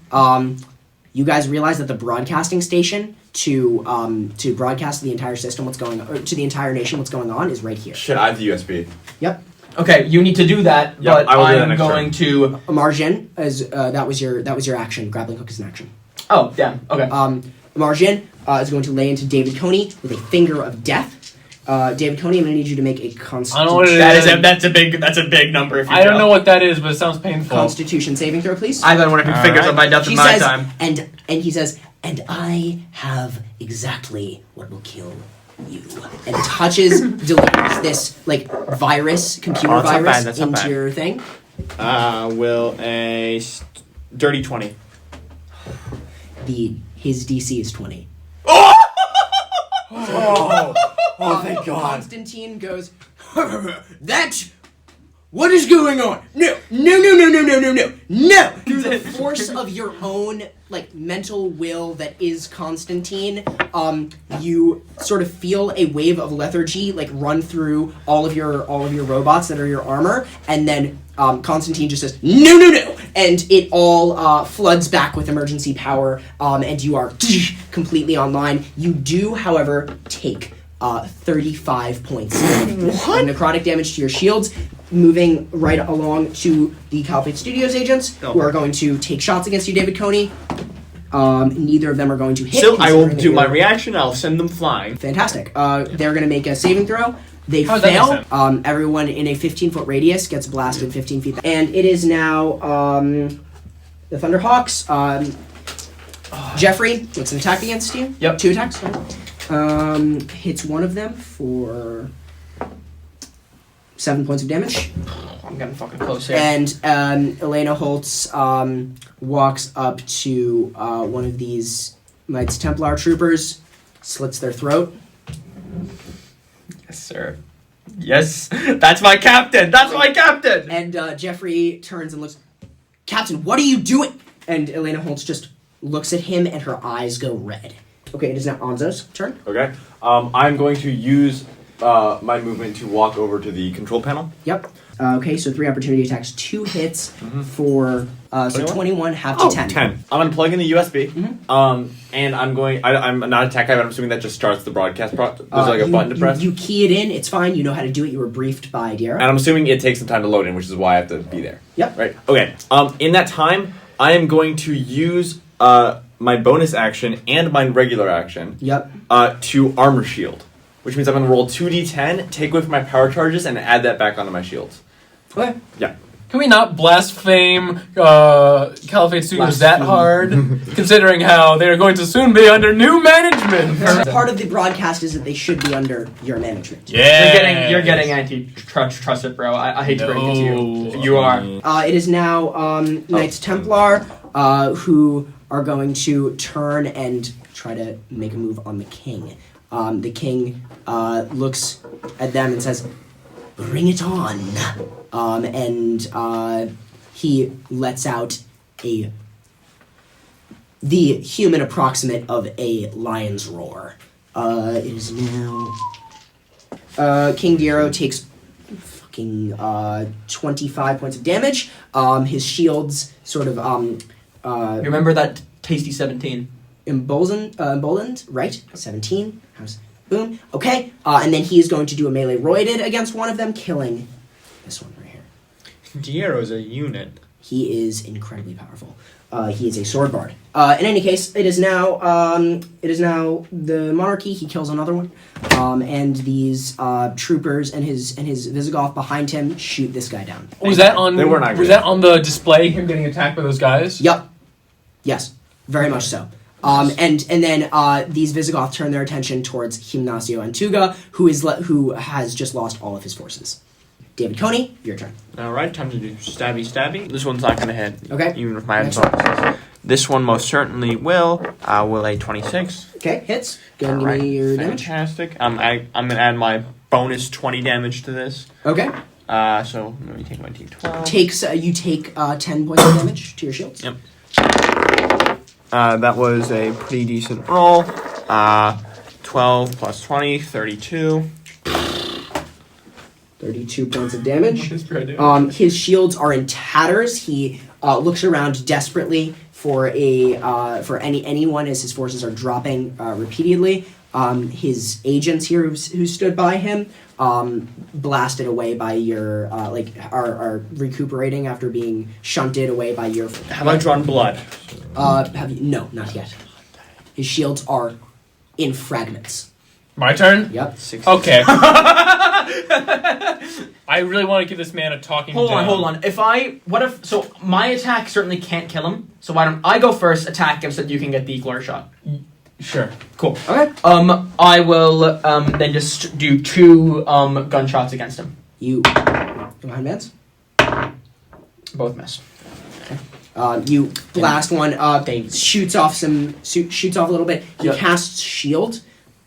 You guys realize that the broadcasting station to broadcast to the entire system what's going or to the entire nation what's going on is right here. Shit, I have the USB. Yep. Okay, you need to do that, Yep, but I will do that I'm next going to. Margin is that was your action. Grappling hook is an action. Oh, damn. Okay. Margin is going to lay into David Coney with a finger of death. David Coney, I'm going to need you to make a I don't know constitution what it is. That's a big number. If you I don't know what that is, but it sounds painful. Constitution saving throw, please. I've had one of your fingers on my death He in my says, time. and he says, and I have exactly what will kill you. And delivers this like virus, computer Oh, that's not virus bad, that's not into bad. your thing. Will a dirty 20. His DC is 20. Oh, thank God. Constantine goes, what is going on? No. Through the force of your own, like, mental will that is Constantine, you sort of feel a wave of lethargy, like, run through all of your robots that are your armor, and then, Constantine just says, no, and it all, floods back with emergency power, and you are completely online. You do, however, take 35 points of necrotic damage to your shields, moving right along to the Caliphate Studios agents, who are going to take shots against you, David Coney. Neither of them are going to hit. Still, I will considering that do my you're- reaction. I'll send them flying. Fantastic. They're going to make a saving throw. They How does that make fail. sense? Everyone in a 15-foot radius gets blasted 15 feet. And it is now the Thunderhawks. Jeffrey makes an attack against you. Yep. 2 attacks. Hits one of them for 7 points of damage. I'm getting fucking close here. And Elena Holtz walks up to one of these Knights Templar troopers, slits their throat. Yes, sir. Yes, that's my captain. That's my captain. And Jeffrey turns and looks, Captain, what are you doing? And Elena Holtz just looks at him and her eyes go red. Okay, it is now Anzo's turn. Okay. I'm going to use my movement to walk over to the control panel. Yep. Okay, so 3 opportunity attacks, 2 hits for, so 21, half to 10. 10. I'm going to plug in the USB. And I'm going... I'm not a tech guy, but I'm assuming that just starts the broadcast. There's like a button to press. You key it in, it's fine, you know how to do it, you were briefed by Diarra. And I'm assuming it takes some time to load in, which is why I have to be there. Yep. Right? Okay. In that time, I am going to use my bonus action and my regular action Yep. to armor shield. Which means I'm going to roll 2d10, take away from my power charges, and add that back onto my shields. Okay. Yeah. Can we not blaspheme Caliphate Studios that hard, considering how they are going to soon be under new management? Part of the broadcast is that they should be under your management. Yeah, You're getting anti-trust it, bro. I hate to break it to you. You are. It is now Knights Templar who are going to turn and try to make a move on the king. The king looks at them and says, "Bring it on." And he lets out the human approximate of a lion's roar. It is now... King Diarra takes fucking 25 points of damage. His shields sort of... Remember that tasty 17. emboldened, right? 17. How's... Boom. Okay. And then he is going to do a melee roided against one of them, killing this one right here. Diarra's a unit. He is incredibly powerful. He is a sword bard. In any case, it is now the monarchy. He kills another one, and these troopers and his Visigoth behind him shoot this guy down. Was that on? They were not Was good. that on the display? Him getting attacked by those guys? Yup. Yes, very much so. And then these Visigoth turn their attention towards Gimnasio Antuga, who has just lost all of his forces. David Coney, your turn. All right, time to do stabby. This one's not going to hit. Okay. Even with my Next bonuses. This one most certainly will. Will a 26. Okay, hits. Go and All give me your damage. fantastic. I'm going to add my bonus 20 damage to this. Okay. So let me take my D12. You take 10 points of damage to your shields. Yep. That was a pretty decent roll. 12 plus 20, 32. 32 points of damage. What His shields are in tatters. He looks around desperately for anyone as his forces are dropping repeatedly. His agents here who stood by him blasted away by your are recuperating after being shunted away by your. Have I drawn blood? Have you? No, not yet. His shields are in fragments. My turn? Yep. 60. Okay. I really want to give this man a talking Hold down. on. So my attack certainly can't kill him. So why don't I go first, attack him so that you can get the glory shot? Sure. Cool. Okay. I will then just do 2 gunshots against him. You. Behind Vance. Both miss. You blast one. Shoots off a little bit. He Yep. casts shield,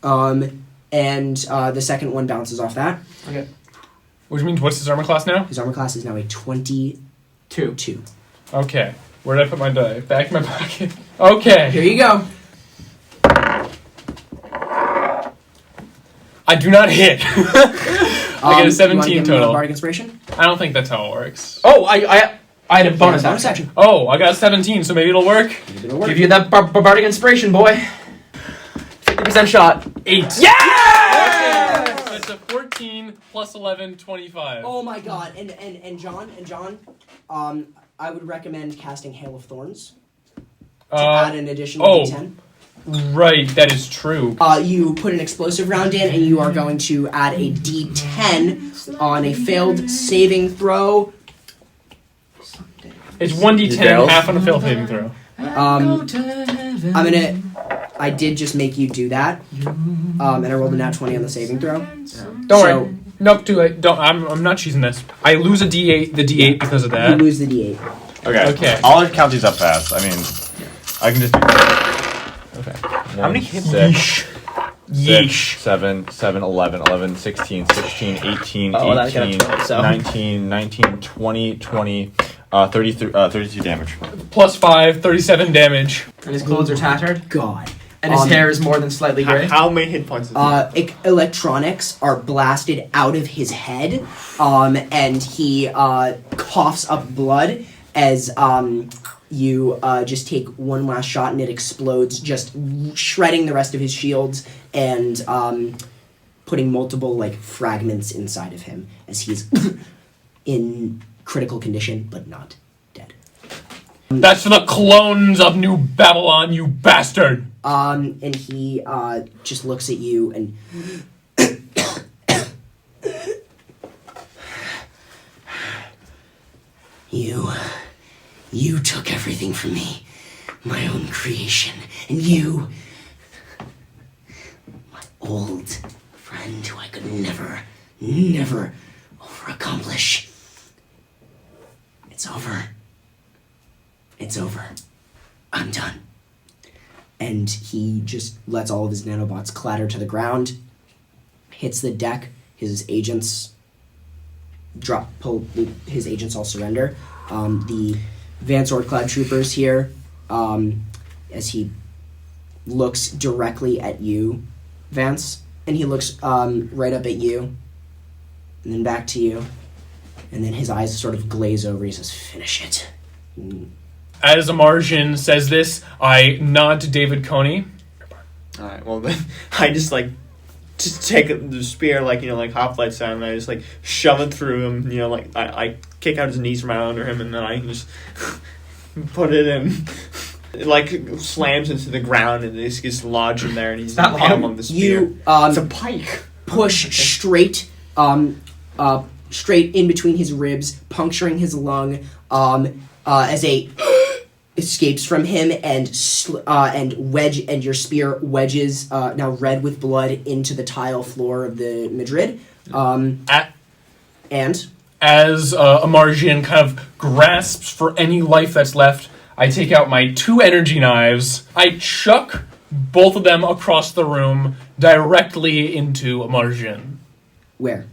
and the second one bounces off that. Okay. Which means, what's his armor class now? His armor class is now a 22. Okay. Where did I put my die? Back in my pocket. Okay. Here you go. I do not hit. I get a 17 total. Bardic Inspiration. I don't think that's how it works. Oh, I had a bonus Bonus action. action. Oh, I got 17, so maybe it'll work. It'll work. Give you that bardic inspiration, boy. 50% shot. 8. Yeah! Okay. That's a 14 plus 11, 25. Oh my god! And John, I would recommend casting Hail of Thorns to add an additional D10. Right, that is true. You put an explosive round in, and you are going to add a D10 on a failed saving throw. It's 1d10, Details? half on a failed saving throw. I did just make you do that, and I rolled a nat 20 on the saving throw. Don't worry. Nope, too late. Don't. I'm not choosing this. I lose the D8 because of You that. lose the D8. Okay. I'll count these up fast. I mean, I can just do. Okay. How many hit Yeesh. 6, 7, 11, 16, 16, 18, Oh, that's 18, gonna so. 19, 20, 32 damage. Plus 5, 37 damage. And his clothes are tattered. God. And his hair is more than slightly gray. How many hit points is Electronics are blasted out of his head, and he coughs up blood as you just take one last shot and it explodes, just shredding the rest of his shields and putting multiple fragments inside of him as he's in critical condition but not dead. That's for the clones of New Babylon, you bastard! And he just looks at you and You took everything from me, my own creation, and you, my old friend who I could never over-accomplish. It's over. It's over. I'm done. And he just lets all of his nanobots clatter to the ground, hits the deck, his agents his agents all surrender. The Van Sword-clad troopers here, as he looks directly at you, Vance, and he looks right up at you, and then back to you, and then his eyes sort of glaze over. He says, "Finish it." As a Martian says this, I nod to David Coney. Alright, well then, I just take the spear like Hoplite sound, and I just shove it through him, I kick out his knees from under him, and then I just put it in. It slams into the ground, and it gets lodged in there, and he's not hit him long. on the spear. You It's a pike. push straight in between his ribs, puncturing his lung, as a escapes from him and your spear wedges now red with blood into the tile floor of the Madrid. And as Amarjian kind of grasps for any life that's left, I take out my 2 energy knives. I chuck both of them across the room directly into Amarjian. Where?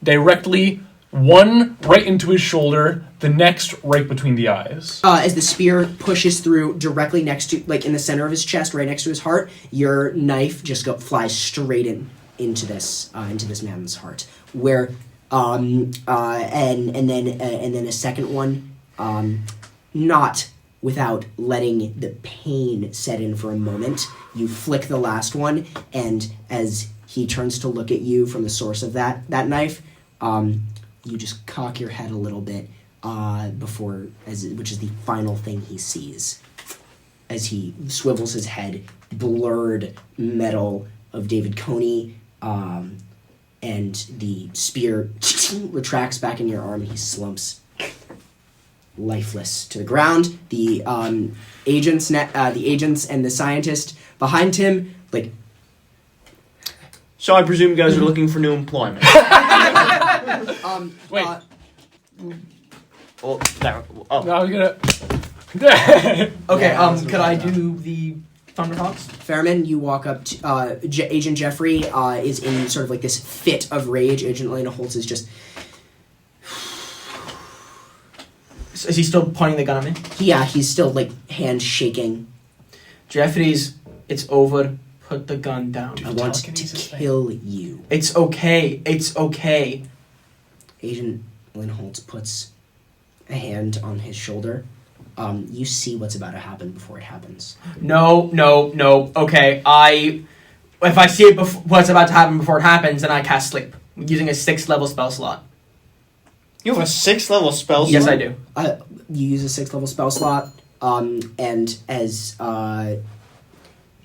Directly, one right into his shoulder, the next right between the eyes. As the spear pushes through directly next to, like in the center of his chest, right next to his heart, your knife just flies straight into this man's heart. Where, and then a second one, not without letting the pain set in for a moment. You flick the last one, and as he turns to look at you from the source of that knife, you just cock your head a little bit which is the final thing he sees. As he swivels his head, blurred metal of David Coney, and the spear retracts back in your arm, and he slumps lifeless to the ground. The agents and the scientist behind him, like. So I presume you guys are looking for new employment. Wait. Oh, there. No, Oh. I was gonna. Okay, Yeah, could I do the Thunderhawks? Fairman, you walk up to Agent Jeffrey is in sort of like this fit of rage. Agent Elena Holtz is just Is he still pointing the gun at me? he's still like hand shaking. Jeffries, it's over. Put the gun down. I want to kill you. It's okay. It's okay. Agent Elena Holtz puts a hand on his shoulder. You see what's about to happen before it happens. No. Okay, if I see it what's about to happen before it happens, then I cast Sleep using a 6th level spell slot. You have a 6th level spell slot? Yes, I do. You use a 6th level spell slot, and as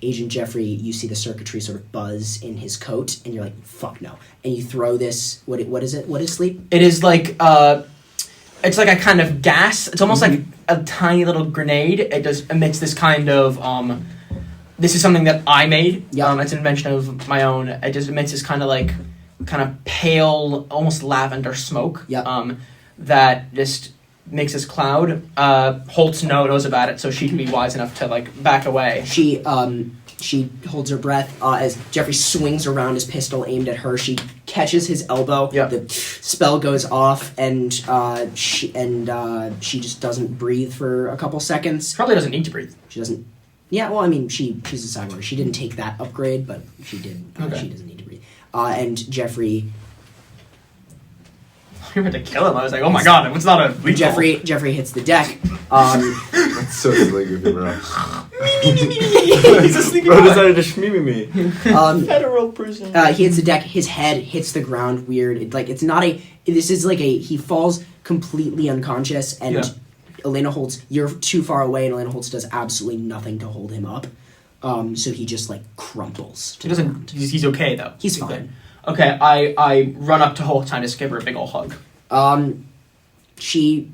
Agent Jeffrey, you see the circuitry sort of buzz in his coat, and you're like, fuck no. And you throw this, what is it? What is Sleep? It is like, it's like a kind of gas. It's almost like a tiny little grenade. It just emits this kind of, this is something that I made. Yeah. It's an invention of my own. It just emits this kind of pale, almost lavender smoke. Yeah. That just makes this cloud. Holtz knows about it, so she can be wise enough to back away. She holds her breath as Jeffrey swings around his pistol aimed at her. She catches his elbow. Yep. The spell goes off, and she just doesn't breathe for a couple seconds. Probably doesn't need to breathe. She doesn't. Yeah, well, I mean, she's a cyborg. She didn't take that upgrade, but she did. Okay. She doesn't need to breathe. And Jeffrey. You're about to kill him. I was like, oh my god, it's not a lethal. Jeffrey hits the deck. That's so silly, goofy, bro. He's a sneaky Bro boy. decided to shmee me. Federal prison. He hits the deck. His head hits the ground weird. He falls completely unconscious, and Yeah. Elena Holtz, you're too far away, and Elena Holtz does absolutely nothing to hold him up. So he just crumples. He doesn't. He's okay though. He's fine. Okay, I run up to Holtz and I just give her a big ol' hug. She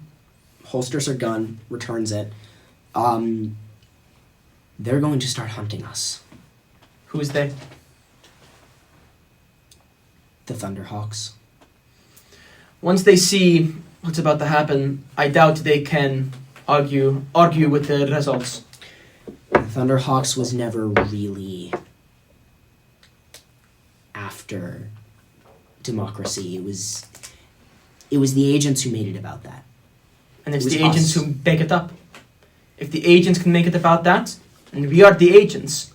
holsters her gun, returns it. They're going to start hunting us. Who is they? The Thunderhawks. Once they see what's about to happen, I doubt they can argue with the results. The Thunderhawks was never really after democracy. It was the agents who made it about that. And it's It was the agents us. who make it up. If the agents can make it about that, and we are the agents,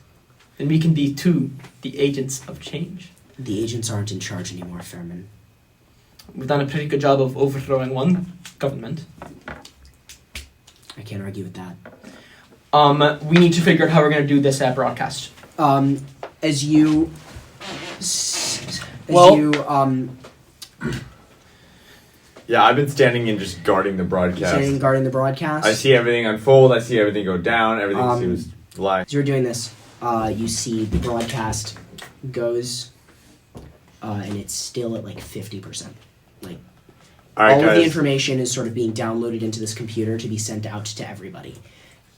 then we can be too the agents of change. The agents aren't in charge anymore, Fairman. We've done a pretty good job of overthrowing one government. I can't argue with that. We need to figure out how we're going to do this broadcast. As you Yeah, I've been standing and just guarding the broadcast. standing guarding the broadcast. I see everything unfold. I see everything go down. Everything seems black. As you're doing this, you see the broadcast goes, and it's still at 50%. All right, all of the guys. information is sort of being downloaded into this computer to be sent out to everybody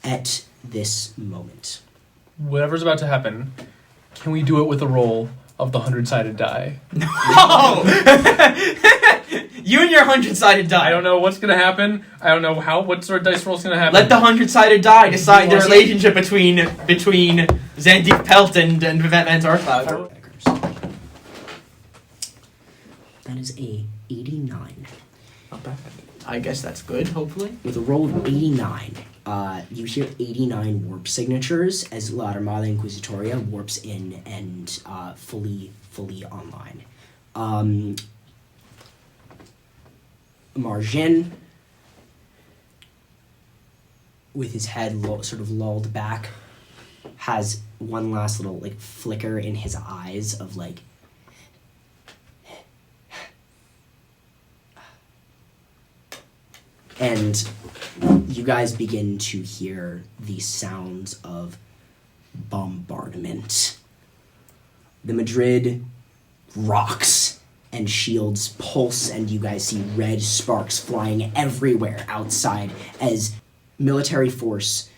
at this moment. Whatever's about to happen, can we do it with a roll of the 100-sided die. No! You and your 100-sided die. I don't know what's gonna happen. I don't know what sort of dice roll's gonna happen. Let the 100-sided die decide the relationship between Zandeep Pelt and Vance Arcloud. That is a 89. Not bad. I guess that's good, hopefully. With a roll of 89, you hear 89 warp signatures as La Armada Inquisitoria warps in and fully online. Margin, with his head sort of lulled back, has one last little like flicker in his eyes of like, and you guys begin to hear the sounds of bombardment. The Madrid rocks and shields pulse, and you guys see red sparks flying everywhere outside as military force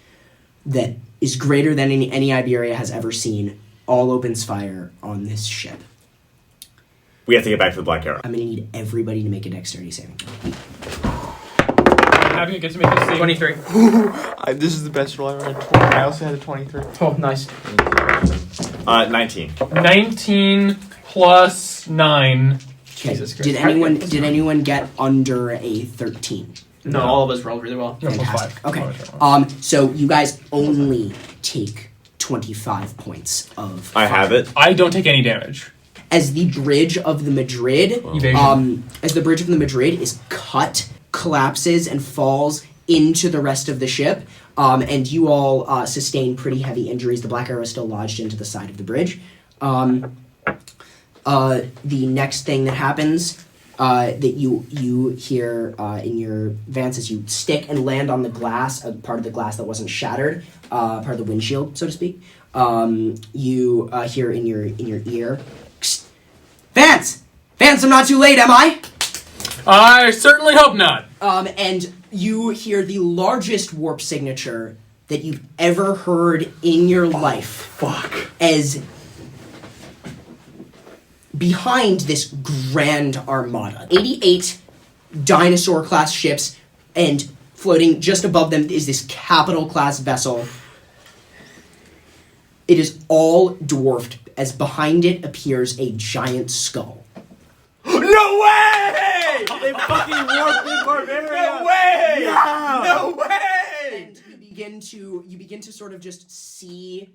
that is greater than any Iberia has ever seen all opens fire on this ship. We have to get back to the Black Arrow. I'm gonna need everybody to make a dexterity saving throw. I'm happy to get to make this save. 23. This is the best roll I ever had. 20. I also had a 23. Oh, nice. 19. 19 plus 9. Okay. Jesus Christ. Did anyone get under a 13? No, all of us rolled really well. No, plus Fantastic. 5. Okay. So you guys only take 25 points of I have it. I don't take any damage. as the bridge of the Madrid is cut, collapses, and falls into the rest of the ship, and you all sustain pretty heavy injuries. The Black Arrow is still lodged into the side of the bridge. The next thing that happens that you hear in your Vance as you stick and land on the glass, a part of the glass that wasn't shattered, part of the windshield, so to speak. You hear in your ear, Vance, I'm not too late, am I? I certainly hope not. And you hear the largest warp signature that you've ever heard in your life. Fuck. As behind this grand armada, 88 dinosaur-class ships, and floating just above them is this capital-class vessel. It is all dwarfed, as behind it appears a giant skull. No way! They fucking warped in Barbarian. No way! Yeah! No way! And you begin to sort of just see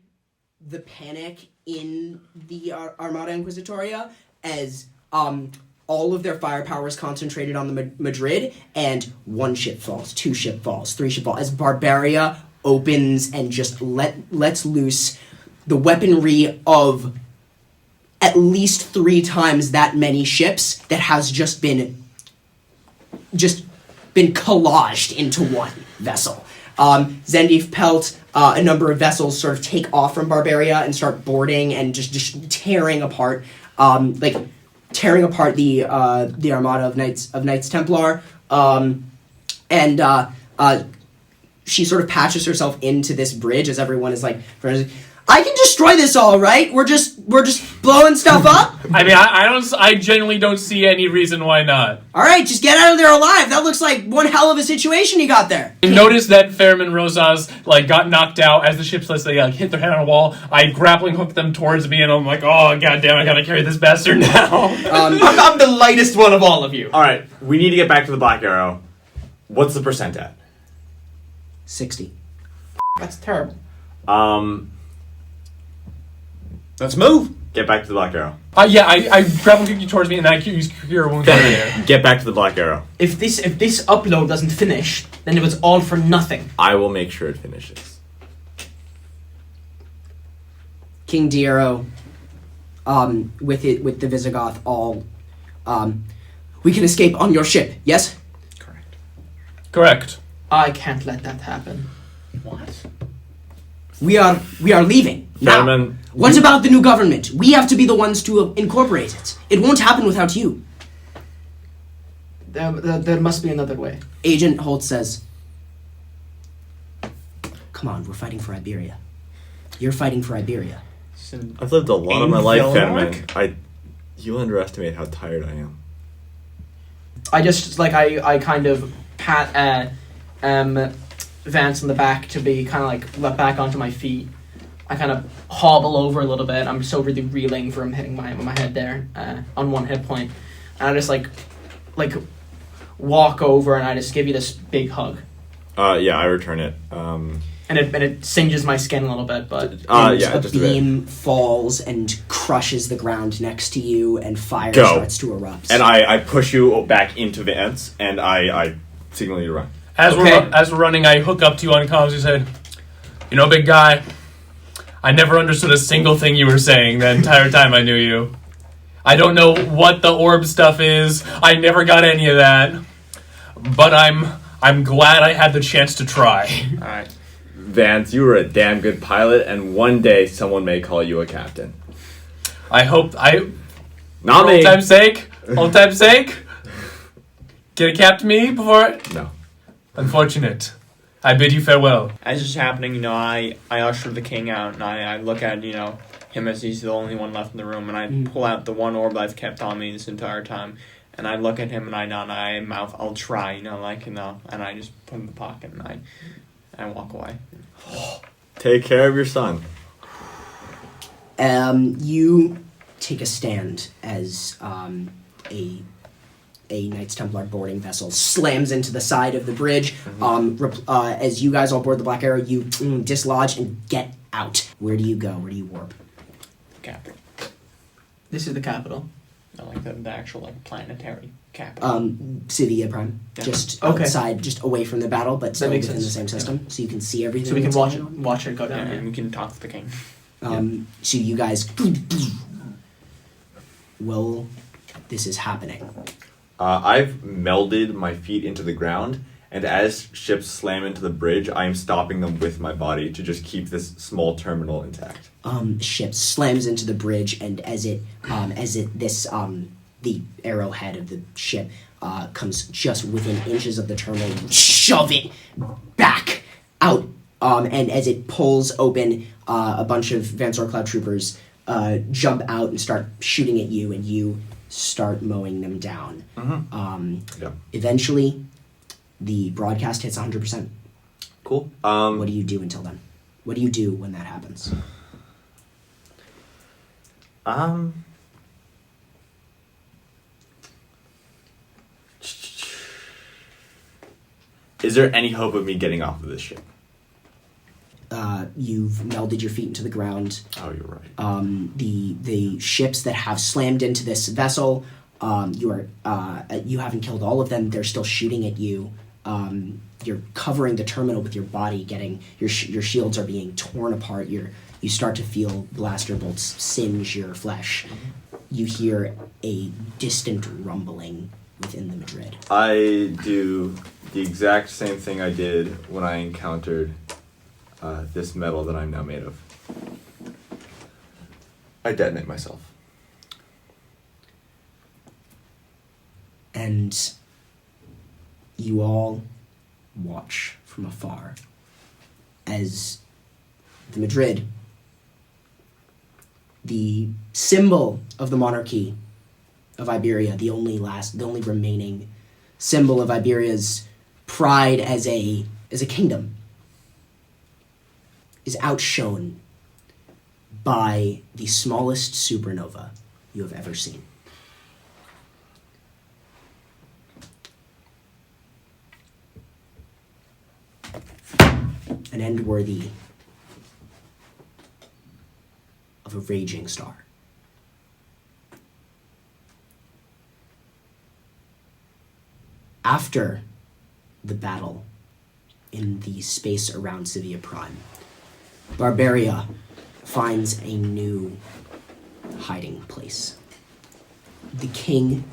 the panic in the Armada Inquisitoria as all of their firepower is concentrated on the Madrid, and one ship falls, two ship falls, three ship falls, as Barbaria opens and just lets loose the weaponry of at least 3 times that many ships that has just been collaged into one vessel. Zandeep Pelt, a number of vessels sort of take off from Barbaria and start boarding and just tearing apart, the Armada of Knights Templar, and she sort of patches herself into this bridge as everyone is like, I can destroy this, all right. We're just blowing stuff up. I mean, I genuinely don't see any reason why not. All right, just get out of there alive. That looks like one hell of a situation you got there. I noticed that Fairman Rosas got knocked out as the ships hit their head on a wall. I grappling hooked them towards me, and I'm like, oh goddamn, I gotta carry this bastard now. I'm the lightest one of all of you. All right, we need to get back to the Black Arrow. What's the percent at? 60. That's terrible. Let's move. Get back to the Black Arrow. Yeah, I grappling hooked you towards me, and I use Cure Wounds on there. Get back to the Black Arrow. If this upload doesn't finish, then it was all for nothing. I will make sure it finishes. King Diero, with the Visigoth, all, we can escape on your ship. Yes. Correct. I can't let that happen. What? We are leaving now. Fairman, What about the new government? We have to be the ones to incorporate it. It won't happen without you. There must be another way. Agent Holt says, come on, we're fighting for Iberia. You're fighting for Iberia. I've lived a lot of In my life, Philmark? Fenman. You underestimate how tired I am. I just I kind of pat Vance on the back to be kind of like let back onto my feet. I kind of hobble over a little bit. I'm so really reeling from hitting my head there on one hit point, and I just like walk over and I just give you this big hug. Yeah, I return it. And it singes my skin a little bit, but And yeah, a just a bit. beam falls and crushes the ground next to you, and fire Go. starts to erupt. And I push you back into Vance, and I signal you to run. As Okay. we're running, I hook up to you on comms. You said, "You know, big guy, I never understood a single thing you were saying the entire time I knew you. I don't know what the orb stuff is. I never got any of that. But I'm glad I had the chance to try." All right. Vance, you were a damn good pilot, and one day someone may call you a captain. I hope Not for me. old time's sake, get a cap to me before. No. Unfortunate. I bid you farewell. As this is happening, I usher the king out, and I look at, him as he's the only one left in the room, and I pull out the one orb I've kept on me this entire time, and I look at him, and I nod, and I mouth, "I'll try," and I just put him in the pocket, and I walk away. Take care of your son. You take a stand as a Knights Templar boarding vessel slams into the side of the bridge. As you guys all board the Black Arrow, you dislodge and get out. Where do you go? Where do you warp? Capital. this is the capital. I like the actual planetary capital. Civia Prime. Yeah. Just Okay. outside, just away from the battle, but still makes within the sense. same system. So you can see everything. So we can that's watch going it, on. watch it go down. and we can talk to the king. So you guys, well, this is happening. I've melded my feet into the ground, and as ships slam into the bridge, I am stopping them with my body to just keep this small terminal intact. Ship slams into the bridge, and the arrowhead of the ship comes just within inches of the terminal, you shove it back out, and as it pulls open, a bunch of Vansor Cloud troopers jump out and start shooting at you, and you start mowing them down. Yeah. Eventually, the broadcast hits 100%. Cool. What do you do until then? What do you do when that happens? Is there any hope of me getting off of this ship? You've melded your feet into the ground. Oh, you're right. The ships that have slammed into this vessel, you haven't killed all of them. They're still shooting at you. You're covering the terminal with your body, getting your shields are being torn apart. You start to feel blaster bolts singe your flesh. You hear a distant rumbling within the Madrid. I do the exact same thing I did when I encountered this metal that I'm now made of. I detonate myself. And you all watch from afar as the Madrid, the symbol of the monarchy of Iberia, the only remaining symbol of Iberia's pride as a kingdom, is outshone by the smallest supernova you have ever seen. An end worthy of a raging star. After the battle in the space around Civia Prime, Barbaria finds a new hiding place. The king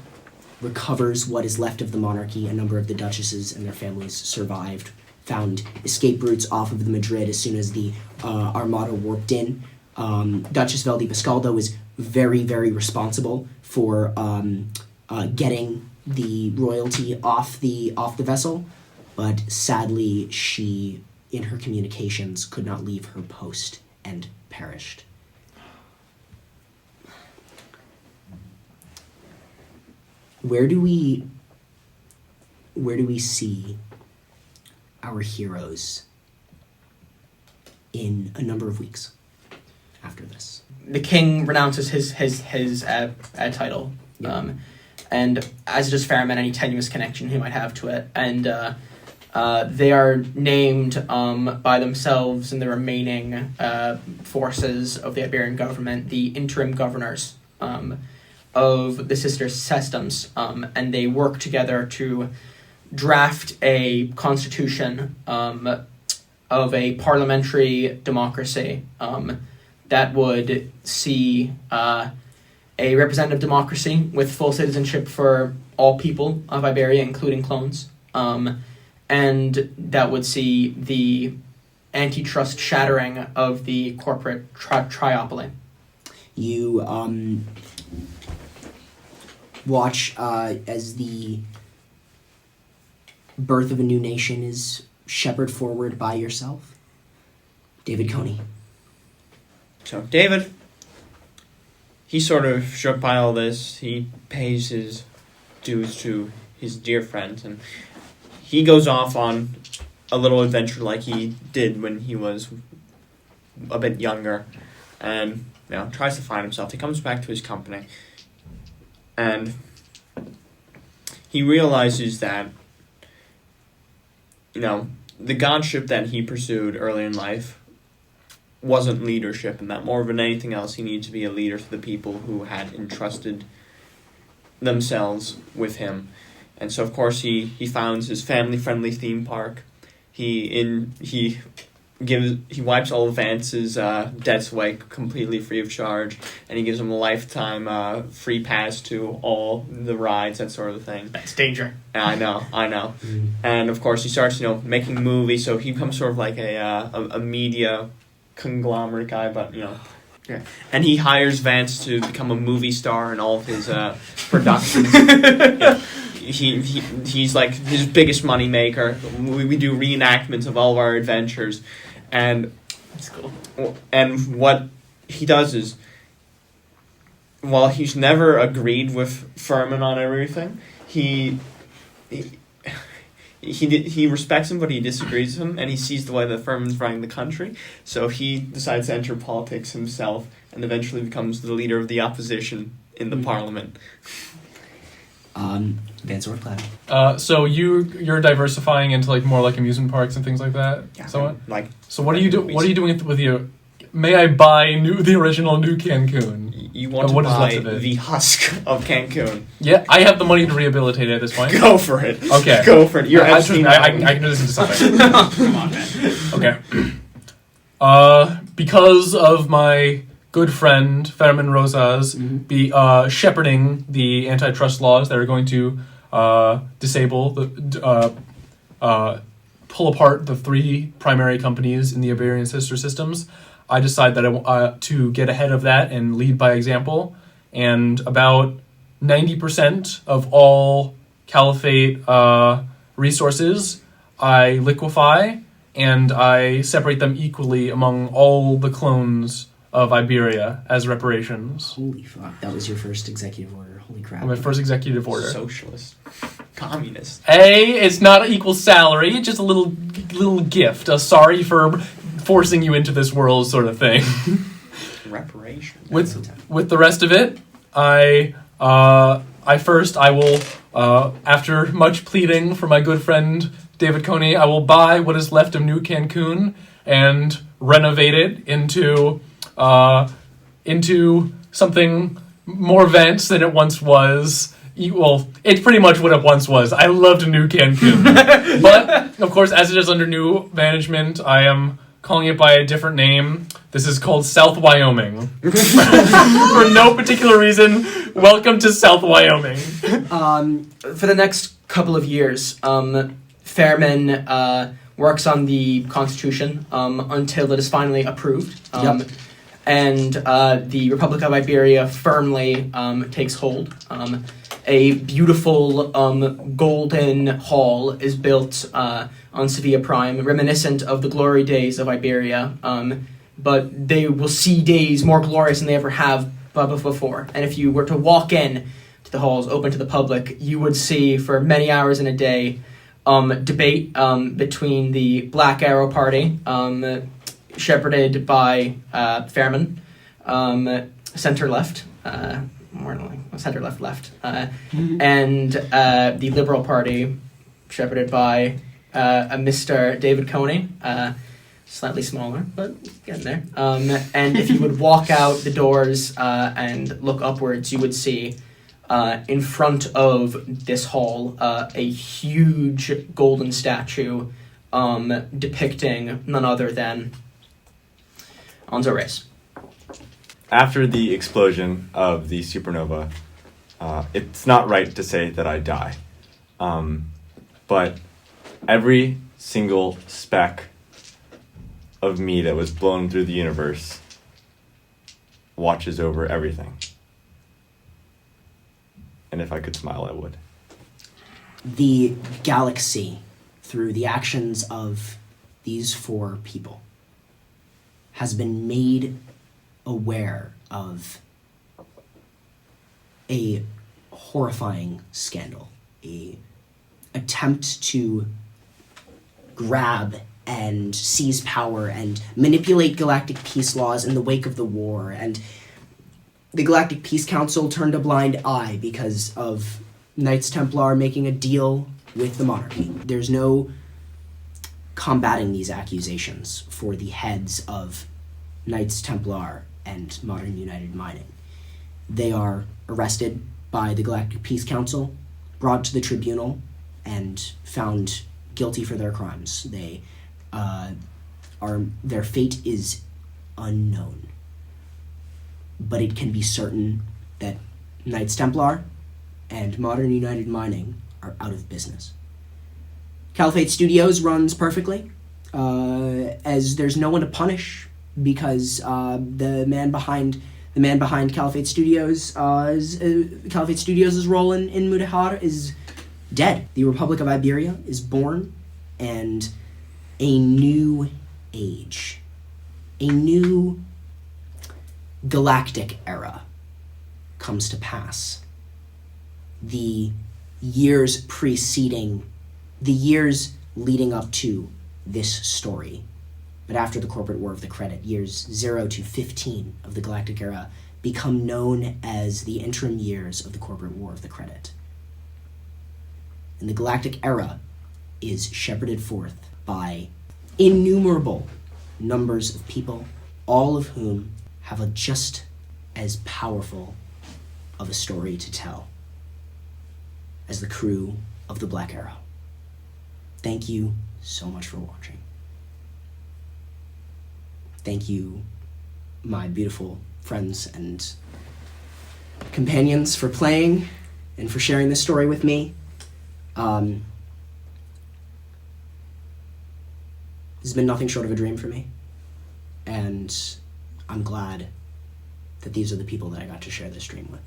recovers what is left of the monarchy. A number of the duchesses and their families survived, found escape routes off of the Madrid as soon as the Armada warped in. Duchess Veldi Pascaldo was very, very responsible for getting the royalty off the vessel, but sadly she, in her communications, could not leave her post and perished. where do we see our heroes in a number of weeks after this? The king renounces his title, Yeah. and as does Fairman, any tenuous connection he might have to it, and they are named by themselves and the remaining forces of the Iberian government the interim governors of the sister systems, and they work together to draft a constitution of a parliamentary democracy that would see a representative democracy with full citizenship for all people of Iberia, including clones, and that would see the antitrust shattering of the corporate triopoly. You watch as the birth of a new nation is shepherded forward by yourself, David Coney. So David, he's sort of shook by all this. He pays his dues to his dear friend, and he goes off on a little adventure like he did when he was a bit younger, and tries to find himself. He comes back to his company, and he realizes that the godship that he pursued early in life wasn't leadership, and that more than anything else he needed to be a leader to the people who had entrusted themselves with him. And so of course he founds his family-friendly theme park. He wipes all of Vance's debts away completely free of charge, and he gives him a lifetime free pass to all the rides, that sort of thing. That's danger. I know. And of course he starts making movies, so he becomes sort of like a media conglomerate guy, but yeah. And he hires Vance to become a movie star in all of his productions. He's like his biggest money maker. We do reenactments of all of our adventures, and that's cool. And what he does is, while he's never agreed with Furman on everything, he respects him, but he disagrees with him, and he sees the way that Furman's running the country. So he decides to enter politics himself, and eventually becomes the leader of the opposition in the parliament. Vance Orthclad. So you're diversifying into more like amusement parks and things like that. Yeah, So what are you doing? What are you doing with your? May I buy the original New Cancun? You want to buy the husk of Cancun? Yeah, I have the money to rehabilitate it at this point. Go for it. Okay. Go for it. You're I can do this into something. Come on, man. Okay. Because of my good friend Fermin Rosas be shepherding the antitrust laws that are going to disable pull apart the three primary companies in the Iberian sister systems, I decide that to get ahead of that and lead by example, and about 90% of all Caliphate resources I liquefy, and I separate them equally among all the clones of Iberia as reparations. Holy fuck, that was your first executive order. Holy crap. My first executive order. Socialist. Communist. It's not an equal salary, it's just a little gift. Sorry for forcing you into this world sort of thing. Reparations. With the rest of it, I will, after much pleading for my good friend David Coney, I will buy what is left of New Cancun and renovate it into something more Vance than it once was. Well, it's pretty much what it once was. I loved New Cancun. But, of course, as it is under new management, I am calling it by a different name. This is called South Wyoming. For no particular reason, welcome to South Wyoming. For the next couple of years, Fairman works on the Constitution until it is finally approved. And the Republic of Iberia firmly takes hold. A beautiful golden hall is built on Sevilla Prime, reminiscent of the glory days of Iberia, but they will see days more glorious than they ever have before. And if you were to walk in to the hall is open to the public, you would see for many hours in a day debate between the Black Arrow Party, shepherded by Fairman, center left, more like center left, and the Liberal Party, shepherded by a Mr. David Coney, slightly smaller, but getting there. And if you would walk out the doors and look upwards, you would see in front of this hall a huge golden statue depicting none other than Anzo Reyes. After the explosion of the supernova, it's not right to say that I die. But every single speck of me that was blown through the universe watches over everything. And if I could smile, I would. The galaxy, through the actions of these 4 people, has been made aware of a horrifying scandal, a attempt to grab and seize power and manipulate galactic peace laws in the wake of the war, and the Galactic Peace Council turned a blind eye because of Knights Templar making a deal with the monarchy. There's no combating these accusations for the heads of Knights Templar and Modern United Mining. They are arrested by the Galactic Peace Council, brought to the tribunal, and found guilty for their crimes. Their fate is unknown. But it can be certain that Knights Templar and Modern United Mining are out of business. Caliphate Studios runs perfectly, as there's no one to punish because the man behind Caliphate Studios, Caliphate Studios' role in Mudahar is dead. The Republic of Iberia is born, and a new age, a new galactic era comes to pass. The years leading up to this story, but after the corporate war of the credit, years 0 to 15 of the galactic era become known as the interim years of the corporate war of the credit. And the galactic era is shepherded forth by innumerable numbers of people, all of whom have a just as powerful of a story to tell as the crew of the Black Arrow. Thank you so much for watching. Thank you, my beautiful friends and companions, for playing and for sharing this story with me. This has been nothing short of a dream for me, and I'm glad that these are the people that I got to share this dream with.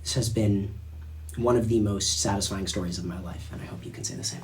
This has been one of the most satisfying stories of my life, and I hope you can say the same.